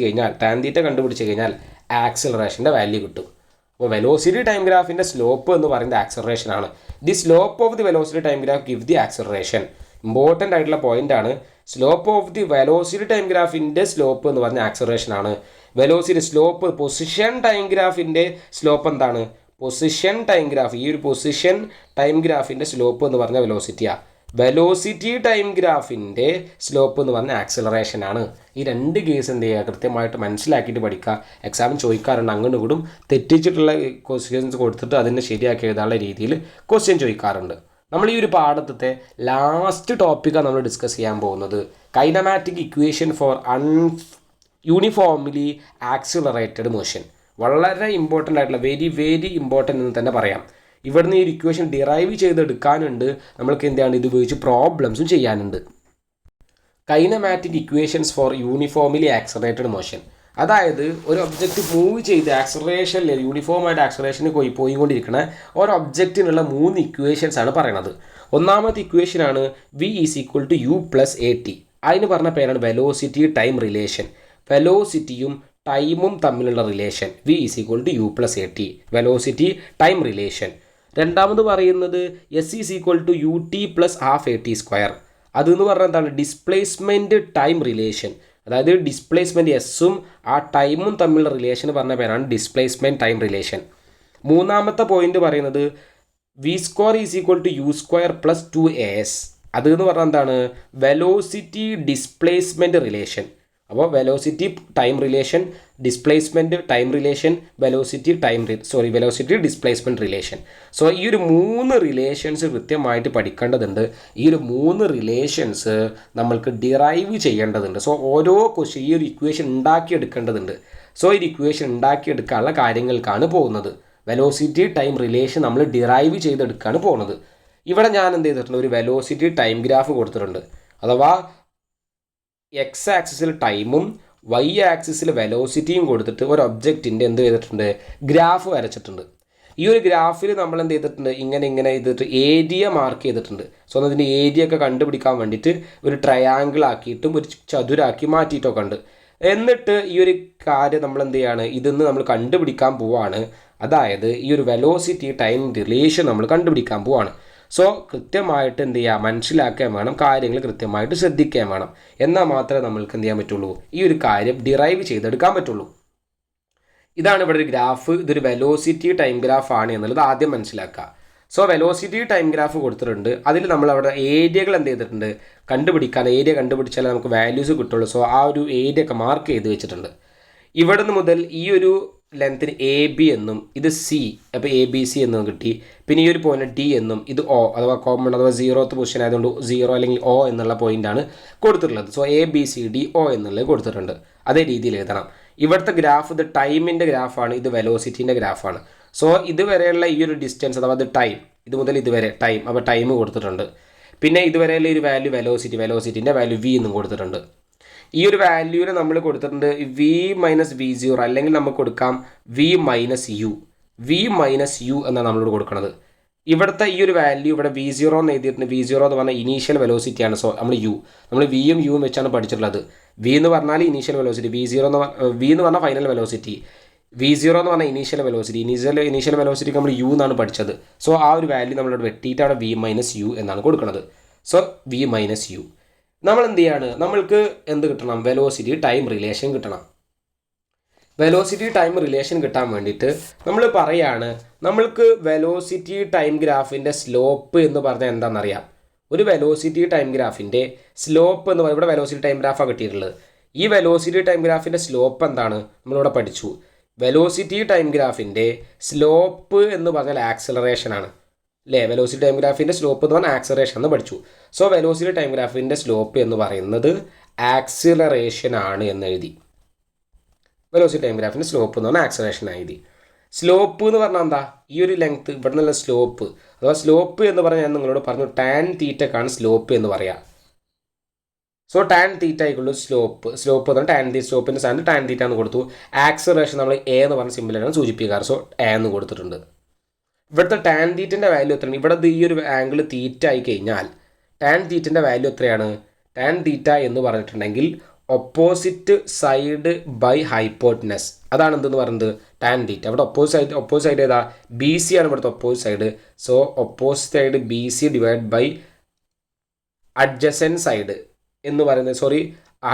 കഴിഞ്ഞാൽ ആക്സിലറേഷൻ്റെ വാല്യൂ കിട്ടും. അപ്പോൾ വെലോസിറ്റി ടൈം ഗ്രാഫിൻ്റെ സ്ലോപ്പ് എന്ന് പറയുന്നത് ആക്സിലറേഷൻ ആണ്. The slope of the velocity time graph give the acceleration. Important ആയിട്ടുള്ള പോയിന്റ് ആണ്. Slope of the velocity time ഗ്രാഫിൻ്റെ സ്ലോപ്പ് എന്ന് പറഞ്ഞ ആക്സിലറേഷൻ ആണ്. വെലോസിറ്റി സ്ലോപ്പ്, പൊസിഷൻ ടൈം ഗ്രാഫിൻ്റെ സ്ലോപ്പ് എന്താണ്, പൊസിഷൻ ടൈം ഗ്രാഫ്. ഈ ഒരു പൊസിഷൻ ടൈം ഗ്രാഫിൻ്റെ സ്ലോപ്പ് എന്ന് പറഞ്ഞ വെലോസിറ്റിയാണ്. വെലോസിറ്റി ടൈം ഗ്രാഫിൻ്റെ സ്ലോപ്പ് എന്ന് പറഞ്ഞ ആക്സിലറേഷൻ ആണ്. ഈ രണ്ട് കേസ് എന്ത് ചെയ്യുക, കൃത്യമായിട്ട് മനസ്സിലാക്കിയിട്ട് പഠിക്കുക. എക്സാമിന് ചോദിക്കാറുണ്ട്, അങ്ങോട്ടും ഇങ്ങോട്ടും തെറ്റിച്ചിട്ടുള്ള ക്വസ്റ്റ്യൻസ് കൊടുത്തിട്ട് അതിനെ ശരിയാക്കി എഴുതാനുള്ള രീതിയിൽ ക്വസ്റ്റ്യൻ ചോദിക്കാറുണ്ട്. നമ്മൾ ഈ ഒരു പാഠത്തെ ലാസ്റ്റ് ടോപ്പിക്കാണ് നമ്മൾ ഡിസ്കസ് ചെയ്യാൻ പോകുന്നത്. Kinematic equation for uniformly accelerated motion. വളരെ ഇമ്പോർട്ടൻ്റ് ആയിട്ടുള്ള വെരി ഇമ്പോർട്ടൻ്റ് എന്ന് തന്നെ പറയാം. ഇവിടുന്ന് ഈ ഇക്വേഷൻ ഡിറൈവ് ചെയ്തെടുക്കാനുണ്ട്. നമ്മൾക്ക് എന്താണ് ഇത് ഉപയോഗിച്ച് പ്രോബ്ലംസും ചെയ്യാനുണ്ട്. Kinematic equations four uniformly accelerated motion. അതായത് ഒരു ഒബ്ജക്റ്റ് മൂവ് ചെയ്ത് ആക്സിലറേഷനിൽ യൂണിഫോമായിട്ട് ആക്സിലറേഷന് പോയിക്കൊണ്ടിരിക്കുന്ന ഒരു ഒബ്ജക്റ്റിനുള്ള 3 ഇക്വേഷൻസ് ആണ് പറയുന്നത്. ഒന്നാമത്തെ ഇക്വേഷനാണ് V = U + AT. അതിന് പറഞ്ഞ പേരാണ് വെലോസിറ്റി ടൈം റിലേഷൻ. വെലോസിറ്റിയും ടൈമും തമ്മിലുള്ള relation V = U + AT, velocity time relation. രണ്ടാമത് പറയുന്നത് S = UT + ½ AT². അതെന്ന് പറഞ്ഞാൽ എന്താണ്, ഡിസ്പ്ലേസ്മെൻറ്റ് ടൈം റിലേഷൻ. അതായത് ഡിസ്പ്ലേസ്മെൻറ്റ് എസ്സും ആ ടൈമും തമ്മിലുള്ള റിലേഷൻ പറഞ്ഞ പേരാണ് ഡിസ്പ്ലേസ്മെൻറ്റ് ടൈം റിലേഷൻ. മൂന്നാമത്തെ പോയിന്റ് പറയുന്നത് V² = U² + 2AS. അതെന്ന് പറഞ്ഞാൽ എന്താണ്, വെലോസിറ്റി ഡിസ്പ്ലേസ്മെൻറ്റ് റിലേഷൻ. അപ്പോൾ velocity time relation, displacement time relation, velocity displacement relation. So ഈ ഒരു 3 റിലേഷൻസ് കൃത്യമായിട്ട് പഠിക്കേണ്ടതുണ്ട്. ഈ ഒരു 3 റിലേഷൻസ് നമ്മൾക്ക് ഡിറൈവ് ചെയ്യേണ്ടതുണ്ട്. സോ ഓരോ ക്വസ്റ്റ്യൻ ഈ ഒരു ഇക്വേഷൻ ഉണ്ടാക്കിയെടുക്കേണ്ടതുണ്ട്. സോ ഈ ഇക്വേഷൻ ഉണ്ടാക്കിയെടുക്കാനുള്ള കാര്യങ്ങൾക്കാണ് പോകുന്നത്. വെലോസിറ്റി ടൈം റിലേഷൻ നമ്മൾ ഡിറൈവ് ചെയ്തെടുക്കുകയാണ് പോകുന്നത്. ഇവിടെ ഞാൻ എന്ത് ചെയ്തിട്ടുണ്ട്, ഒരു വെലോസിറ്റി ടൈം ഗ്രാഫ് കൊടുത്തിട്ടുണ്ട്. അഥവാ എക്സ് ആക്സിസിൽ ടൈമും വൈ ആക്സിസിൽ വെലോസിറ്റിയും കൊടുത്തിട്ട് ഒരു ഒബ്ജക്റ്റിൻ്റെ എന്ത് ചെയ്തിട്ടുണ്ട്, ഗ്രാഫ് വരച്ചിട്ടുണ്ട്. ഈ ഒരു ഗ്രാഫിൽ നമ്മൾ എന്ത് ചെയ്തിട്ടുണ്ട്, ഇങ്ങനെ ചെയ്തിട്ട് ഏരിയ മാർക്ക് ചെയ്തിട്ടുണ്ട്. സോ അതിൻ്റെ ഏരിയ ഒക്കെ കണ്ടുപിടിക്കാൻ വേണ്ടിയിട്ട് ഒരു ട്രയാങ്കിൾ ആക്കിയിട്ടും ഒരു ചതുരാക്കി മാറ്റിയിട്ടൊക്കെ ഉണ്ട്. എന്നിട്ട് ഈ ഒരു കാര്യം നമ്മൾ എന്ത് ചെയ്യാണ്, ഇതിന്ന് നമ്മൾ കണ്ടുപിടിക്കാൻ പോവാണ്. അതായത് ഈ ഒരു വെലോസിറ്റി ടൈം റിലേഷൻ നമ്മൾ കണ്ടുപിടിക്കാൻ പോവാണ്. സോ കൃത്യമായിട്ട് എന്ത് ചെയ്യുക, മനസ്സിലാക്കാൻ വേണം, കാര്യങ്ങൾ കൃത്യമായിട്ട് ശ്രദ്ധിക്കാൻ വേണം. എന്നാൽ മാത്രമേ നമ്മൾക്ക് എന്ത് ചെയ്യാൻ പറ്റുള്ളൂ, ഈ ഒരു കാര്യം ഡിറൈവ് ചെയ്തെടുക്കാൻ പറ്റുള്ളൂ. ഇതാണ് ഇവിടെ ഒരു ഗ്രാഫ്. ഇതൊരു വെലോസിറ്റി ടൈം ഗ്രാഫ് ആണ് എന്നുള്ളത് ആദ്യം മനസ്സിലാക്കുക. സോ വെലോസിറ്റി ടൈം ഗ്രാഫ് കൊടുത്തിട്ടുണ്ട്. അതിൽ നമ്മൾ അവിടെ ഏരിയകൾ എന്ത് ചെയ്തിട്ടുണ്ട്, കണ്ടുപിടിക്കാൻ. ഏരിയ കണ്ടുപിടിച്ചാലേ നമുക്ക് വാല്യൂസ് കിട്ടുള്ളൂ. സോ ആ ഒരു ഏരിയ ഒക്കെ മാർക്ക് ചെയ്ത് വെച്ചിട്ടുണ്ട്. ഇവിടുന്ന് മുതൽ ഈ ഒരു ലെങ്ത്തിന് എ ബി എന്നും ഇത് സി, അപ്പോൾ എ ബി സി എന്നും കിട്ടി. പിന്നെ ഈ ഒരു പോയിന്റ് ഡി എന്നും ഇത് ഒ, അഥവാ കോമൺ അഥവാ 0th പൊസിഷൻ ആയതുകൊണ്ട് 0 അല്ലെങ്കിൽ ഒ എന്നുള്ള പോയിന്റാണ് കൊടുത്തിട്ടുള്ളത്. So A B C D O എന്നുള്ളത് കൊടുത്തിട്ടുണ്ട്. അതേ രീതിയിൽ എഴുതണം. ഇവിടുത്തെ ഗ്രാഫ് ഇത് ടൈമിൻ്റെ ഗ്രാഫാണ്, ഇത് വെലോസിറ്റീൻ്റെ ഗ്രാഫാണ്. സോ ഇതുവരെയുള്ള ഈ ഒരു ഡിസ്റ്റൻസ് അഥവാ അത് ടൈം, ഇത് മുതൽ ഇതുവരെ ടൈം, അപ്പോൾ ടൈം കൊടുത്തിട്ടുണ്ട്. പിന്നെ ഇതുവരെയുള്ള ഒരു വാല്യൂ വെലോസിറ്റീൻ്റെ വാല്യൂ വി എന്നും കൊടുത്തിട്ടുണ്ട്. ഈ ഒരു വാല്യൂവിന് നമ്മൾ കൊടുത്തിട്ടുണ്ട് വി മൈനസ് വി സീറോ, അല്ലെങ്കിൽ നമുക്ക് കൊടുക്കാം വി മൈനസ് യു എന്നാണ് നമ്മളോട് കൊടുക്കുന്നത്. ഇവിടുത്തെ ഈ ഒരു വാല്യൂ ഇവിടെ വി സീറോ എന്ന് എഴുതിയിട്ടുണ്ട്. വി സീറോ എന്ന് പറഞ്ഞാൽ ഇനീഷ്യൽ വെലോസിറ്റിയാണ്. സോ നമ്മൾ വിയും യുവും വെച്ചാണ് പഠിച്ചിട്ടുള്ളത്. വി എന്ന് പറഞ്ഞാൽ ഇനീഷ്യൽ വെലോസിറ്റി, വി എന്ന് പറഞ്ഞാൽ ഫൈനൽ വെലോസിറ്റി, വി സീറോ എന്ന് പറഞ്ഞാൽ ഇനീഷ്യൽ വെലോസിറ്റിക്ക് നമ്മൾ യു എന്നാണ് പഠിച്ചത്. സോ ആ ഒരു വാല്യൂ നമ്മളിവിടെ വെട്ടിയിട്ട് അവിടെ വി മൈനസ് യു എന്നാണ് കൊടുക്കുന്നത്. സോ വി മൈനസ് യു നമ്മൾ എന്ത് ചെയ്യാണ്, നമ്മൾക്ക് എന്ത് കിട്ടണം, വെലോസിറ്റി ടൈം റിലേഷൻ കിട്ടണം. വെലോസിറ്റി ടൈം റിലേഷൻ കിട്ടാൻ വേണ്ടിയിട്ട് നമ്മൾ പറയാണ്, നമ്മൾക്ക് വെലോസിറ്റി ടൈം ഗ്രാഫിൻ്റെ സ്ലോപ്പ് എന്ന് പറഞ്ഞാൽ എന്താണെന്നറിയാം. ഒരു വെലോസിറ്റി ടൈം ഗ്രാഫിൻ്റെ സ്ലോപ്പ് എന്ന് പറയുമ്പോൾ ഇവിടെ വെലോസിറ്റി ടൈം ഗ്രാഫാണ് കിട്ടിയിട്ടുള്ളത്. ഈ വെലോസിറ്റി ടൈം ഗ്രാഫിൻ്റെ സ്ലോപ്പ് എന്താണ് നമ്മളിവിടെ പഠിച്ചു. വെലോസിറ്റി ടൈം ഗ്രാഫിൻ്റെ സ്ലോപ്പ് എന്ന് പറഞ്ഞാൽ ആക്സലറേഷൻ ആണ് അല്ലേ. വെലോസിറ്റി ടൈം ഗ്രാഫിൻ്റെ സ്ലോപ്പ് എന്ന് പറഞ്ഞാൽ ആക്സലറേഷൻ എന്ന് പഠിച്ചു. സോ വെലോസിറ്റി ടൈം ഗ്രാഫിൻ്റെ സ്ലോപ്പ് എന്ന് പറയുന്നത് ആക്സിലറേഷൻ ആണ് എന്ന് എഴുതി. വെലോസിറ്റി ടൈം ഗ്രാഫിൻ്റെ സ്ലോപ്പ് എന്ന് പറഞ്ഞാൽ ആക്സിലറേഷൻ എഴുതി. സ്ലോപ്പ് എന്ന് പറഞ്ഞാൽ എന്താ, ഈ ഒരു ലെങ്ത്ത് ഇവിടെ നിന്നുള്ള സ്ലോപ്പ്, അഥവാ സ്ലോപ്പ് എന്ന് പറഞ്ഞാൽ ഞാൻ നിങ്ങളോട് പറഞ്ഞു ടാൻ തീറ്റക്കാണ് സ്ലോപ്പ് എന്ന് പറയാം. സോ ടാൻ തീറ്റ ആയിക്കുള്ളൂ സ്ലോപ്പ് എന്ന് പറഞ്ഞാൽ സ്ലോപ്പിൻ്റെ സ്ഥാനത്ത് ടാൻ തീറ്റ എന്ന് കൊടുത്തു. ആക്സിലറേഷൻ നമ്മൾ എ എന്ന് പറഞ്ഞ സിമ്പിളാണ് സൂചിപ്പിക്കാറ്. സോ എ എന്ന് കൊടുത്തിട്ടുണ്ട്. ഇവിടുത്തെ ടാൻ തീറ്റിൻ്റെ വാല്യൂ എത്രയാണ്, ഇവിടെ ഈ ഒരു ആംഗിൾ തീറ്റ ആയി കഴിഞ്ഞാൽ ടാൻ തീറ്റിൻ്റെ വാല്യൂ എത്രയാണ്. ടാൻ തീറ്റ എന്ന് പറഞ്ഞിട്ടുണ്ടെങ്കിൽ ഒപ്പോസിറ്റ് സൈഡ് ബൈ ഹൈപ്പോട്ടനസ്, അതാണ് എന്തെന്ന് പറയുന്നത് ടാൻ തീറ്റ. അവിടെ ഒപ്പോസിറ്റ് സൈഡ് ഏതാ, ബി സി ആണ് ഇവിടുത്തെ opposite side. So opposite side B C divide by adjacent side എന്ന് പറയുന്നത്,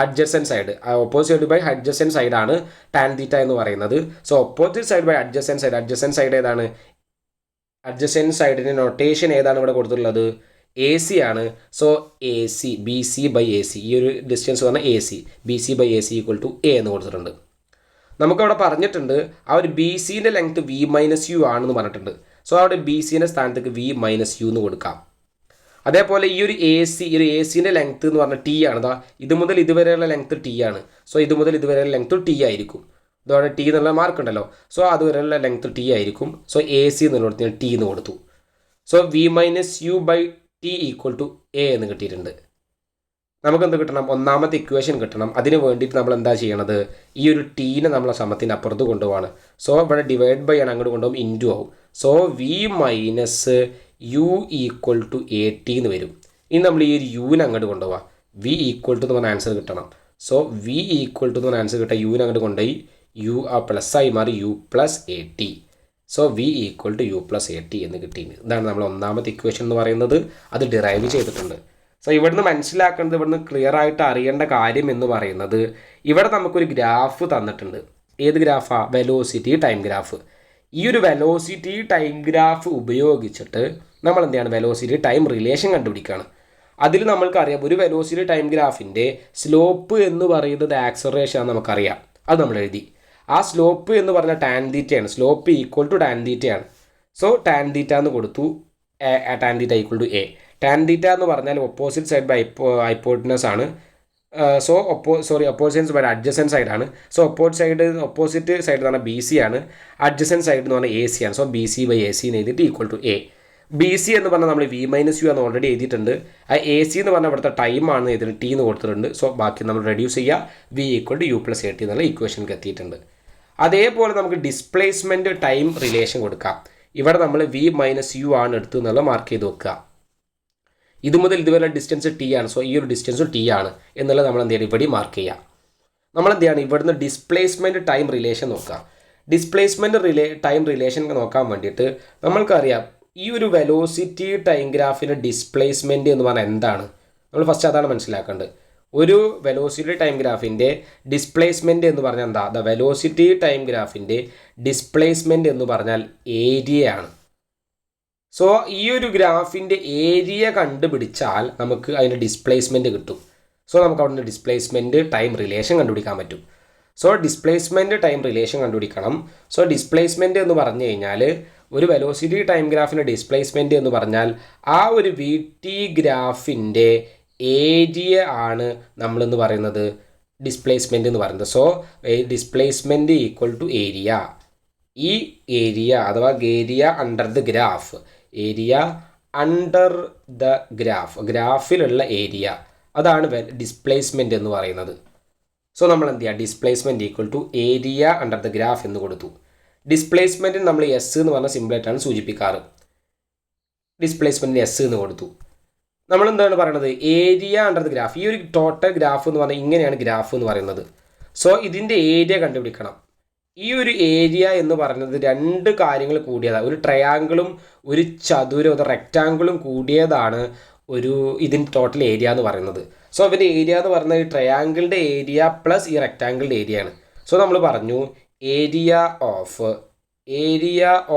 adjacent side, opposite side by adjacent സൈഡാണ് ടാൻ തീറ്റ എന്ന് പറയുന്നത്. So opposite side by adjacent side ഏതാണ്, അഡ്ജസൻറ്റ് സൈഡിൻ്റെ നൊട്ടേഷൻ ഏതാണ് ഇവിടെ കൊടുത്തിട്ടുള്ളത്, എ സി ആണ്. So A C B C by A C, ഈ ഒരു ഡിസ്റ്റൻസ് പറഞ്ഞാൽ A C, B C by A C equal to A എന്ന് കൊടുത്തിട്ടുണ്ട്. നമുക്കവിടെ പറഞ്ഞിട്ടുണ്ട് ആ ഒരു ബി സിൻ്റെ ലെങ്ത്ത് വി മൈനസ് യു ആണെന്ന് പറഞ്ഞിട്ടുണ്ട്. സോ അവിടെ ബി സിൻ്റെ സ്ഥാനത്തേക്ക് വി മൈനസ് യു എന്ന് കൊടുക്കാം. അതേപോലെ ഈ ഒരു എ സിൻ്റെ ലെങ്ത്ത് എന്ന് പറഞ്ഞാൽ ടി ആണ്. ഇത് മുതൽ ഇതുവരെയുള്ള ലെങ്ത്ത് ടി ആണ്. സോ ഇത് മുതൽ ഇതുവരെയുള്ള ലെങ്ത്ത് ടി ആയിരിക്കും. ഇതോടെ ടി എന്നുള്ള മാർക്ക് ഉണ്ടല്ലോ. സോ അതുവരെയുള്ള ലെങ്ത്ത് ടി ആയിരിക്കും. സോ എ സി എന്നുള്ളത് ടി എന്ന് കൊടുത്തു. So V minus U by T equal to A എന്ന് കിട്ടിയിട്ടുണ്ട്. നമുക്കെന്ത് കിട്ടണം, ഒന്നാമത്തെ ഇക്വേഷൻ കിട്ടണം. അതിന് വേണ്ടിയിട്ട് നമ്മൾ എന്താ ചെയ്യണത്, ഈ ഒരു ടീനെ നമ്മളെ സമത്തിൻ്റെ അപ്പുറത്ത് കൊണ്ടുപോവാണ്. സോ ഇവിടെ ഡിവൈഡ് ബൈ ആണ്, അങ്ങോട്ട് കൊണ്ടുപോകും ഇൻറ്റു ആവും. So V minus U equal to A T എന്ന് വരും. ഇനി നമ്മൾ ഈ ഒരു യുവിനെ അങ്ങോട്ട് കൊണ്ടുപോവാം. വി ഈക്വൽ ടു എന്ന് പറഞ്ഞ ആൻസർ കിട്ടണം. സോ വി ഈക്വൽ ടു എന്ന് പറഞ്ഞ ആൻസർ കിട്ടാൻ യുവിനെ അങ്ങോട്ട് കൊണ്ടുപോയി യു ആ പ്ലസ് ആയി മാറി U plus A T. So V equal to U plus A T എന്ന് കിട്ടിയത്. ഇതാണ് നമ്മൾ ഒന്നാമത്തെ ഇക്വേഷൻ എന്ന് പറയുന്നത്. അത് ഡിറൈവ് ചെയ്തിട്ടുണ്ട്. സോ ഇവിടുന്ന് മനസ്സിലാക്കേണ്ടത്, ഇവിടുന്ന് ക്ലിയർ ആയിട്ട് അറിയേണ്ട കാര്യം എന്ന് പറയുന്നത്, ഇവിടെ നമുക്കൊരു ഗ്രാഫ് തന്നിട്ടുണ്ട്. ഏത് ഗ്രാഫാ, വെലോസിറ്റി ടൈം ഗ്രാഫ്. ഈ ഒരു വെലോസിറ്റി ടൈം ഗ്രാഫ് ഉപയോഗിച്ചിട്ട് നമ്മൾ എന്താണ്, വെലോസിറ്റി ടൈം റിലേഷൻ കണ്ടുപിടിക്കുകയാണ്. അതിൽ നമ്മൾക്കറിയാം ഒരു വെലോസിറ്റി ടൈം ഗ്രാഫിൻ്റെ സ്ലോപ്പ് എന്ന് പറയുന്നത് ആക്സലറേഷൻ ആണ് നമുക്കറിയാം. അത് നമ്മൾ എഴുതി. ആ സ്ലോപ്പ് എന്ന് പറഞ്ഞാൽ ടാൻ തീറ്റയാണ്. സ്ലോപ്പ് ഈക്വൽ ടു ടാൻ തീറ്റയാണ്. സോ ടാൻ തീറ്റ എന്ന് കൊടുത്തു. Tan theta equal to A. Tan theta എന്ന് പറഞ്ഞാൽ ഒപ്പോസിറ്റ് സൈഡ് ബൈ ഹൈപ്പോട്ടനസ് ആണ്. ഒപ്പോസിറ്റ് ബൈ അഡ്ജസൻറ്റ് സൈഡാണ്. സോ ഒപ്പോസിറ്റ് സൈഡ് എന്ന് പറഞ്ഞാൽ ബി സി ആണ്. അഡ്ജസൻറ്റ് സൈഡ് എന്ന് പറഞ്ഞാൽ എ സി ആണ്. So B C by A C എന്ന് എഴുതിയിട്ട് equal to A. B C എന്ന് പറഞ്ഞാൽ നമ്മൾ വി മൈനസ് യു എന്ന് ഓൾറെഡി എഴുതിയിട്ടുണ്ട്. ആ എ സി എന്ന് പറഞ്ഞാൽ ഇവിടുത്തെ ടൈമാണ് എഴുതിയിട്ട് ടി എന്ന് കൊടുത്തിട്ടുണ്ട്. സോ ബാക്കി നമ്മൾ റെഡ്യൂസ് ചെയ്യുക. V equal to U plus A T എന്നുള്ള ഇക്വേഷനിലേക്ക് എത്തിയിട്ടുണ്ട്. അതേപോലെ നമുക്ക് ഡിസ്പ്ലേസ്മെൻറ്റ് ടൈം റിലേഷൻ കൊടുക്കാം. ഇവിടെ നമ്മൾ വി മൈനസ് യു ആണ് എടുത്തു എന്നുള്ള മാർക്ക് ചെയ്ത് വെക്കുക. ഇത് മുതൽ ഇതുവരെ ഡിസ്റ്റൻസ് ടി ആണ്. സോ ഈ ഒരു ഡിസ്റ്റൻസ് ടി ആണ് എന്നുള്ളത് നമ്മൾ എന്ത് ചെയ്യണം, ഇവിടെ മാർക്ക് ചെയ്യുക. നമ്മൾ എന്ത് ചെയ്യണം, ഇവിടുന്ന് ഡിസ്പ്ലേസ്മെൻറ്റ് ടൈം റിലേഷൻ നോക്കാം. ഡിസ്പ്ലേസ്മെൻറ്റ് ടൈം റിലേഷൻ നോക്കാൻ വേണ്ടിയിട്ട് നമ്മൾക്കറിയാം ഈ ഒരു വെലോസിറ്റി ടൈം ഗ്രാഫിൻ്റെ ഡിസ്പ്ലേസ്മെൻറ്റ് എന്ന് പറഞ്ഞാൽ എന്താണ്. നമ്മൾ ഫസ്റ്റ് അതാണ് മനസ്സിലാക്കേണ്ടത്. ഒരു വെലോസിറ്റി ടൈം ഗ്രാഫിൻ്റെ ഡിസ്പ്ലേസ്മെൻറ്റ് എന്ന് പറഞ്ഞാൽ എന്താ, ദ വെലോസിറ്റി ടൈം ഗ്രാഫിൻ്റെ ഡിസ്പ്ലേസ്മെൻറ്റ് എന്ന് പറഞ്ഞാൽ ഏരിയയാണ്. സോ ഈ ഒരു ഗ്രാഫിൻ്റെ ഏരിയ കണ്ടുപിടിച്ചാൽ നമുക്ക് അതിൻ്റെ ഡിസ്പ്ലേസ്മെൻറ്റ് കിട്ടും. സോ നമുക്ക് അവിടെ നിന്ന് ഡിസ്പ്ലേസ്മെൻറ്റ് ടൈം റിലേഷൻ കണ്ടുപിടിക്കാൻ പറ്റും. സോ ഡിസ്പ്ലേസ്മെൻറ്റ് ടൈം റിലേഷൻ കണ്ടുപിടിക്കണം. സോ ഡിസ്പ്ലേസ്മെൻറ്റ് എന്ന് പറഞ്ഞു കഴിഞ്ഞാൽ ഒരു വെലോസിറ്റി ടൈം ഗ്രാഫിൻ്റെ ഡിസ്പ്ലേസ്മെൻറ്റ് എന്ന് പറഞ്ഞാൽ ആ ഒരു വി ടി ഗ്രാഫിൻ്റെ ഏരിയ ആണ് നമ്മളെന്ന് പറയുന്നത് ഡിസ്പ്ലേസ്മെൻറ്റ് എന്ന് പറയുന്നത്. So displacement equal to area. ഈ ഏരിയ അഥവാ area under the graph, area under the ഗ്രാഫിലുള്ള ഏരിയ, അതാണ് ഡിസ്പ്ലേസ്മെൻറ്റ് എന്ന് പറയുന്നത്. സോ നമ്മൾ എന്ത് ചെയ്യുക, displacement equal to area under the graph എന്ന് കൊടുത്തു. ഡിസ്പ്ലേസ്മെൻറ്റിന് നമ്മൾ എസ് എന്ന് പറഞ്ഞ സിമ്പിളായിട്ടാണ് സൂചിപ്പിക്കാറ്. ഡിസ്പ്ലേസ്മെൻറ്റിന് എസ് എന്ന് കൊടുത്തു. നമ്മൾ എന്താണ് പറയുന്നത്, ഏരിയ അണ്ടർ ദ ഗ്രാഫ്. ഈ ഒരു ടോട്ടൽ ഗ്രാഫ് എന്ന് പറഞ്ഞാൽ ഇങ്ങനെയാണ് ഗ്രാഫ് എന്ന് പറയുന്നത്. സോ ഇതിൻ്റെ ഏരിയ കണ്ടുപിടിക്കണം. ഈ ഒരു ഏരിയ എന്ന് പറയുന്നത് രണ്ട് കാര്യങ്ങൾ കൂടിയതാണ്. ഒരു ട്രയാങ്കിളും ഒരു ചതുരവും റെക്റ്റാങ്കിളും കൂടിയതാണ് ഇതിൻ്റെ ടോട്ടൽ ഏരിയ എന്ന് പറയുന്നത്. സോ ഇതിൻ്റെ ഏരിയ എന്ന് പറയുന്നത് ഈ ട്രയാങ്കിളിൻ്റെ ഏരിയ പ്ലസ് ഈ റെക്റ്റാങ്കിളിൻ്റെ ഏരിയ ആണ്. സോ നമ്മൾ പറഞ്ഞു area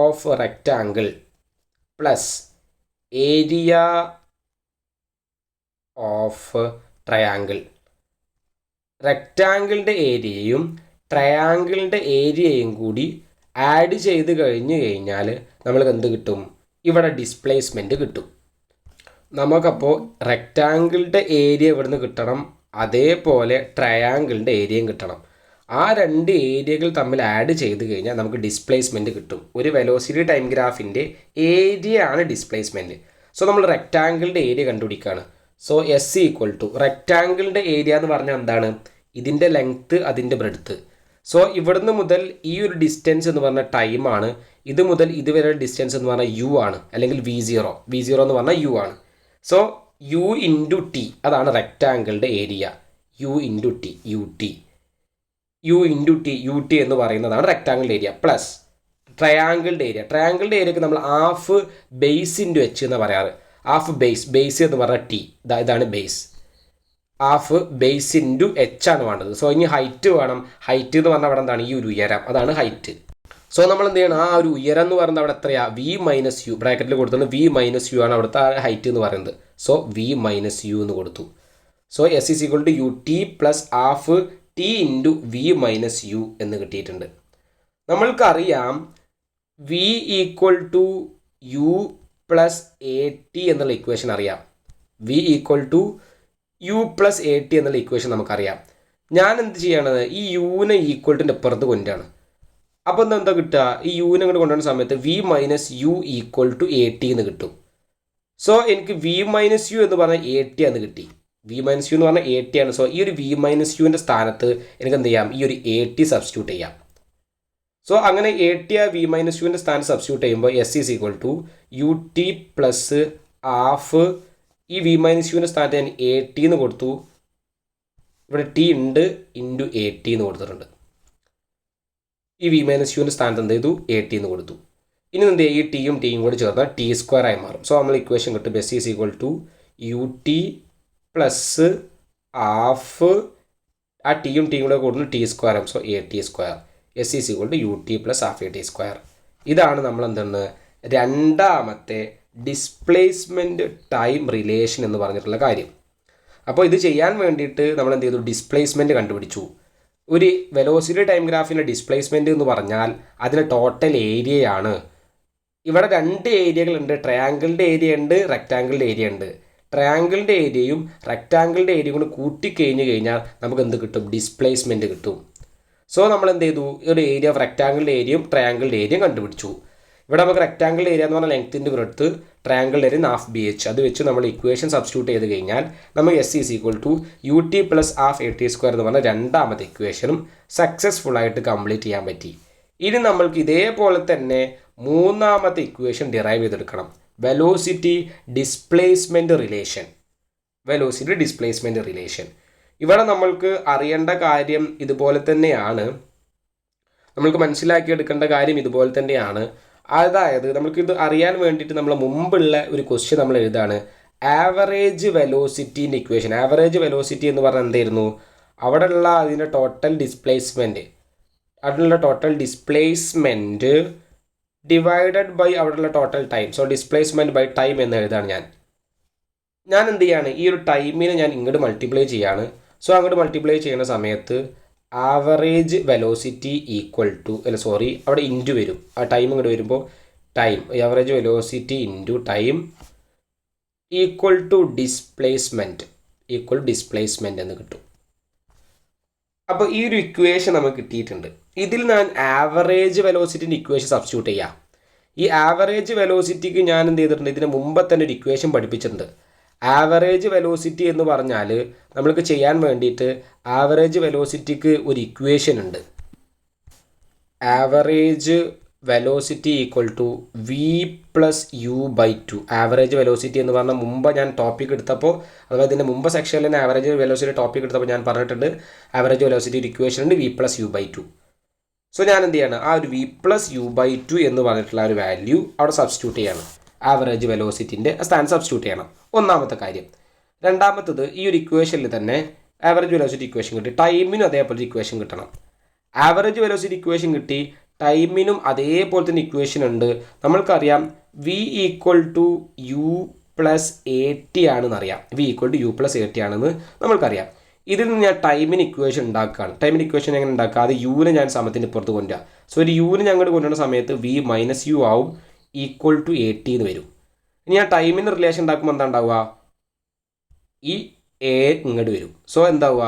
of rectangle plus area of triangle. റെക്റ്റാങ്കിളിൻ്റെ ഏരിയയും ട്രയാങ്കിളിൻ്റെ ഏരിയയും കൂടി ആഡ് ചെയ്ത് കഴിഞ്ഞാൽ നമ്മൾക്ക് എന്ത് കിട്ടും, ഇവിടെ ഡിസ്പ്ലേസ്മെൻറ്റ് കിട്ടും. നമുക്കപ്പോൾ റെക്റ്റാങ്കിളിൻ്റെ ഏരിയ ഇവിടുന്ന് കിട്ടണം, അതേപോലെ ട്രയാങ്കിളിൻ്റെ ഏരിയയും കിട്ടണം. ആ രണ്ട് ഏരിയകൾ തമ്മിൽ ആഡ് ചെയ്ത് കഴിഞ്ഞാൽ നമുക്ക് ഡിസ്പ്ലേസ്മെൻറ്റ് കിട്ടും. ഒരു വെലോസിറ്റി ടൈം ഗ്രാഫിൻ്റെ ഏരിയ ആണ് ഡിസ്പ്ലേസ്മെൻറ്റ്. സോ നമ്മൾ റെക്റ്റാങ്കിളിൻ്റെ ഏരിയ കണ്ടുപിടിക്കുകയാണ്. സോ എസ് ഈക്വൽ ടു റെക്റ്റാങ്കിളിൻ്റെ ഏരിയ എന്ന് പറഞ്ഞാൽ എന്താണ്, ഇതിൻ്റെ ലെങ്ത്ത് അതിൻ്റെ ബ്രെഡ്ത്ത്. സോ ഇവിടുന്ന് മുതൽ ഈ ഒരു ഡിസ്റ്റൻസ് എന്ന് പറഞ്ഞാൽ ടൈമാണ്, ഇത് മുതൽ ഇതുവരെ ഡിസ്റ്റൻസ് എന്ന് പറഞ്ഞാൽ യു ആണ്, അല്ലെങ്കിൽ വി സീറോ എന്ന് പറഞ്ഞാൽ യു ആണ്. സോ യു ഇൻറ്റു ടി, അതാണ് റെക്റ്റാങ്കിളിൻ്റെ ഏരിയ. യു ഇൻറ്റു ടി എന്ന് പറയുന്നതാണ് റെക്റ്റാങ്കിളിൻ്റെ ഏരിയ പ്ലസ് ട്രയാങ്കിളിൻ്റെ ഏരിയ. ട്രയാങ്കിളിൻ്റെ ഏരിയക്ക് നമ്മൾ ഹാഫ് ബേസ് ഇൻറ്റു എച്ച് എന്ന് പറയാറ്. ഹാഫ് ബേസ് എന്ന് പറഞ്ഞാൽ ടി, ഇതാണ് base. Half base into H ആണ് വേണ്ടത്. സോ ഇനി ഹൈറ്റ് വേണം. ഹൈറ്റ് എന്ന് പറഞ്ഞാൽ അവിടെ എന്താണ്, ഈ ഒരു ഉയരം, അതാണ് ഹൈറ്റ്. സോ നമ്മൾ എന്ത് ചെയ്യണം, ആ ഒരു ഉയരം എന്ന് പറയുന്നത് അവിടെ എത്രയാണ്, വി മൈനസ് യു ബ്രാക്കറ്റിൽ കൊടുത്തിട്ടുണ്ട്. വി മൈനസ് യു ആണ് അവിടുത്തെ ഹൈറ്റ് എന്ന് പറയുന്നത്. സോ വി മൈനസ് യു എന്ന് കൊടുത്തു. So S is equal to U T plus half T into V minus U എന്ന് കിട്ടിയിട്ടുണ്ട്. നമ്മൾക്കറിയാം V equal to U plus A T എന്നുള്ള ഇക്വേഷൻ അറിയാം. V equal to U plus A T എന്നുള്ള equation നമുക്കറിയാം. ഞാൻ എന്ത് ചെയ്യണത്, ഈ യുവിനെ ഈക്വൽ ടുൻ്റെ അപ്പുറത്ത് കൊണ്ടാണ്. അപ്പോൾ എന്താ കിട്ടുക, ഈ യുവിനെ അങ്ങോട്ട് കൊണ്ടുവരുന്ന സമയത്ത് V minus U equal to A T എന്ന് കിട്ടും. സോ എനിക്ക് വി മൈനസ് യു എന്ന് പറഞ്ഞാൽ എ ടി എന്ന് കിട്ടി. വി മൈനസ് യു എന്ന് പറഞ്ഞാൽ എ ടി ആണ്. സോ ഈ ഒരു വി മൈനസ് യുവിൻ്റെ സ്ഥാനത്ത് എനിക്ക് എന്ത് ചെയ്യാം, ഈ ഒരു എ ടി സബ്സ്റ്റിറ്റ്യൂട്ട് ചെയ്യാം. സോ അങ്ങനെ എ ടി ആ വി മൈനസ് യുവിൻ്റെ സ്ഥാനത്ത് സബ്സ്റ്റിറ്റ്യൂട്ട് ചെയ്യുമ്പോൾ S is equal to U T plus half, ഈ വി മൈനസ് യുവിൻ്റെ സ്ഥാനത്ത് ഞാൻ എ ടി എന്ന് കൊടുത്തു. ഇവിടെ ടി ഉണ്ട് ഇൻറ്റു എ ടി എന്ന് കൊടുത്തിട്ടുണ്ട്. ഈ വി മൈനസ് യുവിൻ്റെ സ്ഥാനത്ത് എന്ത് ചെയ്തു, എ ടി എന്ന് കൊടുത്തു. ഇനി എന്ത് ചെയ്യുക, ഈ ടിയും കൂടി ചേർന്നാൽ ടി സ്ക്വയർ ആയി മാറും. സോ നമ്മൾ ഇക്വേഷൻ കിട്ടും S is equal to U T plus half, ആ ടിയും കൂടെ കൂടുന്നു ടി സ്ക്വയർ ആവും. So A T square. S is equal to U T plus half A T square. ഇതാണ് നമ്മൾ എന്താണ് രണ്ടാമത്തെ ഡിസ്പ്ലേസ്മെൻറ്റ് ടൈം റിലേഷൻ എന്ന് പറഞ്ഞിട്ടുള്ള കാര്യം. അപ്പോൾ ഇത് ചെയ്യാൻ വേണ്ടിയിട്ട് നമ്മൾ എന്ത് ചെയ്തു, ഡിസ്പ്ലേസ്മെൻറ്റ് കണ്ടുപിടിച്ചു. ഒരു വെലോസിറ്റി ടൈം ഗ്രാഫിൻ്റെ ഡിസ്പ്ലേസ്മെൻറ്റ് എന്ന് പറഞ്ഞാൽ അതിൻ്റെ ടോട്ടൽ ഏരിയയാണ്. ഇവിടെ രണ്ട് ഏരിയകളുണ്ട്, ട്രയാങ്കിളിൻ്റെ ഏരിയ ഉണ്ട്, റെക്റ്റാങ്കിളിൻ്റെ ഏരിയ ഉണ്ട്. ട്രയാങ്കിളിൻ്റെ ഏരിയയും റെക്റ്റാങ്കിളിൻ്റെ ഏരിയയും കൂടി കൂട്ടിക്കഴിഞ്ഞ് കഴിഞ്ഞാൽ നമുക്ക് എന്ത് കിട്ടും, ഡിസ്പ്ലേസ്മെൻറ്റ് കിട്ടും. സോ നമ്മൾ എന്ത് ചെയ്തു, ഒരു ഏരിയ ഓഫ് റെക്റ്റാങ്കിളിൻ്റെ ഏരിയയും ട്രയാങ്കിളിൻ്റെ ഏരിയയും കണ്ടുപിടിച്ചു. ഇവിടെ നമുക്ക് റെക്റ്റാങ്കിളിൻ്റെ ഏരിയ എന്ന് പറഞ്ഞാൽ ലെങ്ത്തിൻ്റെ പുറത്ത്, ട്രയാങ്കിളിൻ്റെ ഏരിയ ഹാഫ് ബി എച്ച്. അത് വെച്ച് നമ്മൾ ഇക്വേഷൻ സബ്സ്റ്റിറ്റ്യൂട്ട് ചെയ്ത് കഴിഞ്ഞാൽ നമുക്ക് S is equal to U T plus half A T square എന്ന് പറഞ്ഞാൽ രണ്ടാമത്തെ ഇക്വേഷനും സക്സസ്ഫുള്ളായിട്ട് കംപ്ലീറ്റ് ചെയ്യാൻ പറ്റി. ഇനി നമ്മൾക്ക് ഇതേപോലെ തന്നെ മൂന്നാമത്തെ ഇക്വേഷൻ ഡിറൈവ് ചെയ്തെടുക്കണം. Velocity displacement relation. ഇവിടെ നമ്മൾക്ക് അറിയേണ്ട കാര്യം ഇതുപോലെ തന്നെയാണ്, നമ്മൾക്ക് മനസ്സിലാക്കിയെടുക്കേണ്ട കാര്യം ഇതുപോലെ തന്നെയാണ്. അതായത് നമുക്കിത് അറിയാൻ വേണ്ടിയിട്ട് നമ്മൾ മുമ്പുള്ള ഒരു ക്വസ്റ്റ്യൻ നമ്മൾ എഴുതാണ്. ആവറേജ് വെലോസിറ്റീൻ്റെ ഇക്വേഷൻ. ആവറേജ് വെലോസിറ്റി എന്ന് പറഞ്ഞാൽ എന്തായിരുന്നു? അവിടെയുള്ള അതിൻ്റെ ടോട്ടൽ ഡിസ്പ്ലേസ്മെൻറ്റ്, അവിടെയുള്ള ടോട്ടൽ ഡിസ്പ്ലേസ്മെൻറ്റ് ഡിവൈഡഡ് ബൈ അവിടെയുള്ള total time. So displacement by time എന്ന് എഴുതാണ് ഞാൻ എന്ത് ചെയ്യാണ്? ഈ ഒരു ടൈമിനെ ഞാൻ ഇങ്ങോട്ട് മൾട്ടിപ്ലൈ ചെയ്യാണ്. സോ അങ്ങോട്ട് മൾട്ടിപ്ലൈ ചെയ്യുന്ന സമയത്ത് ആവറേജ് വെലോസിറ്റി ഈക്വൽ ടു അവിടെ ഇൻറ്റു വരും. ആ ടൈം ഇങ്ങോട്ട് വരുമ്പോൾ time, average velocity into time equal to displacement എന്ന് കിട്ടും. അപ്പോൾ ഈ ഒരു ഇക്വേഷൻ നമുക്ക് കിട്ടിയിട്ടുണ്ട്. ഇതിൽ ഞാൻ ആവറേജ് വെലോസിറ്റിൻ്റെ ഇക്വേഷൻ സബ്സ്റ്റിറ്റ്യൂട്ട് ചെയ്യാം. ഈ ആവറേജ് വെലോസിറ്റിക്ക് ഞാൻ എന്ത് ചെയ്തിട്ടുണ്ട്? ഇതിന് മുമ്പ് തന്നെ ഒരു ഇക്വേഷൻ പഠിപ്പിച്ചിട്ടുണ്ട്. ആവറേജ് വെലോസിറ്റി എന്ന് പറഞ്ഞാൽ നമ്മൾക്ക് ചെയ്യാൻ വേണ്ടിയിട്ട് ആവറേജ് വെലോസിറ്റിക്ക് ഒരു ഇക്വേഷൻ ഉണ്ട്. Average velocity equal to V plus U by two. Average velocity എന്ന് പറഞ്ഞാൽ മുമ്പ് ഞാൻ ടോപ്പിക് എടുത്തപ്പോൾ, അഥവാ ഇതിൻ്റെ മുമ്പ് സെക്ഷനിൽ തന്നെ ആവറേജ് വെലോസിറ്റി ടോപ്പിക് എടുത്തപ്പോൾ ഞാൻ പറഞ്ഞിട്ടുണ്ട് ആവറേജ് വെലോസിറ്റി ഒരു ഇക്വേഷൻ ഉണ്ട് V plus U by two. So ഞാൻ എന്ത് ചെയ്യാണ്? ആ ഒരു V plus U by two എന്ന് പറഞ്ഞിട്ടുള്ള ഒരു വാല്യൂ അവിടെ സബ്സ്റ്റിറ്റ്യൂട്ട് ചെയ്യണം. ആവറേജ് വെലോസിറ്റിൻ്റെ സ്ഥാനം സബ്സ്റ്റിറ്റ്യൂട്ട് ചെയ്യണം. ഒന്നാമത്തെ കാര്യം. രണ്ടാമത്തത്, ഈ ഒരു ഇക്വേഷനിൽ തന്നെ ആവറേജ് വെലോസിറ്റി ഇക്വേഷൻ കിട്ടി, ടൈമിനും അതേപോലെ ഇക്വേഷൻ കിട്ടണം. ആവറേജ് വെലോസിറ്റി ഇക്വേഷൻ കിട്ടി, ടൈമിനും അതേപോലെ തന്നെ ഇക്വേഷൻ ഉണ്ട്. നമ്മൾക്കറിയാം V equal to U plus A T ആണെന്നറിയാം. V equal to U plus A T ആണെന്ന് നമ്മൾക്കറിയാം. ഇതിൽ നിന്ന് ഞാൻ ടൈമിന് ഇക്വേഷൻ ഉണ്ടാക്കുകയാണ്. ടൈമിന് ഇക്വേഷൻ എങ്ങനെ ഉണ്ടാക്കുക? അത് യുവിനെ ഞാൻ സമത്തിന് പുറത്ത് കൊണ്ടുവരിക. സോ ഒരു യുവിനെ ഞങ്ങൾ കൊണ്ടുവരുന്ന സമയത്ത് വി മൈനസ് യു ആവും, ഈക്വൽ ടു എ ടി എന്ന് വരും. ഇനി ഞാൻ ടൈമിന് റിലേഷൻ ഉണ്ടാക്കുമ്പോൾ എന്താ ഉണ്ടാവുക? ഈ എ ഇങ്ങോട്ട് വരും. സോ എന്താവുക?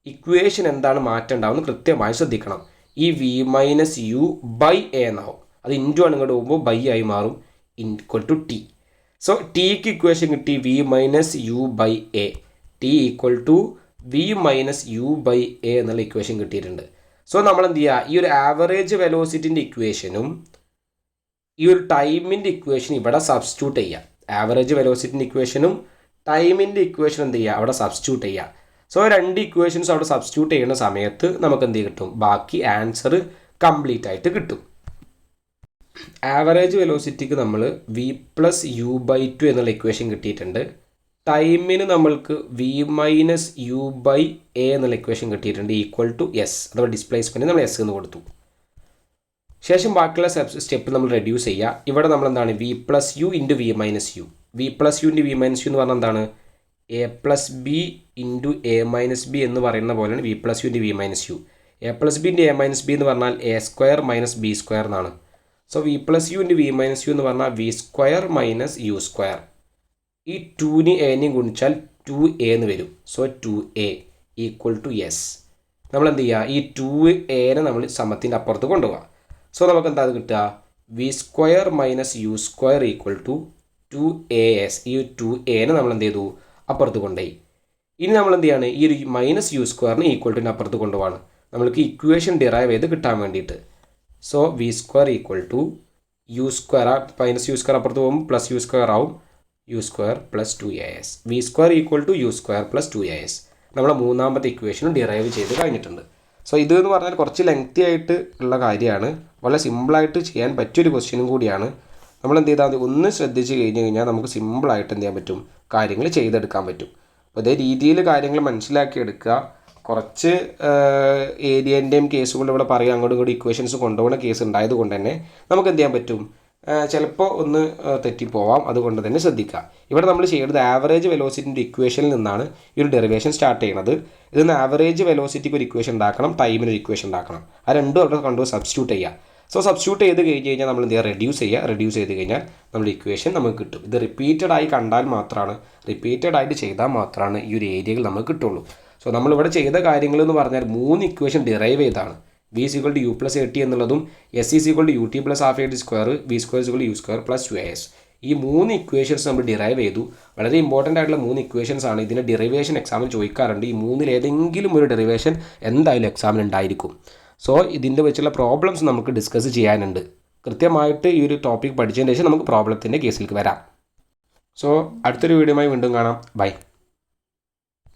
ഇക്വേഷൻ എന്താണ് മാറ്റം ഉണ്ടാവുമെന്ന് കൃത്യമായി ശ്രദ്ധിക്കണം. ഈ V minus U by A എന്നാവും. അത് ഇൻറ്റു ആണ് ഇങ്ങോട്ട് പോകുമ്പോൾ ബൈ ആയി മാറും, ഈക്വൽ ടു ടി. സോ ടിക്ക് ഇക്വേഷൻ കിട്ടി V minus U by A. T equal to V minus U by A എന്നുള്ള ഇക്വേഷൻ കിട്ടിയിട്ടുണ്ട്. സോ നമ്മൾ എന്ത് ചെയ്യുക? ഈ ഒരു ആവറേജ് വെലോസിറ്റിൻ്റെ ഇക്വേഷനും ഈ ഒരു ടൈമിൻ്റെ ഇക്വേഷൻ ഇവിടെ സബ്സ്റ്റിറ്റ്യൂട്ട് ചെയ്യുക. ആവറേജ് വെലോസിറ്റിൻ്റെ ഇക്വേഷനും ടൈമിൻ്റെ ഇക്വേഷൻ എന്ത് ചെയ്യുക? അവിടെ സബ്സ്റ്റിറ്റ്യൂട്ട് ചെയ്യുക. സോ രണ്ട് ഇക്വേഷൻസ് അവിടെ സബ്സ്റ്റിറ്റ്യൂട്ട് ചെയ്യുന്ന സമയത്ത് നമുക്ക് എന്ത് കിട്ടും? ബാക്കി ആൻസർ കംപ്ലീറ്റ് ആയിട്ട് കിട്ടും. ആവറേജ് വെലോസിറ്റിക്ക് നമ്മൾ V plus U by two എന്നുള്ള ഇക്വേഷൻ കിട്ടിയിട്ടുണ്ട്. ടൈമിന് നമ്മൾക്ക് V minus U by A എന്നുള്ള ഇക്വേഷൻ കിട്ടിയിട്ടുണ്ട്, ഈക്വൽ ടു എസ്. അഥവാ ഡിസ്പ്ലേസ്മെൻറ്റ് നമ്മൾ എസ് എന്ന് കൊടുത്തു. ശേഷം ബാക്കിയുള്ള സ്റ്റെപ്പ് നമ്മൾ റെഡ്യൂസ് ചെയ്യുക. ഇവിടെ നമ്മൾ എന്താണ്? V plus U into V minus U. V plus U into V minus U എന്ന് പറഞ്ഞാൽ എന്താണ്? A plus B into A minus B എന്ന് പറയുന്ന പോലെയാണ് V plus U into V minus U. A plus B into A minus B എന്ന് പറഞ്ഞാൽ A square minus B square എന്നാണ്. So V plus U into V minus U എന്ന് പറഞ്ഞാൽ V square minus U square. ഈ 2ന് എനെയും ഗുണിച്ചാൽ 2a എന്ന് വരും. So 2a equal to S. നമ്മൾ എന്ത് ചെയ്യുക? ഈ 2a നമ്മൾ സമത്തിൻ്റെ അപ്പുറത്ത് കൊണ്ടുപോകുക. സോ നമുക്ക് എന്താ കിട്ടുക? V square minus U square equal to 2as. ഈ 2a നമ്മൾ എന്ത് ചെയ്തു? അപ്പുറത്ത് കൊണ്ടുപോയി. ഇനി നമ്മൾ എന്ത് ചെയ്യാണ്? ഈ ഒരു മൈനസ് യു സ്ക്വയറിന് ഈക്വൽ ടുവിന് അപ്പുറത്ത് കൊണ്ടുപോകാണ് നമ്മൾക്ക് ഇക്വേഷൻ ഡിറൈവ് ചെയ്ത് കിട്ടാൻ വേണ്ടിയിട്ട്. So V square equal to U square, minus U square അപ്പുറത്ത് പോകുമ്പോൾ പ്ലസ് യു സ്ക്വയർ ആവും, U square plus 2as. V square equal to U square plus 2as. നമ്മളെ മൂന്നാമത്തെ ഇക്വേഷനും ഡിറൈവ് ചെയ്ത് കഴിഞ്ഞിട്ടുണ്ട്. സോ ഇത് എന്ന് പറഞ്ഞാൽ കുറച്ച് ലെങ്തി ആയിട്ട് ഉള്ള കാര്യമാണ്, വളരെ സിമ്പിളായിട്ട് ചെയ്യാൻ പറ്റിയൊരു ക്വസ്റ്റ്യനും കൂടിയാണ്. നമ്മൾ എന്ത് ചെയ്താൽ ഒന്ന് ശ്രദ്ധിച്ച് കഴിഞ്ഞാൽ നമുക്ക് സിമ്പിളായിട്ട് എന്ത് ചെയ്യാൻ പറ്റും? കാര്യങ്ങൾ ചെയ്തെടുക്കാൻ പറ്റും. അപ്പോൾ അതേ രീതിയിൽ കാര്യങ്ങൾ മനസ്സിലാക്കിയെടുക്കുക. കുറച്ച് ഏരിയൻ്റെയും കേസുകൾ ഇവിടെ പറയുക, അങ്ങോട്ടും ഇങ്ങോട്ടും ഇക്വേഷൻസ് കൊണ്ടുപോകുന്ന കേസ് ഉണ്ടായത് കൊണ്ട് തന്നെ നമുക്ക് എന്ത് ചെയ്യാൻ പറ്റും? ചിലപ്പോൾ ഒന്ന് തെറ്റിപ്പോവാം. അതുകൊണ്ട് തന്നെ ശ്രദ്ധിക്കുക. ഇവിടെ നമ്മൾ ചെയ്യുന്നത് ആവറേജ് വെലോസിറ്റിൻ്റെ ഇക്വേഷനിൽ നിന്നാണ് ഈ ഒരു ഡെറിവേഷൻ സ്റ്റാർട്ട് ചെയ്യുന്നത്. ഇതിൽ നിന്ന് ആവറേജ് വെലോസിറ്റിക്ക് ഒരു ഇക്വേഷൻ ഉണ്ടാക്കണം, ടൈമിന് ഒരു ഇക്വേഷൻ ഉണ്ടാക്കണം. ആ രണ്ടും അവിടെ കണ്ടു സബ്സ്റ്റിറ്റ്യൂട്ട് ചെയ്യുക. സോ സബ്സ്റ്റിറ്റ്യൂട്ട് ചെയ്ത് കഴിഞ്ഞ് കഴിഞ്ഞാൽ നമ്മൾ എന്ത് ചെയ്യുക? റെഡ്യൂസ് ചെയ്യുക. റെഡ്യൂസ് ചെയ്ത് കഴിഞ്ഞാൽ നമ്മുടെ ഇക്വേഷൻ നമുക്ക് കിട്ടും. ഇത് റിപ്പീറ്റഡ് ആയി കണ്ടാൽ മാത്രമാണ്, റിപ്പീറ്റഡ് ആയിട്ട് ചെയ്താൽ മാത്രമാണ് ഈ ഒരു ഏരിയകൾ നമുക്ക് കിട്ടുള്ളൂ. സോ നമ്മളിവിടെ ചെയ്ത കാര്യങ്ങൾ എന്ന് പറഞ്ഞാൽ 3 ഇക്വേഷൻ ഡിറൈവ് ചെയ്താണ്. V is equal to U plus A T എന്നുള്ളതും S is equal to U T plus half A T square, V square is equal to U square plus 2as. ഈ 3 equations നമ്മൾ derive ചെയ്തു. വളരെ important ആയിട്ടുള്ള 3 equations ആണ്. ഇതിൻ്റെ derivation എക്സാമിൽ ചോദിക്കാറുണ്ട്. ഈ 3-ൽ ഏതെങ്കിലും ഒരു ഡെറിവേഷൻ എന്തായാലും എക്സാമിൽ ഉണ്ടായിരിക്കും. സോ ഇതിൻ്റെ വെച്ചുള്ള പ്രോബ്ലംസ് നമുക്ക് ഡിസ്കസ് ചെയ്യാനുണ്ട്. കൃത്യമായിട്ട് ഈ ഒരു ടോപ്പിക് പഠിച്ചതിന് ശേഷം നമുക്ക് പ്രോബ്ലത്തിൻ്റെ കേസിലേക്ക് വരാം. സോ അടുത്തൊരു വീഡിയോയുമായി വീണ്ടും കാണാം. ബൈ.